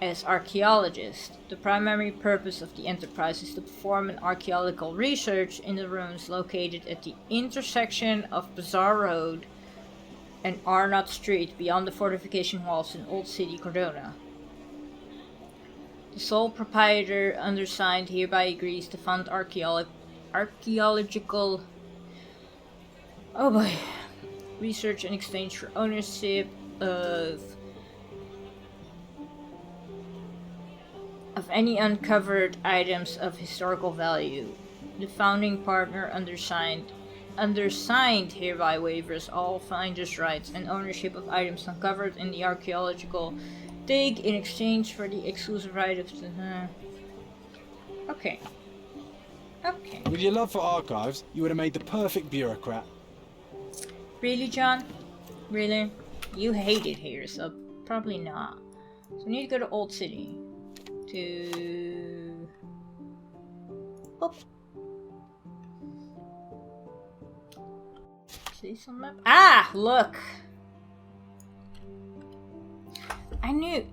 as archaeologist. The primary purpose of the enterprise is to perform an archaeological research in the ruins located at the intersection of Bazaar Road and Arnott Street beyond the fortification walls in Old City, Cordona. The sole proprietor undersigned hereby agrees to fund archaeological research in exchange for ownership of any uncovered items of historical value. The founding partner undersigned hereby waivers all finder's rights and ownership of items uncovered in the archaeological dig in exchange for the exclusive right of the... Okay. Okay. With your love for archives, you would have made the perfect bureaucrat. Really, John? Really? You hate it here, so probably not. So we need to go to Old City. To... Oh. See some map? Ah! Look! I knew...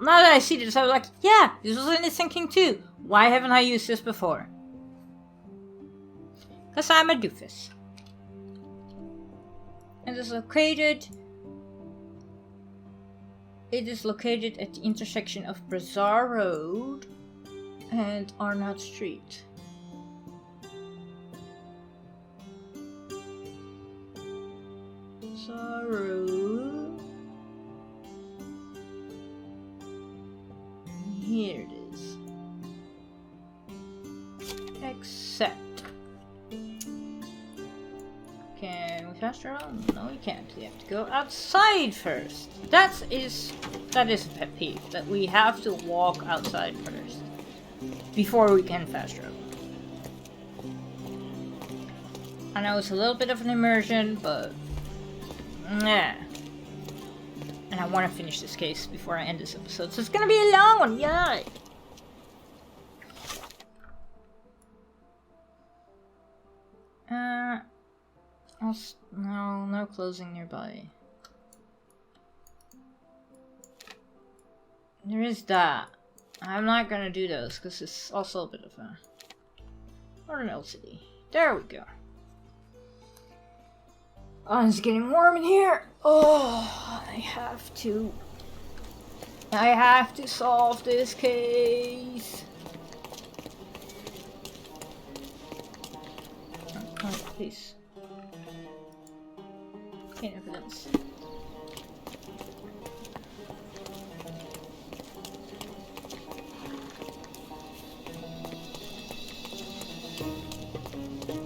Now that I see this, I was like, yeah! This was in the thinking too! Why haven't I used this before? Because I'm a doofus. It is located at the intersection of Bazaar Road and Arnold Street. Bazaar Road. Here it is. Except. Can we fast travel? No, we can't. We have to go outside first. That is a pet peeve, that we have to walk outside first before we can fast travel. I know it's a little bit of an immersion, but nah. And I want to finish this case before I end this episode, so it's gonna be a long one. Yay! No closing nearby. There is that. I'm not gonna do those because it's also a bit of a Northern Old City. There we go. Oh, it's getting warm in here. Oh, I have to solve this case. Oh, please. Gain evidence.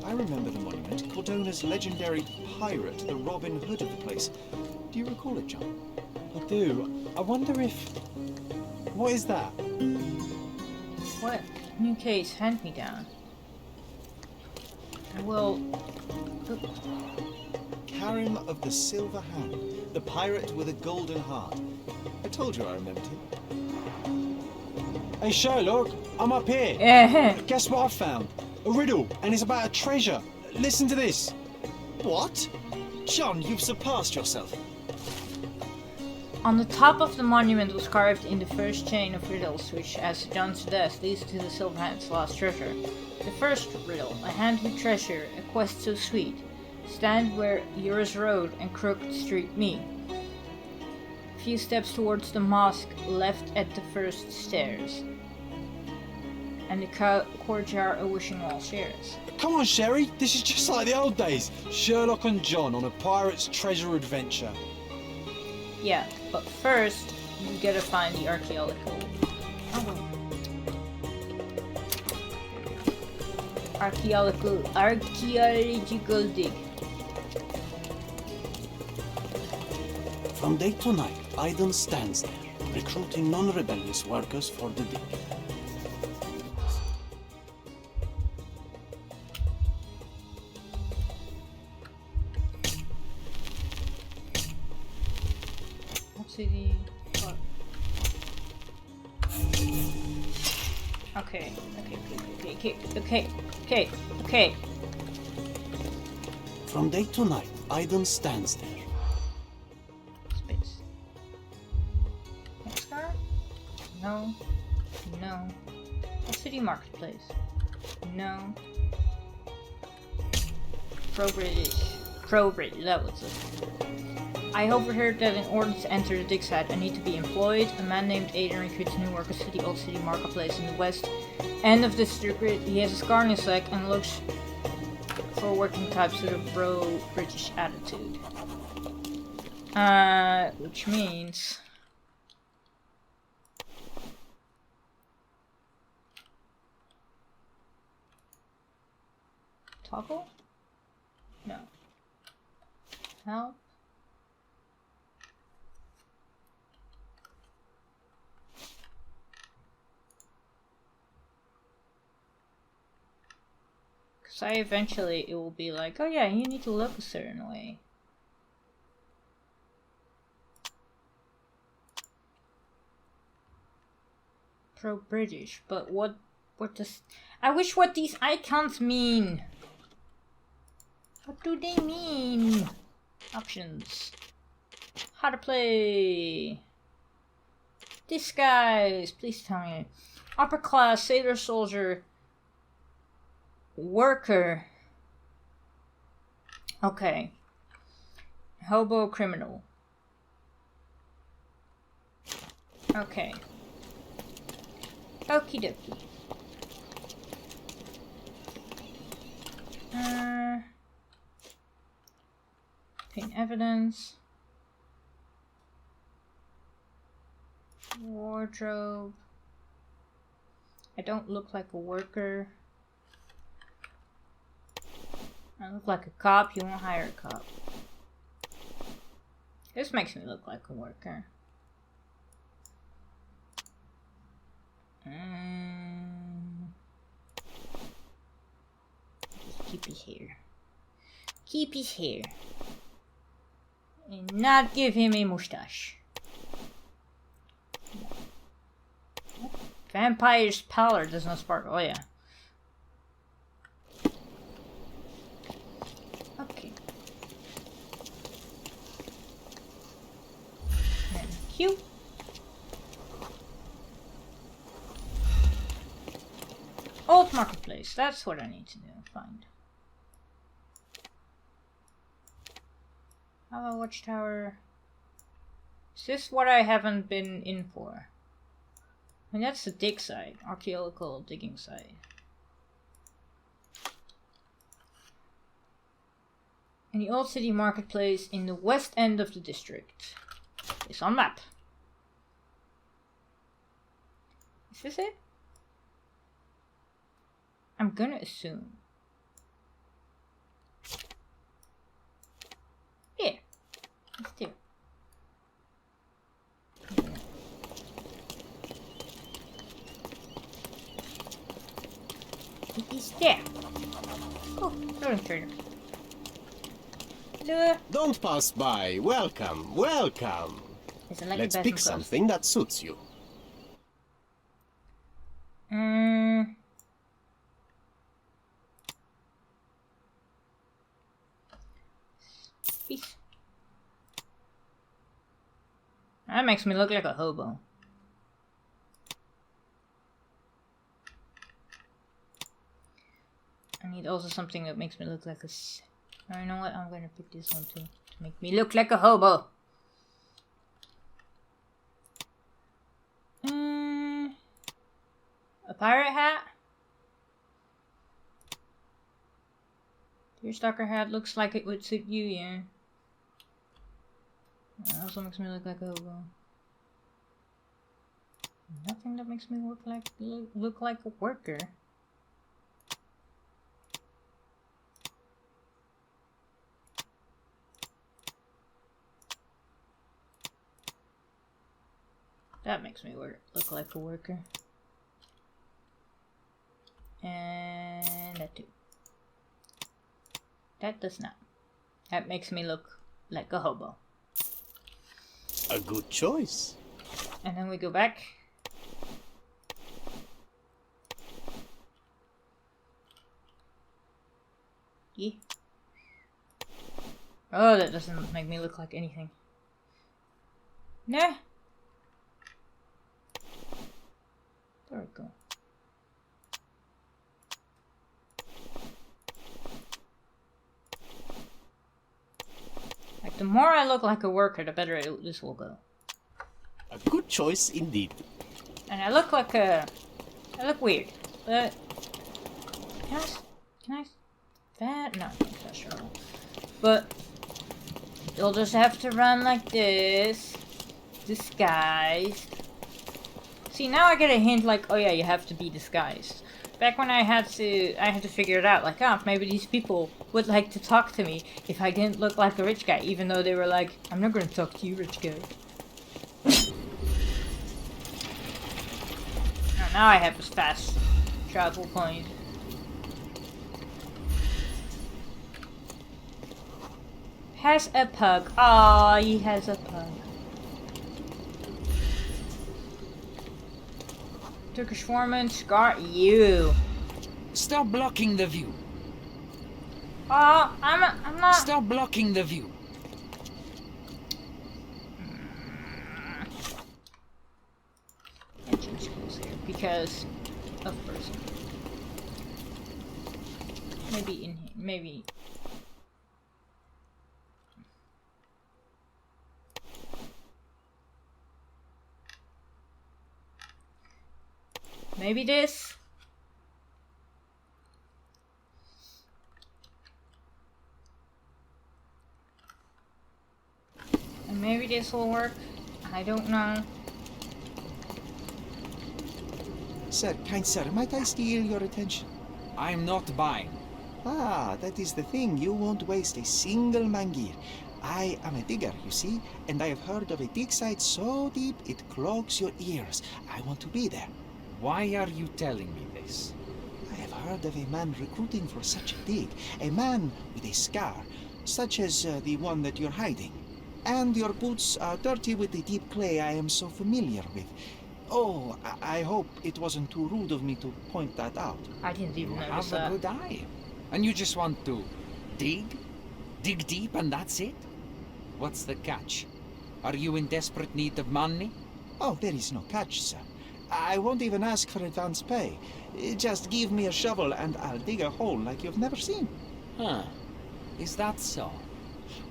I remember the monument, Cordona's legendary pirate, the Robin Hood of the place. Do you recall it, John? I do. I wonder if... What is that? What? New case, hand me down. I will... Karim of the Silver Hand, the pirate with a golden heart. I told you I remembered him. Hey Sherlock, I'm up here. Guess what I found? A riddle, and it's about a treasure. Listen to this. What? John, you've surpassed yourself. On the top of the monument was carved in the first chain of riddles, which, as John's death, leads to the Silver Hand's lost treasure. The first riddle, a hand with treasure, a quest so sweet. Stand where Eurus Road and Crooked Street meet. A few steps towards the mosque, left at the first stairs. And the courtyard a wishing wall shares. Come on, Sherry, this is just like the old days. Sherlock and John on a pirate's treasure adventure. Yeah, but first, you gotta find the archaeological... Archaeological dig. From day to night, Aiden stands there, recruiting non-rebellious workers for the dig. City. Okay. From day to night, Aiden stands there. Space. Next car? No. No. A city marketplace? No. Pro-British, that was it. I overheard that in order to enter the dig site, I need to be employed. A man named Aiden recruits new workers to the Old City Marketplace in the west end of the district. He has a scar on his leg and looks for working types with a pro-British attitude. Which means... Toggle? No. Help? So eventually it will be like, oh yeah, you need to look a certain way. Pro-British, but what does... I wish what these icons mean. What do they mean? Options. How to play. Disguise, please tell me. Upper class, sailor, soldier, worker. Okay. Hobo, criminal. Okay. Okie dokie. Paint evidence. Wardrobe. I don't look like a worker. I look like a cop. You won't hire a cop. This makes me look like a worker. Just keep his hair. Keep his hair. And not give him a mustache. Vampire's pallor does not sparkle. Oh yeah. Okay. And Q. Old marketplace. That's what I need to do. Find. How about watchtower? Is this what I haven't been in for? I mean, that's the dig site. Archaeological digging site. In the old city marketplace in the west end of the district. It's on map. Is this it? I'm gonna assume. Yeah. Let's do it. It is there. Oh, loading trader. Don't pass by. Welcome, welcome. Like Let's pick something that suits you. Peace. That makes me look like a hobo. I need also something that makes me look like a... Oh, you know what? I'm gonna pick this one too. To make me look like a hobo. A pirate hat? Your stalker hat looks like it would suit you, yeah. That also makes me look like a hobo. Nothing that makes me look like a worker. That makes me look like a worker. And that too. That does not. That makes me look like a hobo. A good choice. And then we go back. Yeah. Oh, that doesn't make me look like anything. Nah. There we go. Like, the more I look like a worker, the better this will go. A good choice indeed. And I look like a... I look weird, but... Can I... That? No, that's Sherlock. But... You'll just have to run like this. Disguised. See, now I get a hint like, oh yeah, you have to be disguised. Back when I had to figure it out, like, oh, maybe these people would like to talk to me if I didn't look like a rich guy, even though they were like, I'm not gonna talk to you, rich guy. Now I have a fast travel point. Has a pug. Ah, he has a pug. Turkish foreman, Scar, you. Stop blocking the view. Oh, I'm not. Stop blocking the view. Can't change schools here because of person. Maybe in here. Maybe. Maybe this. And maybe this will work. I don't know. Sir, kind sir, might I steal your attention? I'm not buying. Ah, that is the thing. You won't waste a single mangir. I am a digger, you see, and I have heard of a dig site so deep it clogs your ears. I want to be there. Why are you telling me this? I have heard of a man recruiting for such a dig. A man with a scar, such as the one that you're hiding. And your boots are dirty with the deep clay I am so familiar with. Oh, I hope it wasn't too rude of me to point that out. I didn't even notice Have that. a good eye. And you just want to dig? Dig deep and that's it? What's the catch? Are you in desperate need of money? Oh, there is no catch, sir. I won't even ask for advance pay. Just give me a shovel and I'll dig a hole like you've never seen. Huh. Is that so?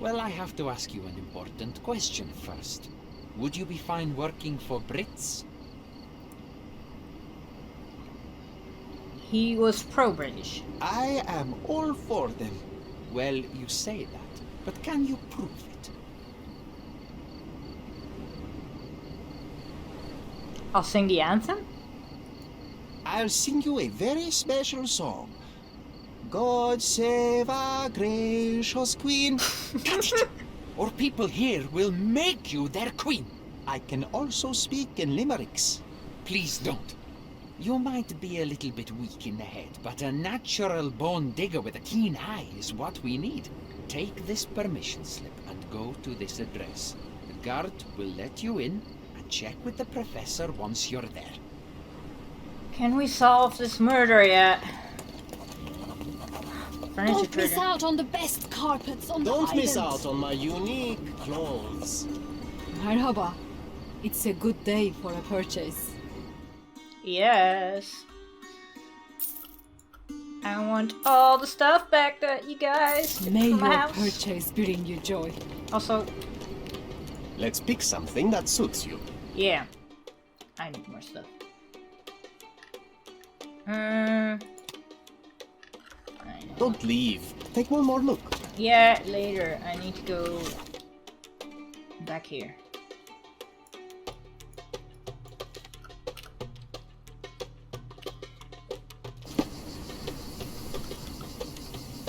Well, I have to ask you an important question first. Would you be fine working for Brits? He was pro-British. I am all for them. Well, you say that, but can you prove it? I'll sing the anthem? I'll sing you a very special song. God save our gracious queen. Cut it! Or people here will make you their queen. I can also speak in limericks. Please don't. You might be a little bit weak in the head, but a natural bone digger with a keen eye is what we need. Take this permission slip and go to this address. The guard will let you in and check with the professor once you're there. Can we solve this murder yet? Don't miss out on the best carpets on the Don't miss island. out on my unique clothes. Merhaba. It's a good day for a purchase. Yes. I want all the stuff back that you guys took May from my your house. purchase bring you joy. Also, Let's pick something that suits you. yeah. I need more stuff. Don't leave. Take one more look. Yeah, later. I need to go back here.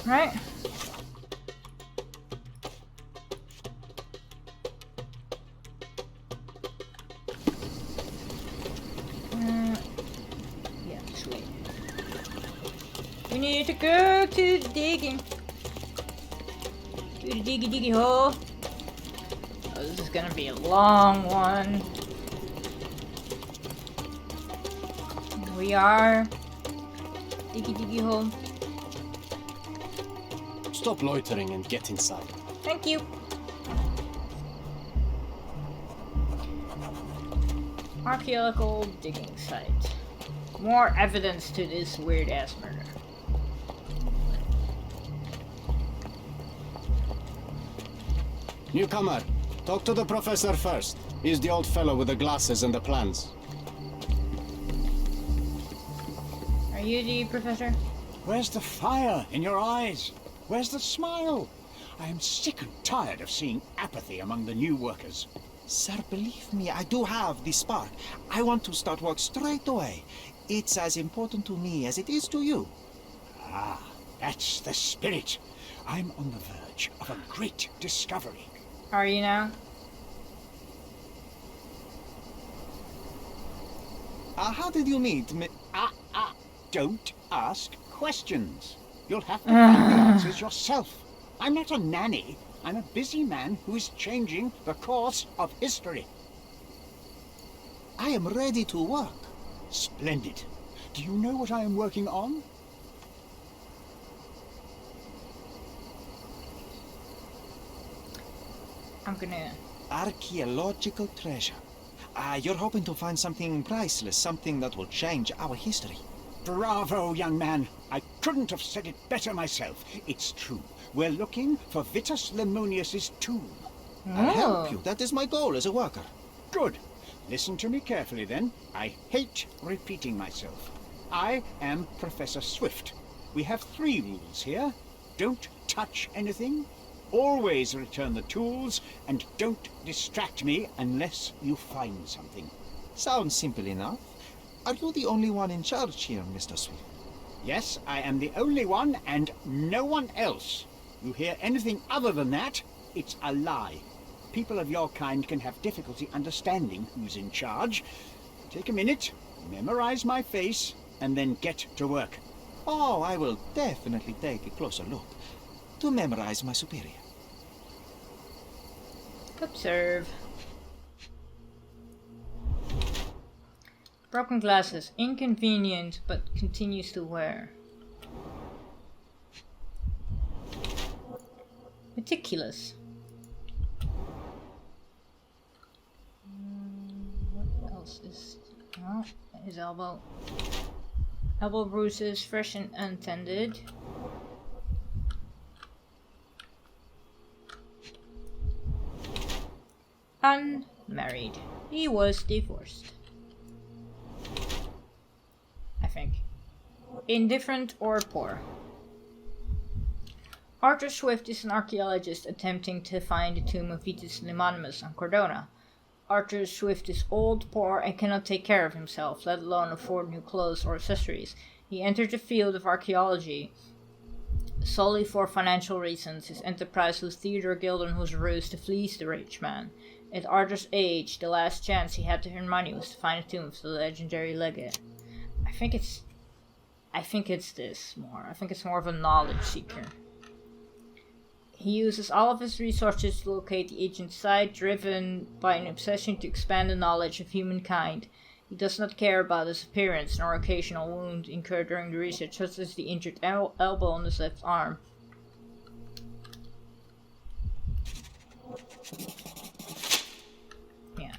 Right. Yeah, this way. We need to go to the digging. To the diggy hole. Oh, this is gonna be a long one. Here we are. Diggy hole. Stop loitering and get inside. Thank you. Archaeological digging site. More evidence to this weird ass murder. Newcomer, talk to the professor first. He's the old fellow with the glasses and the plans. Are you the professor? Where's the fire in your eyes? Where's the smile? I am sick and tired of seeing apathy among the new workers. Sir, believe me, I do have the spark. I want to start work straight away. It's as important to me as it is to you. Ah, that's the spirit. I'm on the verge of a great discovery. Are you now? How did you meet me? Don't ask questions. You'll have to find the answers yourself. I'm not a nanny. I'm a busy man who is changing the course of history. I am ready to work. Splendid. Do you know what I am working on? I'm gonna... Archaeological treasure. You're hoping to find something priceless, something that will change our history. Bravo, young man. I couldn't have said it better myself. It's true. We're looking for Vitus Lemonius's tomb. I'll help you. That is my goal as a worker. Good. Listen to me carefully, then. I hate repeating myself. I am Professor Swift. We have 3 rules here. Don't touch anything. Always return the tools, and don't distract me unless you find something. Sounds simple enough. Are you the only one in charge here, Mr. Swift? Yes, I am the only one, and no one else. You hear anything other than that, it's a lie. People of your kind can have difficulty understanding who's in charge. Take a minute, memorize my face, and then get to work. Oh, I will definitely take a closer look to memorize my superior. Observe. Broken glasses. Inconvenient, but continues to wear. Meticulous. What else is... Oh, his elbow. Elbow bruises, fresh and untended. Unmarried. He was divorced. I think. Indifferent or poor. Arthur Swift is an archaeologist attempting to find the tomb of Vitus Lemonius on Cordona. Arthur Swift is old, poor, and cannot take care of himself, let alone afford new clothes or accessories. He entered the field of archaeology solely for financial reasons. His enterprise was Theodore Gildenhall's ruse to fleece the rich man. At Arthur's age, the last chance he had to earn money was to find a tomb of the legendary legate. I think it's this more. I think it's more of a knowledge seeker. He uses all of his resources to locate the ancient site, driven by an obsession to expand the knowledge of humankind. He does not care about his appearance nor occasional wound incurred during the research, such as the injured elbow on his left arm. Yeah,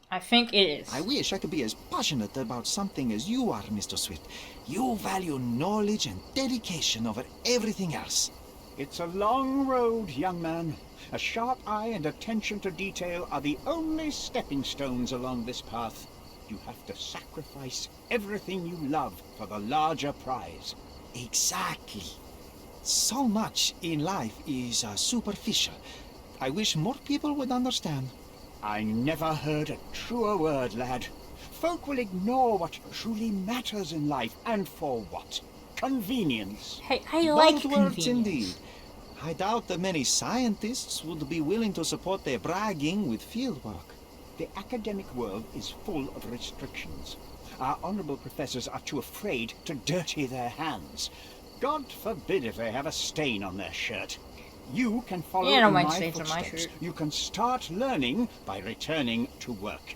I think it is. I wish I could be as passionate about something as you are, Mr. Swift. You value knowledge and dedication over everything else. It's a long road, young man. A sharp eye and attention to detail are the only stepping stones along this path. You have to sacrifice everything you love for the larger prize. Exactly. So much in life is superficial. I wish more people would understand. I never heard a truer word, lad. Folk will ignore what truly matters in life, and for what? Convenience. Hey, I like Both convenience. words indeed. I doubt that many scientists would be willing to support their bragging with fieldwork. The academic world is full of restrictions. Our honourable professors are too afraid to dirty their hands. God forbid if they have a stain on their shirt. You can follow in my footsteps. You can start learning by returning to work.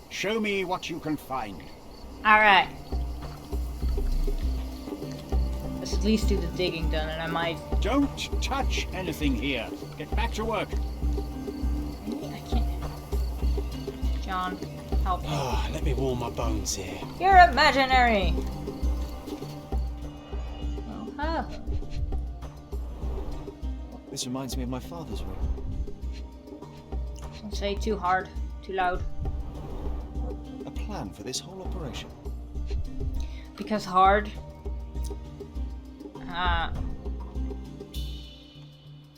Show me what you can find. Alright. Let's at least do the digging done, and I might... Don't touch anything here. Get back to work. I can't... John, help me. Let me warm my bones here. You're imaginary! Oh. This reminds me of my father's room. Don't say too hard, too loud. A plan for this whole operation. Because hard...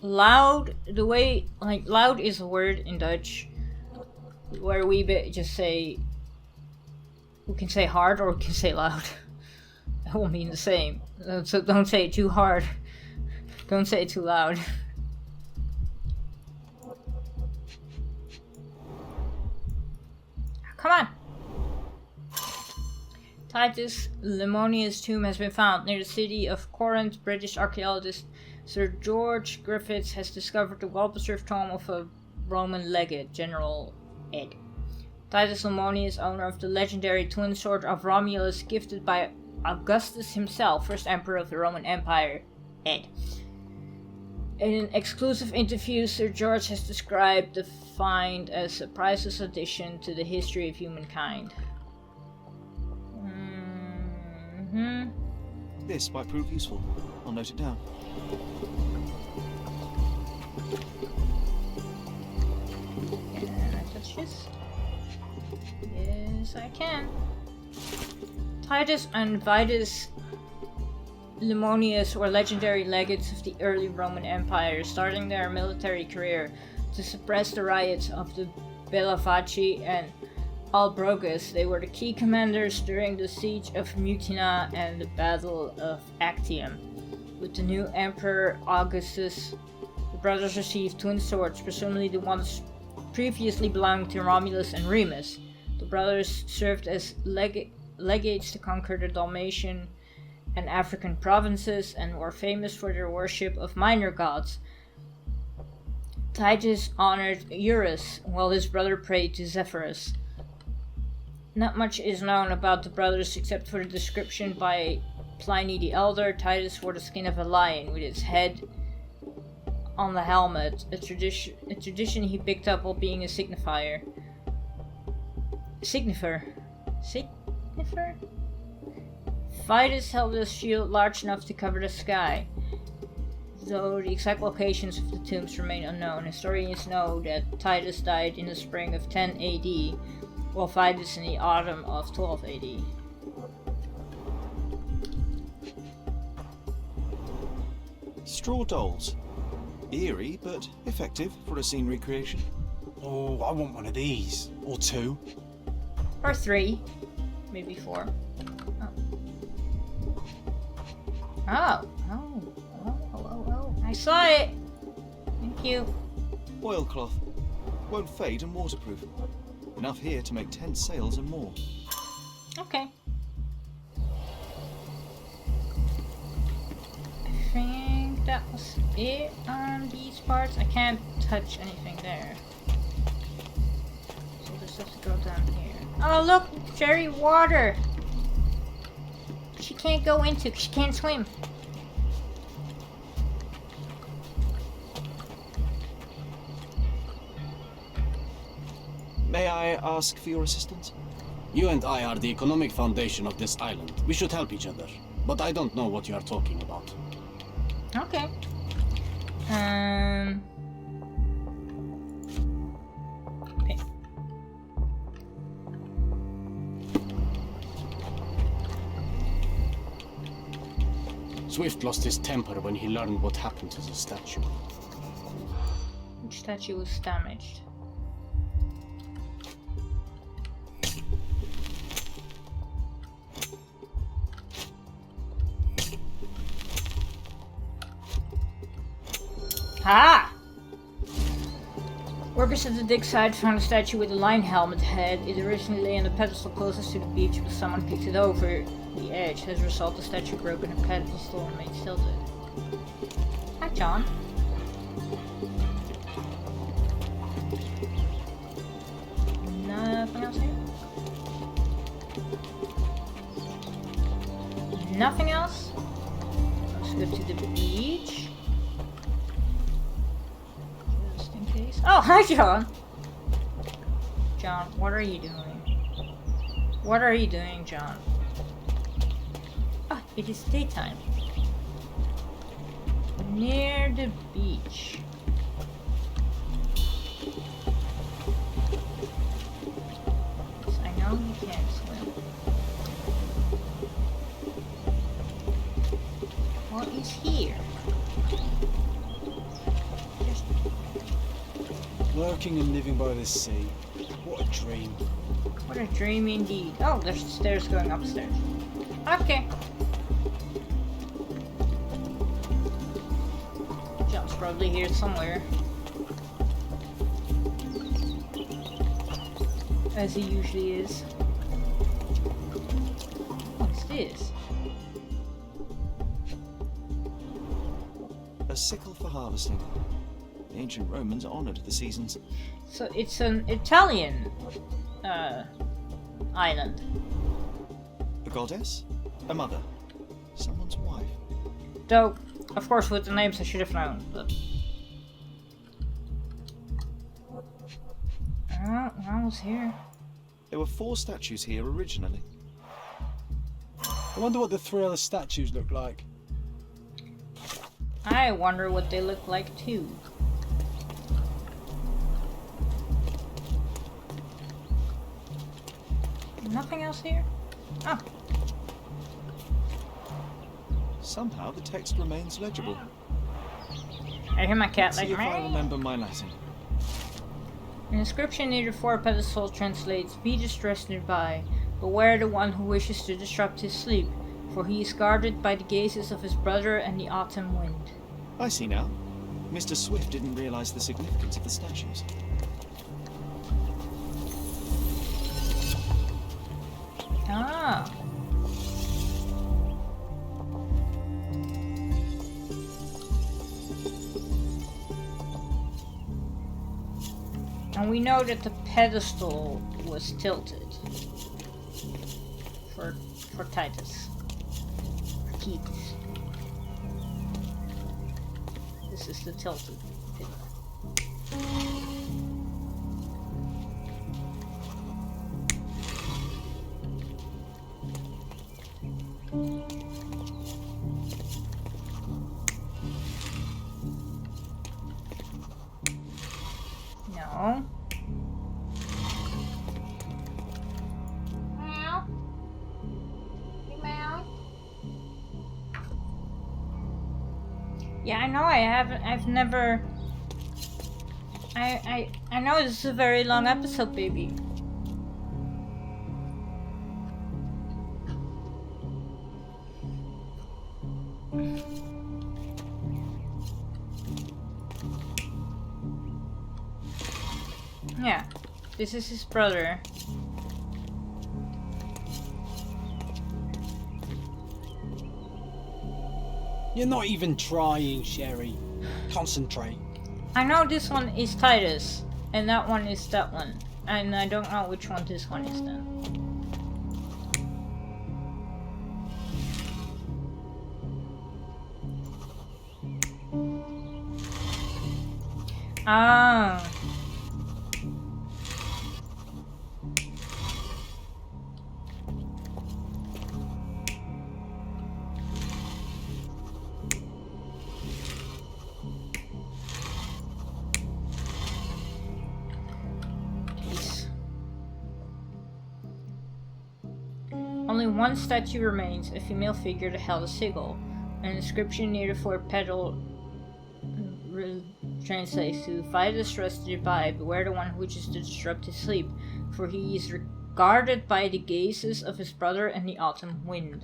loud, the way, like, loud is a word in Dutch where we just say, we can say hard or we can say loud. That will mean the same. So don't say it too hard. Don't say it too loud. Come on! Titus Lemonius' tomb has been found near the city of Corinth. British archaeologist Sir George Griffiths has discovered the well-preserved tomb of a Roman legate, General Ed. Titus Lemonius, owner of the legendary twin sword of Romulus, gifted by Augustus himself, first emperor of the Roman Empire, Ed. In an exclusive interview, Sir George has described the find as a priceless addition to the history of humankind. This might prove useful. I'll note it down. Can I touch this? Yes, I can. Titus and Vitus Lemonius were legendary legates of the early Roman Empire, starting their military career to suppress the riots of the Bellovaci and Albrogus. They were the key commanders during the siege of Mutina and the Battle of Actium. With the new Emperor Augustus, the brothers received twin swords, presumably the ones previously belonging to Romulus and Remus. The brothers served as legates to conquer the Dalmatian and African provinces and were famous for their worship of minor gods. Titus honored Eurus, while his brother prayed to Zephyrus. Not much is known about the brothers except for the description by Pliny the Elder. Titus wore the skin of a lion with its head on the helmet, a tradition he picked up while being a signifer? Vitus held a shield large enough to cover the sky. Though the exact locations of the tombs remain unknown, historians know that Titus died in the spring of 10 AD, while Vitus in the autumn of 12 AD. Straw dolls. Eerie, but effective for a scene recreation. Oh, I want one of these. Or two. Or three. Maybe four. Oh. Oh. I saw it! Thank you. Oilcloth. Won't fade and waterproof. Enough here to make 10 sails and more. Okay. I think that was it on these parts. I can't touch anything there. So we'll just have to go down here. Oh look! Cherry water! She can't go into because she can't swim. May I ask for your assistance? You and I are the economic foundation of this island. We should help each other. But I don't know what you are talking about. Okay. Okay. Swift lost his temper when he learned what happened to the statue. Which statue was damaged? Ah! Workers at the dig site found a statue with a lion helmet head. It originally lay on the pedestal closest to the beach, but someone kicked it over the edge. As a result, the statue broke and the pedestal remained tilted. Hi, John. Nothing else here? Nothing else? Let's go to the beach. Oh, hi, John! John, what are you doing? What are you doing, John? Ah, it is daytime. Near the beach. Yes, I know you can't swim. What is here? Working and living by the sea. What a dream. What a dream indeed. Oh, there's stairs going upstairs. Okay. John's probably here somewhere. As he usually is. What's this? A A sickle for harvesting. The ancient Romans honoured the seasons. So it's an Italian island. A goddess? A mother? Someone's wife? Though, of course, with the names I should have known, but... Oh, I was here. There were 4 statues here originally. I wonder what the 3 other statues look like. I wonder what they look like too. Nothing else here? Oh. Somehow the text remains legible. I hear my cat Let's like see if I me. remember my Latin. An inscription near the 4 pedestal translates, "Be distressed nearby. Beware the one who wishes to disrupt his sleep, for he is guarded by the gazes of his brother and the autumn wind." I see now. Mr. Swift didn't realise the significance of the statues. Ah. And we know that the pedestal was tilted for Titus. For Keats. This is the tilted pillar. No. Meow. Hey, meow. Yeah, I know I've never... I know this is a very long episode, baby. Yeah, this is his brother. You're not even trying, Sherry. Concentrate. I know this one is Titus, and that one is that one. And I don't know which one this one is then. Ah. Only one statue remains, a female figure that held a sigil. An inscription near the 4 pedal translates to, "Fight the stress to by, beware the one who wishes to disrupt his sleep, for he is regarded by the gazes of his brother and the autumn wind."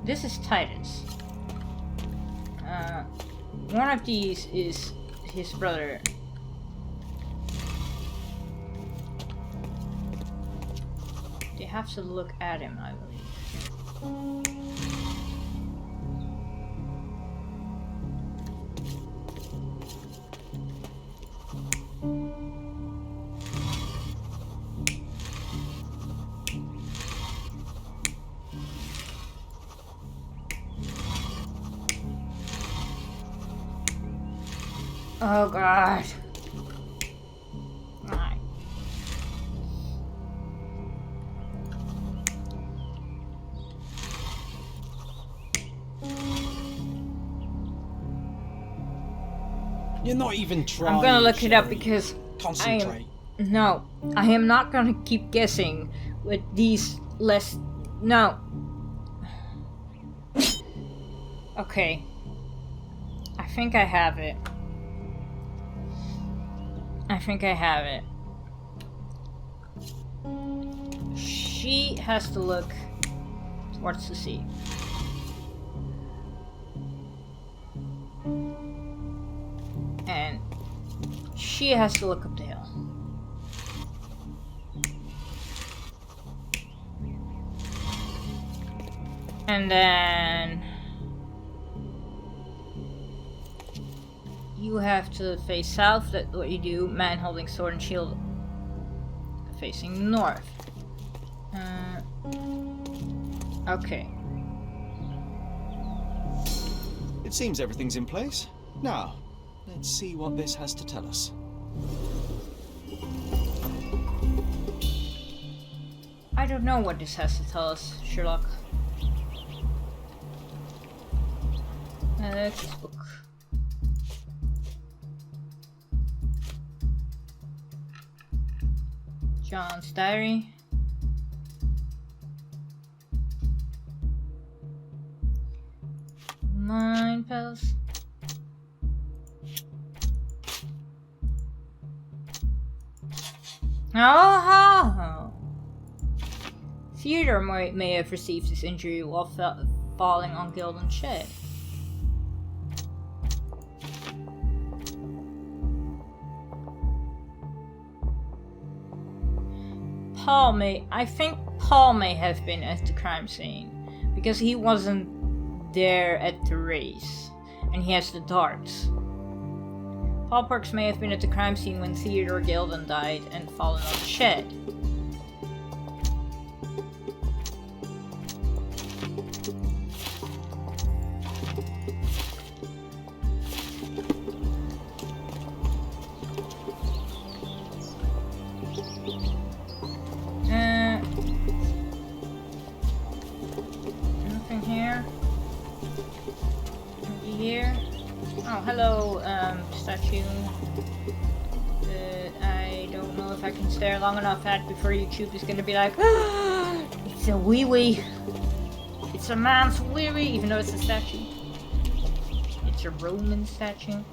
This is Titus. One of these is his brother. They have to look at him, I believe. Oh god. Alright. You're not even trying. I'm gonna look it up Sherry. because Concentrate. I am not gonna keep guessing with these less. No. Okay. I think I have it. I think I have it. She has to look towards the sea. And she has to look up the hill. And then You have to face south. That's what you do. Man holding sword and shield facing north. Okay. It seems everything's in place. Now, let's see what this has to tell us. I don't know what this has to tell us, Sherlock. This book. John's diary. Mind palace. Oh! Theodore may have received his injury while falling on Gildan Shed. I think Paul may have been at the crime scene because he wasn't there at the race and he has the darts. Paul Parks may have been at the crime scene when Theodore Gildan died and fallen on the shed. Nothing here. Nothing here. Oh, hello, statue. I don't know if I can stare long enough at before YouTube is gonna be like, ah, it's a wee-wee. It's a man's wee-wee, even though it's a statue. It's a Roman statue.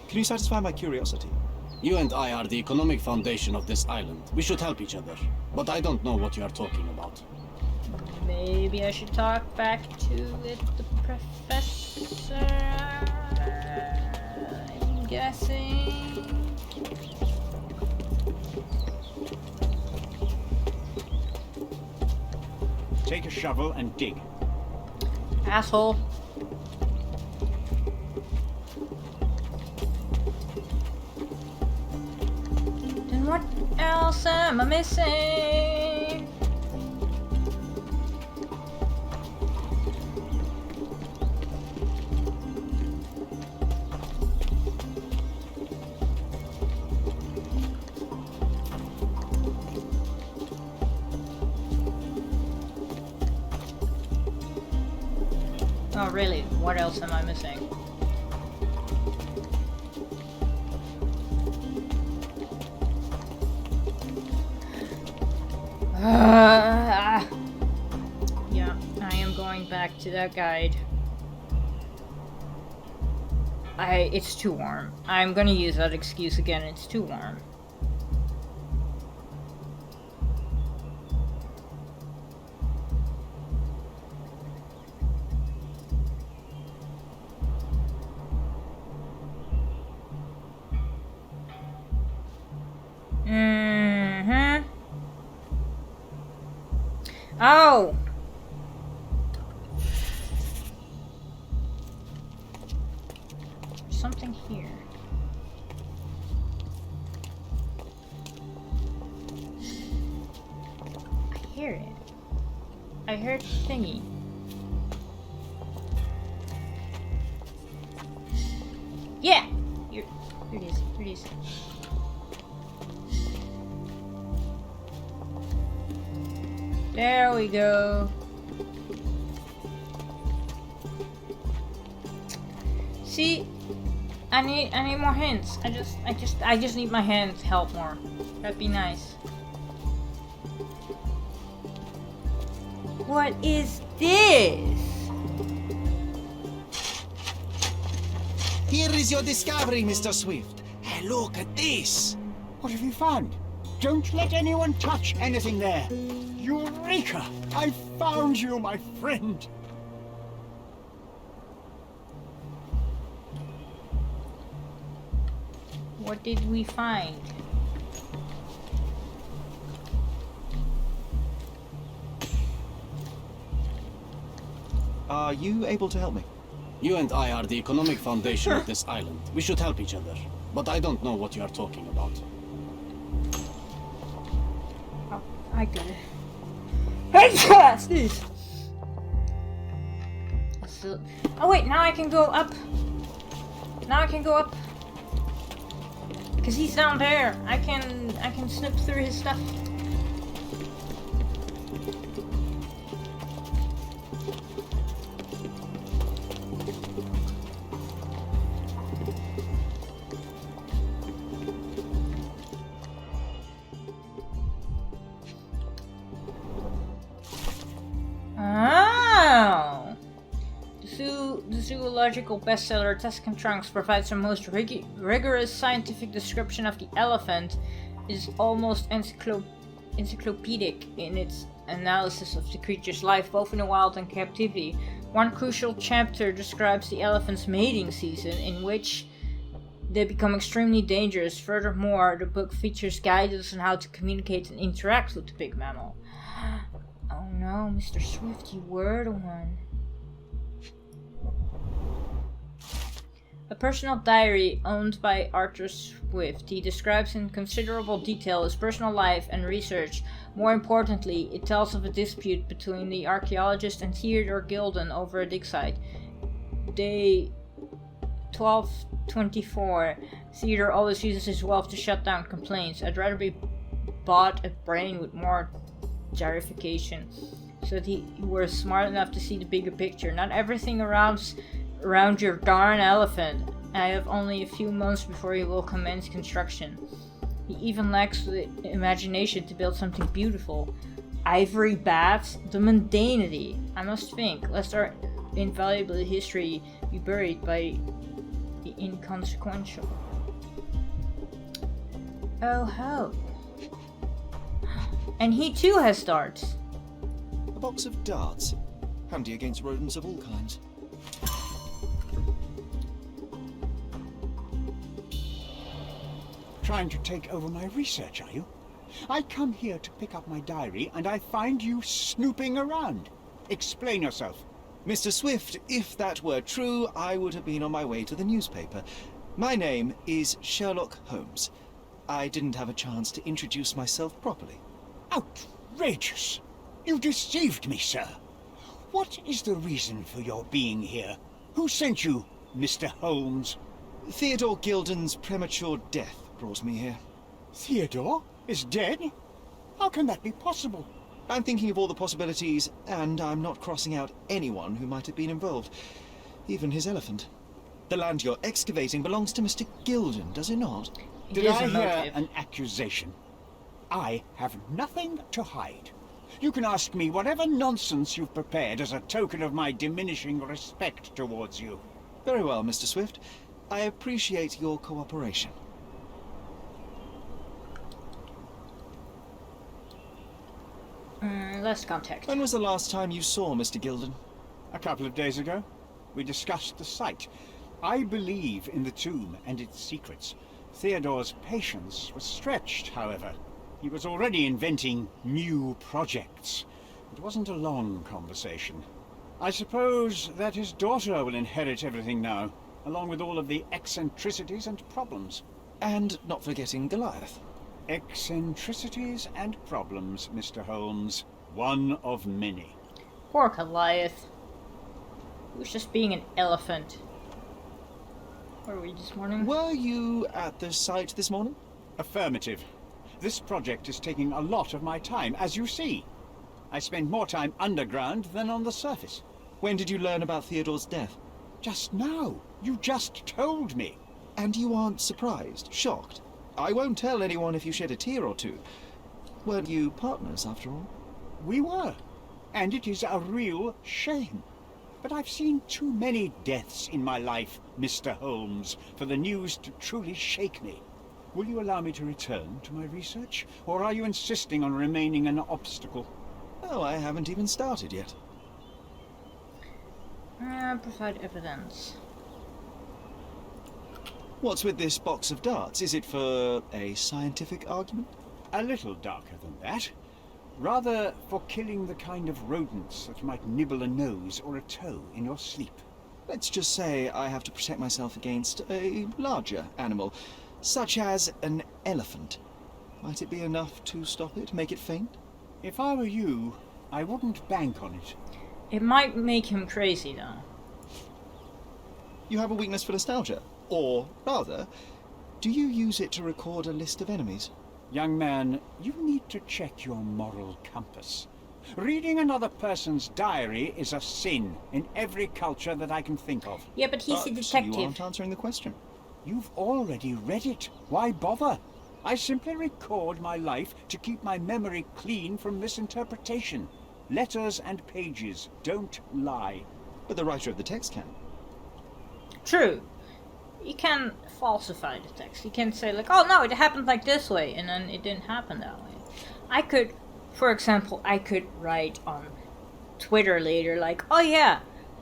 Can you satisfy my curiosity? You and I are the economic foundation of this island. We should help each other. But I don't know what you are talking about. Maybe I should talk back to it, the professor. I'm guessing. Take a shovel and dig. Asshole. Then what else am I missing? Oh really? What else am I missing? Yeah, I am going back to that guide. It's too warm. I'm gonna use that excuse again, it's too warm. Oh! There's something here. I hear it. I heard the thingy. Yeah! Here it is. Here it is. There we go. See, I need more hints. I just need my hands help more. That'd be nice. What is this? Here is your discovery, Mr. Swift. Hey, look at this. What have you found? Don't let anyone touch anything there. Eureka! I found you, my friend. What did we find? Are you able to help me? You and I are the economic foundation of this island. We should help each other. But I don't know what you are talking about. Oh, I get it. Hey, oh wait, now I can go up. Now I can go up. Cause he's down there. I can snip through his stuff. Oh! The zoological bestseller Tuscan Trunks provides the most rigorous scientific description of the elephant. It is almost encyclopedic in its analysis of the creature's life, both in the wild and captivity. One crucial chapter describes the elephant's mating season, in which they become extremely dangerous. Furthermore, the book features guidance on how to communicate and interact with the big mammal. Oh no, Mr. Swift, you were the one. A personal diary owned by Arthur Swift. He describes in considerable detail his personal life and research. More importantly, it tells of a dispute between the archaeologist and Theodore Gilden over a dig site. Day 1224. Theodore always uses his wealth to shut down complaints. I'd rather be bought a brain with more gyrification, so that you were smart enough to see the bigger picture. Not everything around your darn elephant. I have only a few months before he will commence construction. He even lacks the imagination to build something beautiful. Ivory baths, the mundanity. I must think, lest our invaluable history be buried by the inconsequential. Oh ho. And he too has darts. A box of darts. Handy against rodents of all kinds. Trying to take over my research, are you? I come here to pick up my diary, and I find you snooping around. Explain yourself. Mr. Swift, if that were true, I would have been on my way to the newspaper. My name is Sherlock Holmes. I didn't have a chance to introduce myself properly. Outrageous! You deceived me, sir. What is the reason for your being here? Who sent you, Mr. Holmes? Theodore Gilden's premature death brought me here. Theodore is dead? How can that be possible? I'm thinking of all the possibilities, and I'm not crossing out anyone who might have been involved. Even his elephant. The land you're excavating belongs to Mr. Gilden, does it not? Did I hear an accusation? I have nothing to hide. You can ask me whatever nonsense you've prepared as a token of my diminishing respect towards you. Very well, Mr. Swift. I appreciate your cooperation. Less contact. When was the last time you saw Mr. Gilden? A couple of days ago. We discussed the site. I believe in the tomb and its secrets. Theodore's patience was stretched, however. He was already inventing new projects. It wasn't a long conversation. I suppose that his daughter will inherit everything now, along with all of the eccentricities and problems. And not forgetting Goliath. Eccentricities and problems, Mr. Holmes. One of many. Poor Goliath. He was just being an elephant. Where were we this morning? Were you at the site this morning? Affirmative. This project is taking a lot of my time, as you see. I spend more time underground than on the surface. When did you learn about Theodore's death? Just now. You just told me. And you aren't surprised, shocked? I won't tell anyone if you shed a tear or two. Weren't you partners, after all? We were. And it is a real shame. But I've seen too many deaths in my life, Mr. Holmes, for the news to truly shake me. Will you allow me to return to my research? Or are you insisting on remaining an obstacle? Oh, I haven't even started yet. Provide evidence. What's with this box of darts? Is it for a scientific argument? A little darker than that. Rather for killing the kind of rodents that might nibble a nose or a toe in your sleep. Let's just say I have to protect myself against a larger animal, such as an elephant. Might it be enough to stop it, make it faint? If I were you, I wouldn't bank on it. It might make him crazy, though. You have a weakness for nostalgia. Or, rather, do you use it to record a list of enemies? Young man, you need to check your moral compass. Reading another person's diary is a sin in every culture that I can think of. Yeah, but he's a detective. You aren't answering the question. You've already read it. Why bother? I simply record my life to keep my memory clean from misinterpretation. Letters and pages don't lie. But the writer of the text can. True. You can falsify the text. You can say like, oh no, it happened like this way, and then it didn't happen that way. I could, for example, I could write on Twitter later like, oh yeah,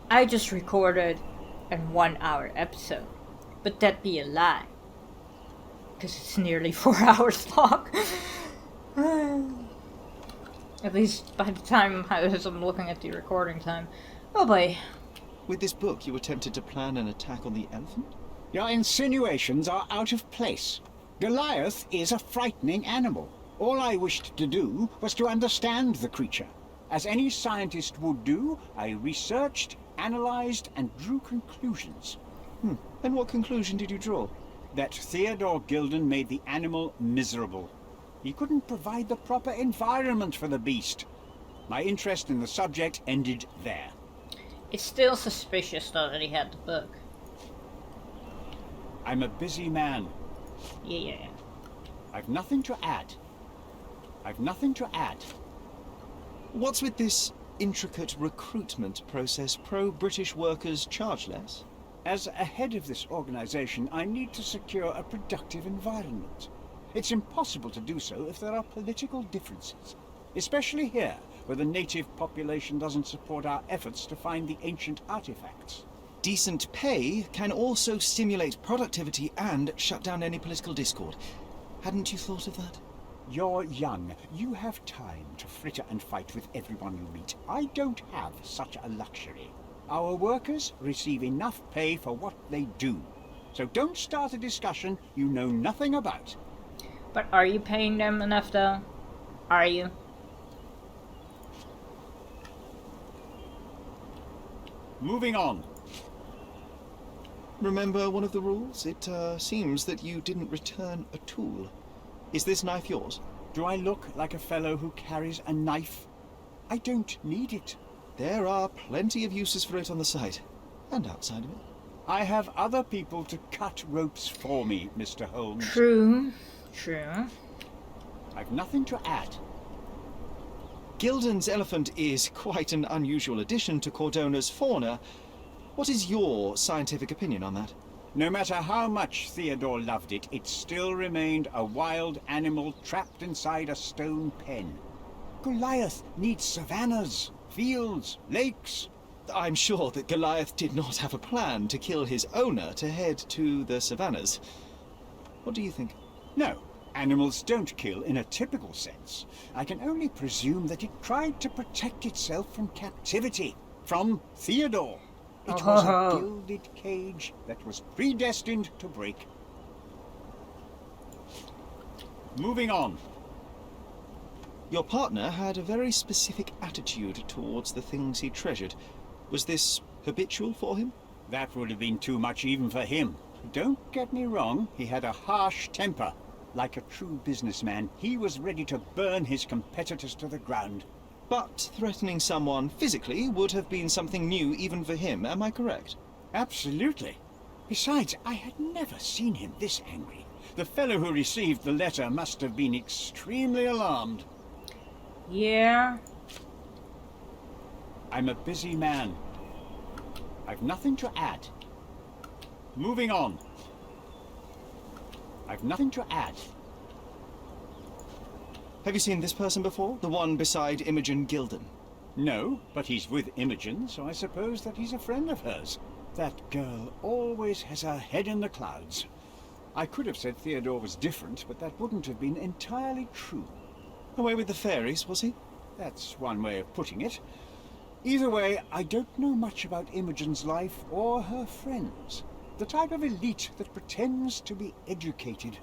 I just recorded a 1 hour episode. But that'd be a lie. Because it's nearly 4 hours long. At least by the time I'm looking at the recording time. Oh boy. With this book, you attempted to plan an attack on the elephant? Your insinuations are out of place. Goliath is a frightening animal. All I wished to do was to understand the creature. As any scientist would do, I researched, analyzed, and drew conclusions. And what conclusion did you draw? That Theodore Gilden made the animal miserable. He couldn't provide the proper environment for the beast. My interest in the subject ended there. It's still suspicious though that he had the book. I'm a busy man. Yeah. I've nothing to add. What's with this intricate recruitment process? Pro-British workers charge less? As a head of this organization, I need to secure a productive environment. It's impossible to do so if there are political differences, especially here, where the native population doesn't support our efforts to find the ancient artifacts. Decent pay can also stimulate productivity and shut down any political discord. Hadn't you thought of that? You're young. You have time to fritter and fight with everyone you meet. I don't have such a luxury. Our workers receive enough pay for what they do. So don't start a discussion you know nothing about. But are you paying them enough though? Are you? Moving on. Remember one of the rules? It seems that you didn't return a tool. Is this knife yours? Do I look like a fellow who carries a knife? I don't need it. There are plenty of uses for it on the site, and outside of it. I have other people to cut ropes for me, Mr. Holmes. True. I've nothing to add. Gilden's elephant is quite an unusual addition to Cordona's fauna. What is your scientific opinion on that? No matter how much Theodore loved it, it still remained a wild animal trapped inside a stone pen. Goliath needs savannas, fields, lakes. I'm sure that Goliath did not have a plan to kill his owner to head to the savannas. What do you think? No, animals don't kill in a typical sense. I can only presume that it tried to protect itself from captivity, from Theodore. It was a gilded cage that was predestined to break. Moving on. Your partner had a very specific attitude towards the things he treasured. Was this habitual for him? That would have been too much even for him. Don't get me wrong, he had a harsh temper. Like a true businessman, he was ready to burn his competitors to the ground. But threatening someone physically would have been something new even for him, am I correct? Absolutely. Besides, I had never seen him this angry. The fellow who received the letter must have been extremely alarmed. Yeah. I'm a busy man. I've nothing to add. Moving on. I've nothing to add. Have you seen this person before? The one beside Imogen Gilden? No, but he's with Imogen, so I suppose that he's a friend of hers. That girl always has her head in the clouds. I could have said Theodore was different, but that wouldn't have been entirely true. Away with the fairies, was he? That's one way of putting it. Either way, I don't know much about Imogen's life or her friends. The type of elite that pretends to be educated.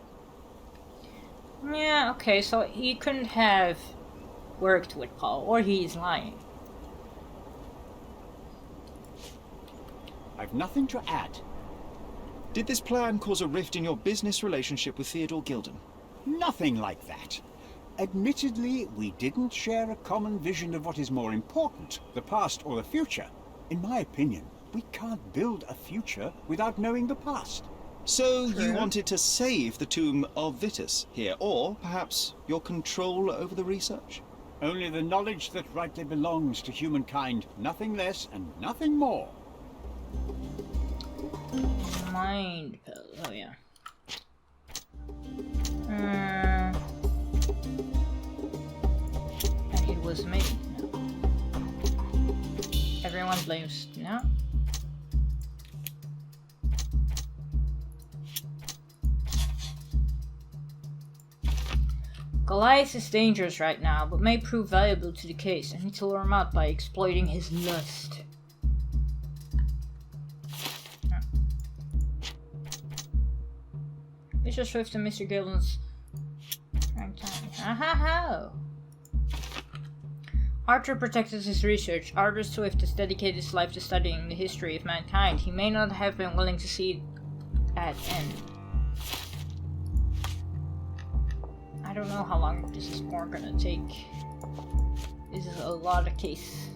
Yeah, okay, so he couldn't have worked with Paul, or he's lying. I've nothing to add. Did this plan cause a rift in your business relationship with Theodore Gilden? Nothing like that. Admittedly, we didn't share a common vision of what is more important, the past or the future. In my opinion, we can't build a future without knowing the past. So you wanted to save the tomb of Vitus here, or perhaps your control over the research? Only the knowledge that rightly belongs to humankind, nothing less and nothing more. Mind pill. Oh yeah. And it was me. No. Everyone blames no. Goliath is dangerous right now, but may prove valuable to the case. I need to lure him out by exploiting his lust. Mr. Swift and Mr. Gilden's trying time. Ha ha ha! Arthur protected his research. Arthur Swift has dedicated his life to studying the history of mankind. He may not have been willing to see it at end. I don't know how long this is more gonna take. This is a lot of case.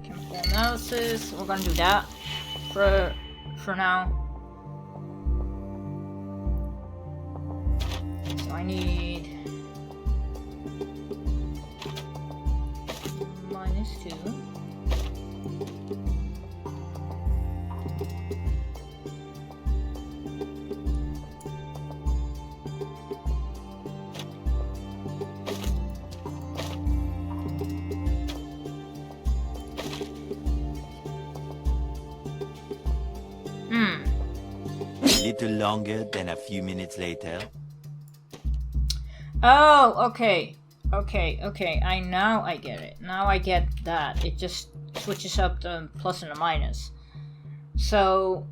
Chemical analysis. We're gonna do that for now. So I need -2. A little longer than a few minutes later. Oh, okay. Okay. Now I get it. Now I get that. It just switches up the plus and the minus. So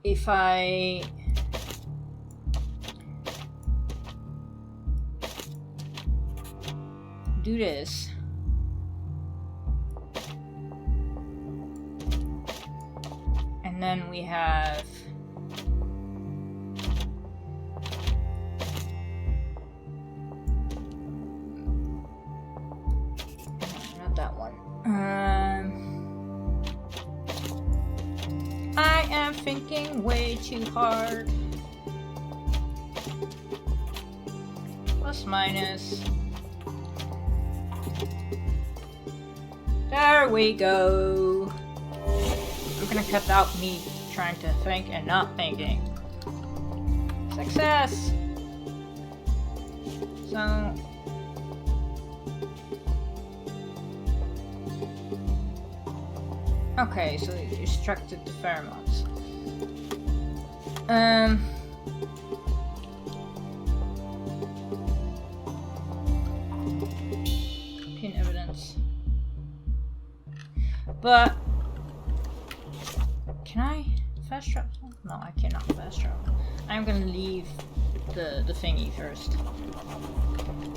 if I do this, and then we have not that one. I am thinking way too hard. Plus minus. There we go. I'm gonna cut out me trying to think and not thinking. Success! So... okay, so you extracted the pheromones. Pin evidence. But can I fast travel? No, I cannot fast travel. I'm gonna leave the thingy first.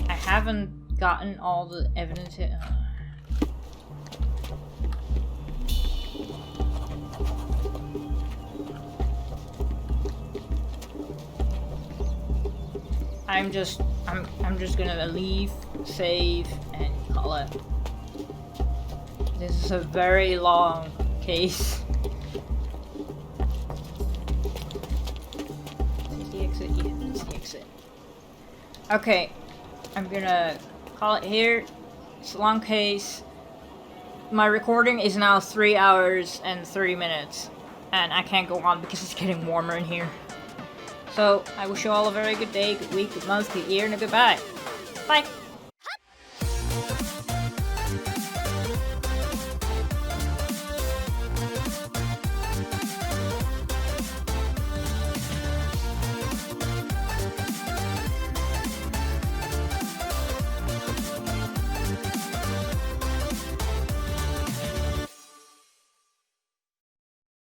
I haven't gotten all the evidence yet. I'm just gonna leave, save, and call it. This is a very long case. Is the exit? Yeah, it's the exit. Okay, I'm gonna call it here. It's a long case. My recording is now 3 hours and 30 minutes, and I can't go on because it's getting warmer in here. So, I wish you all a very good day, good week, good month, good year, and a goodbye. Bye!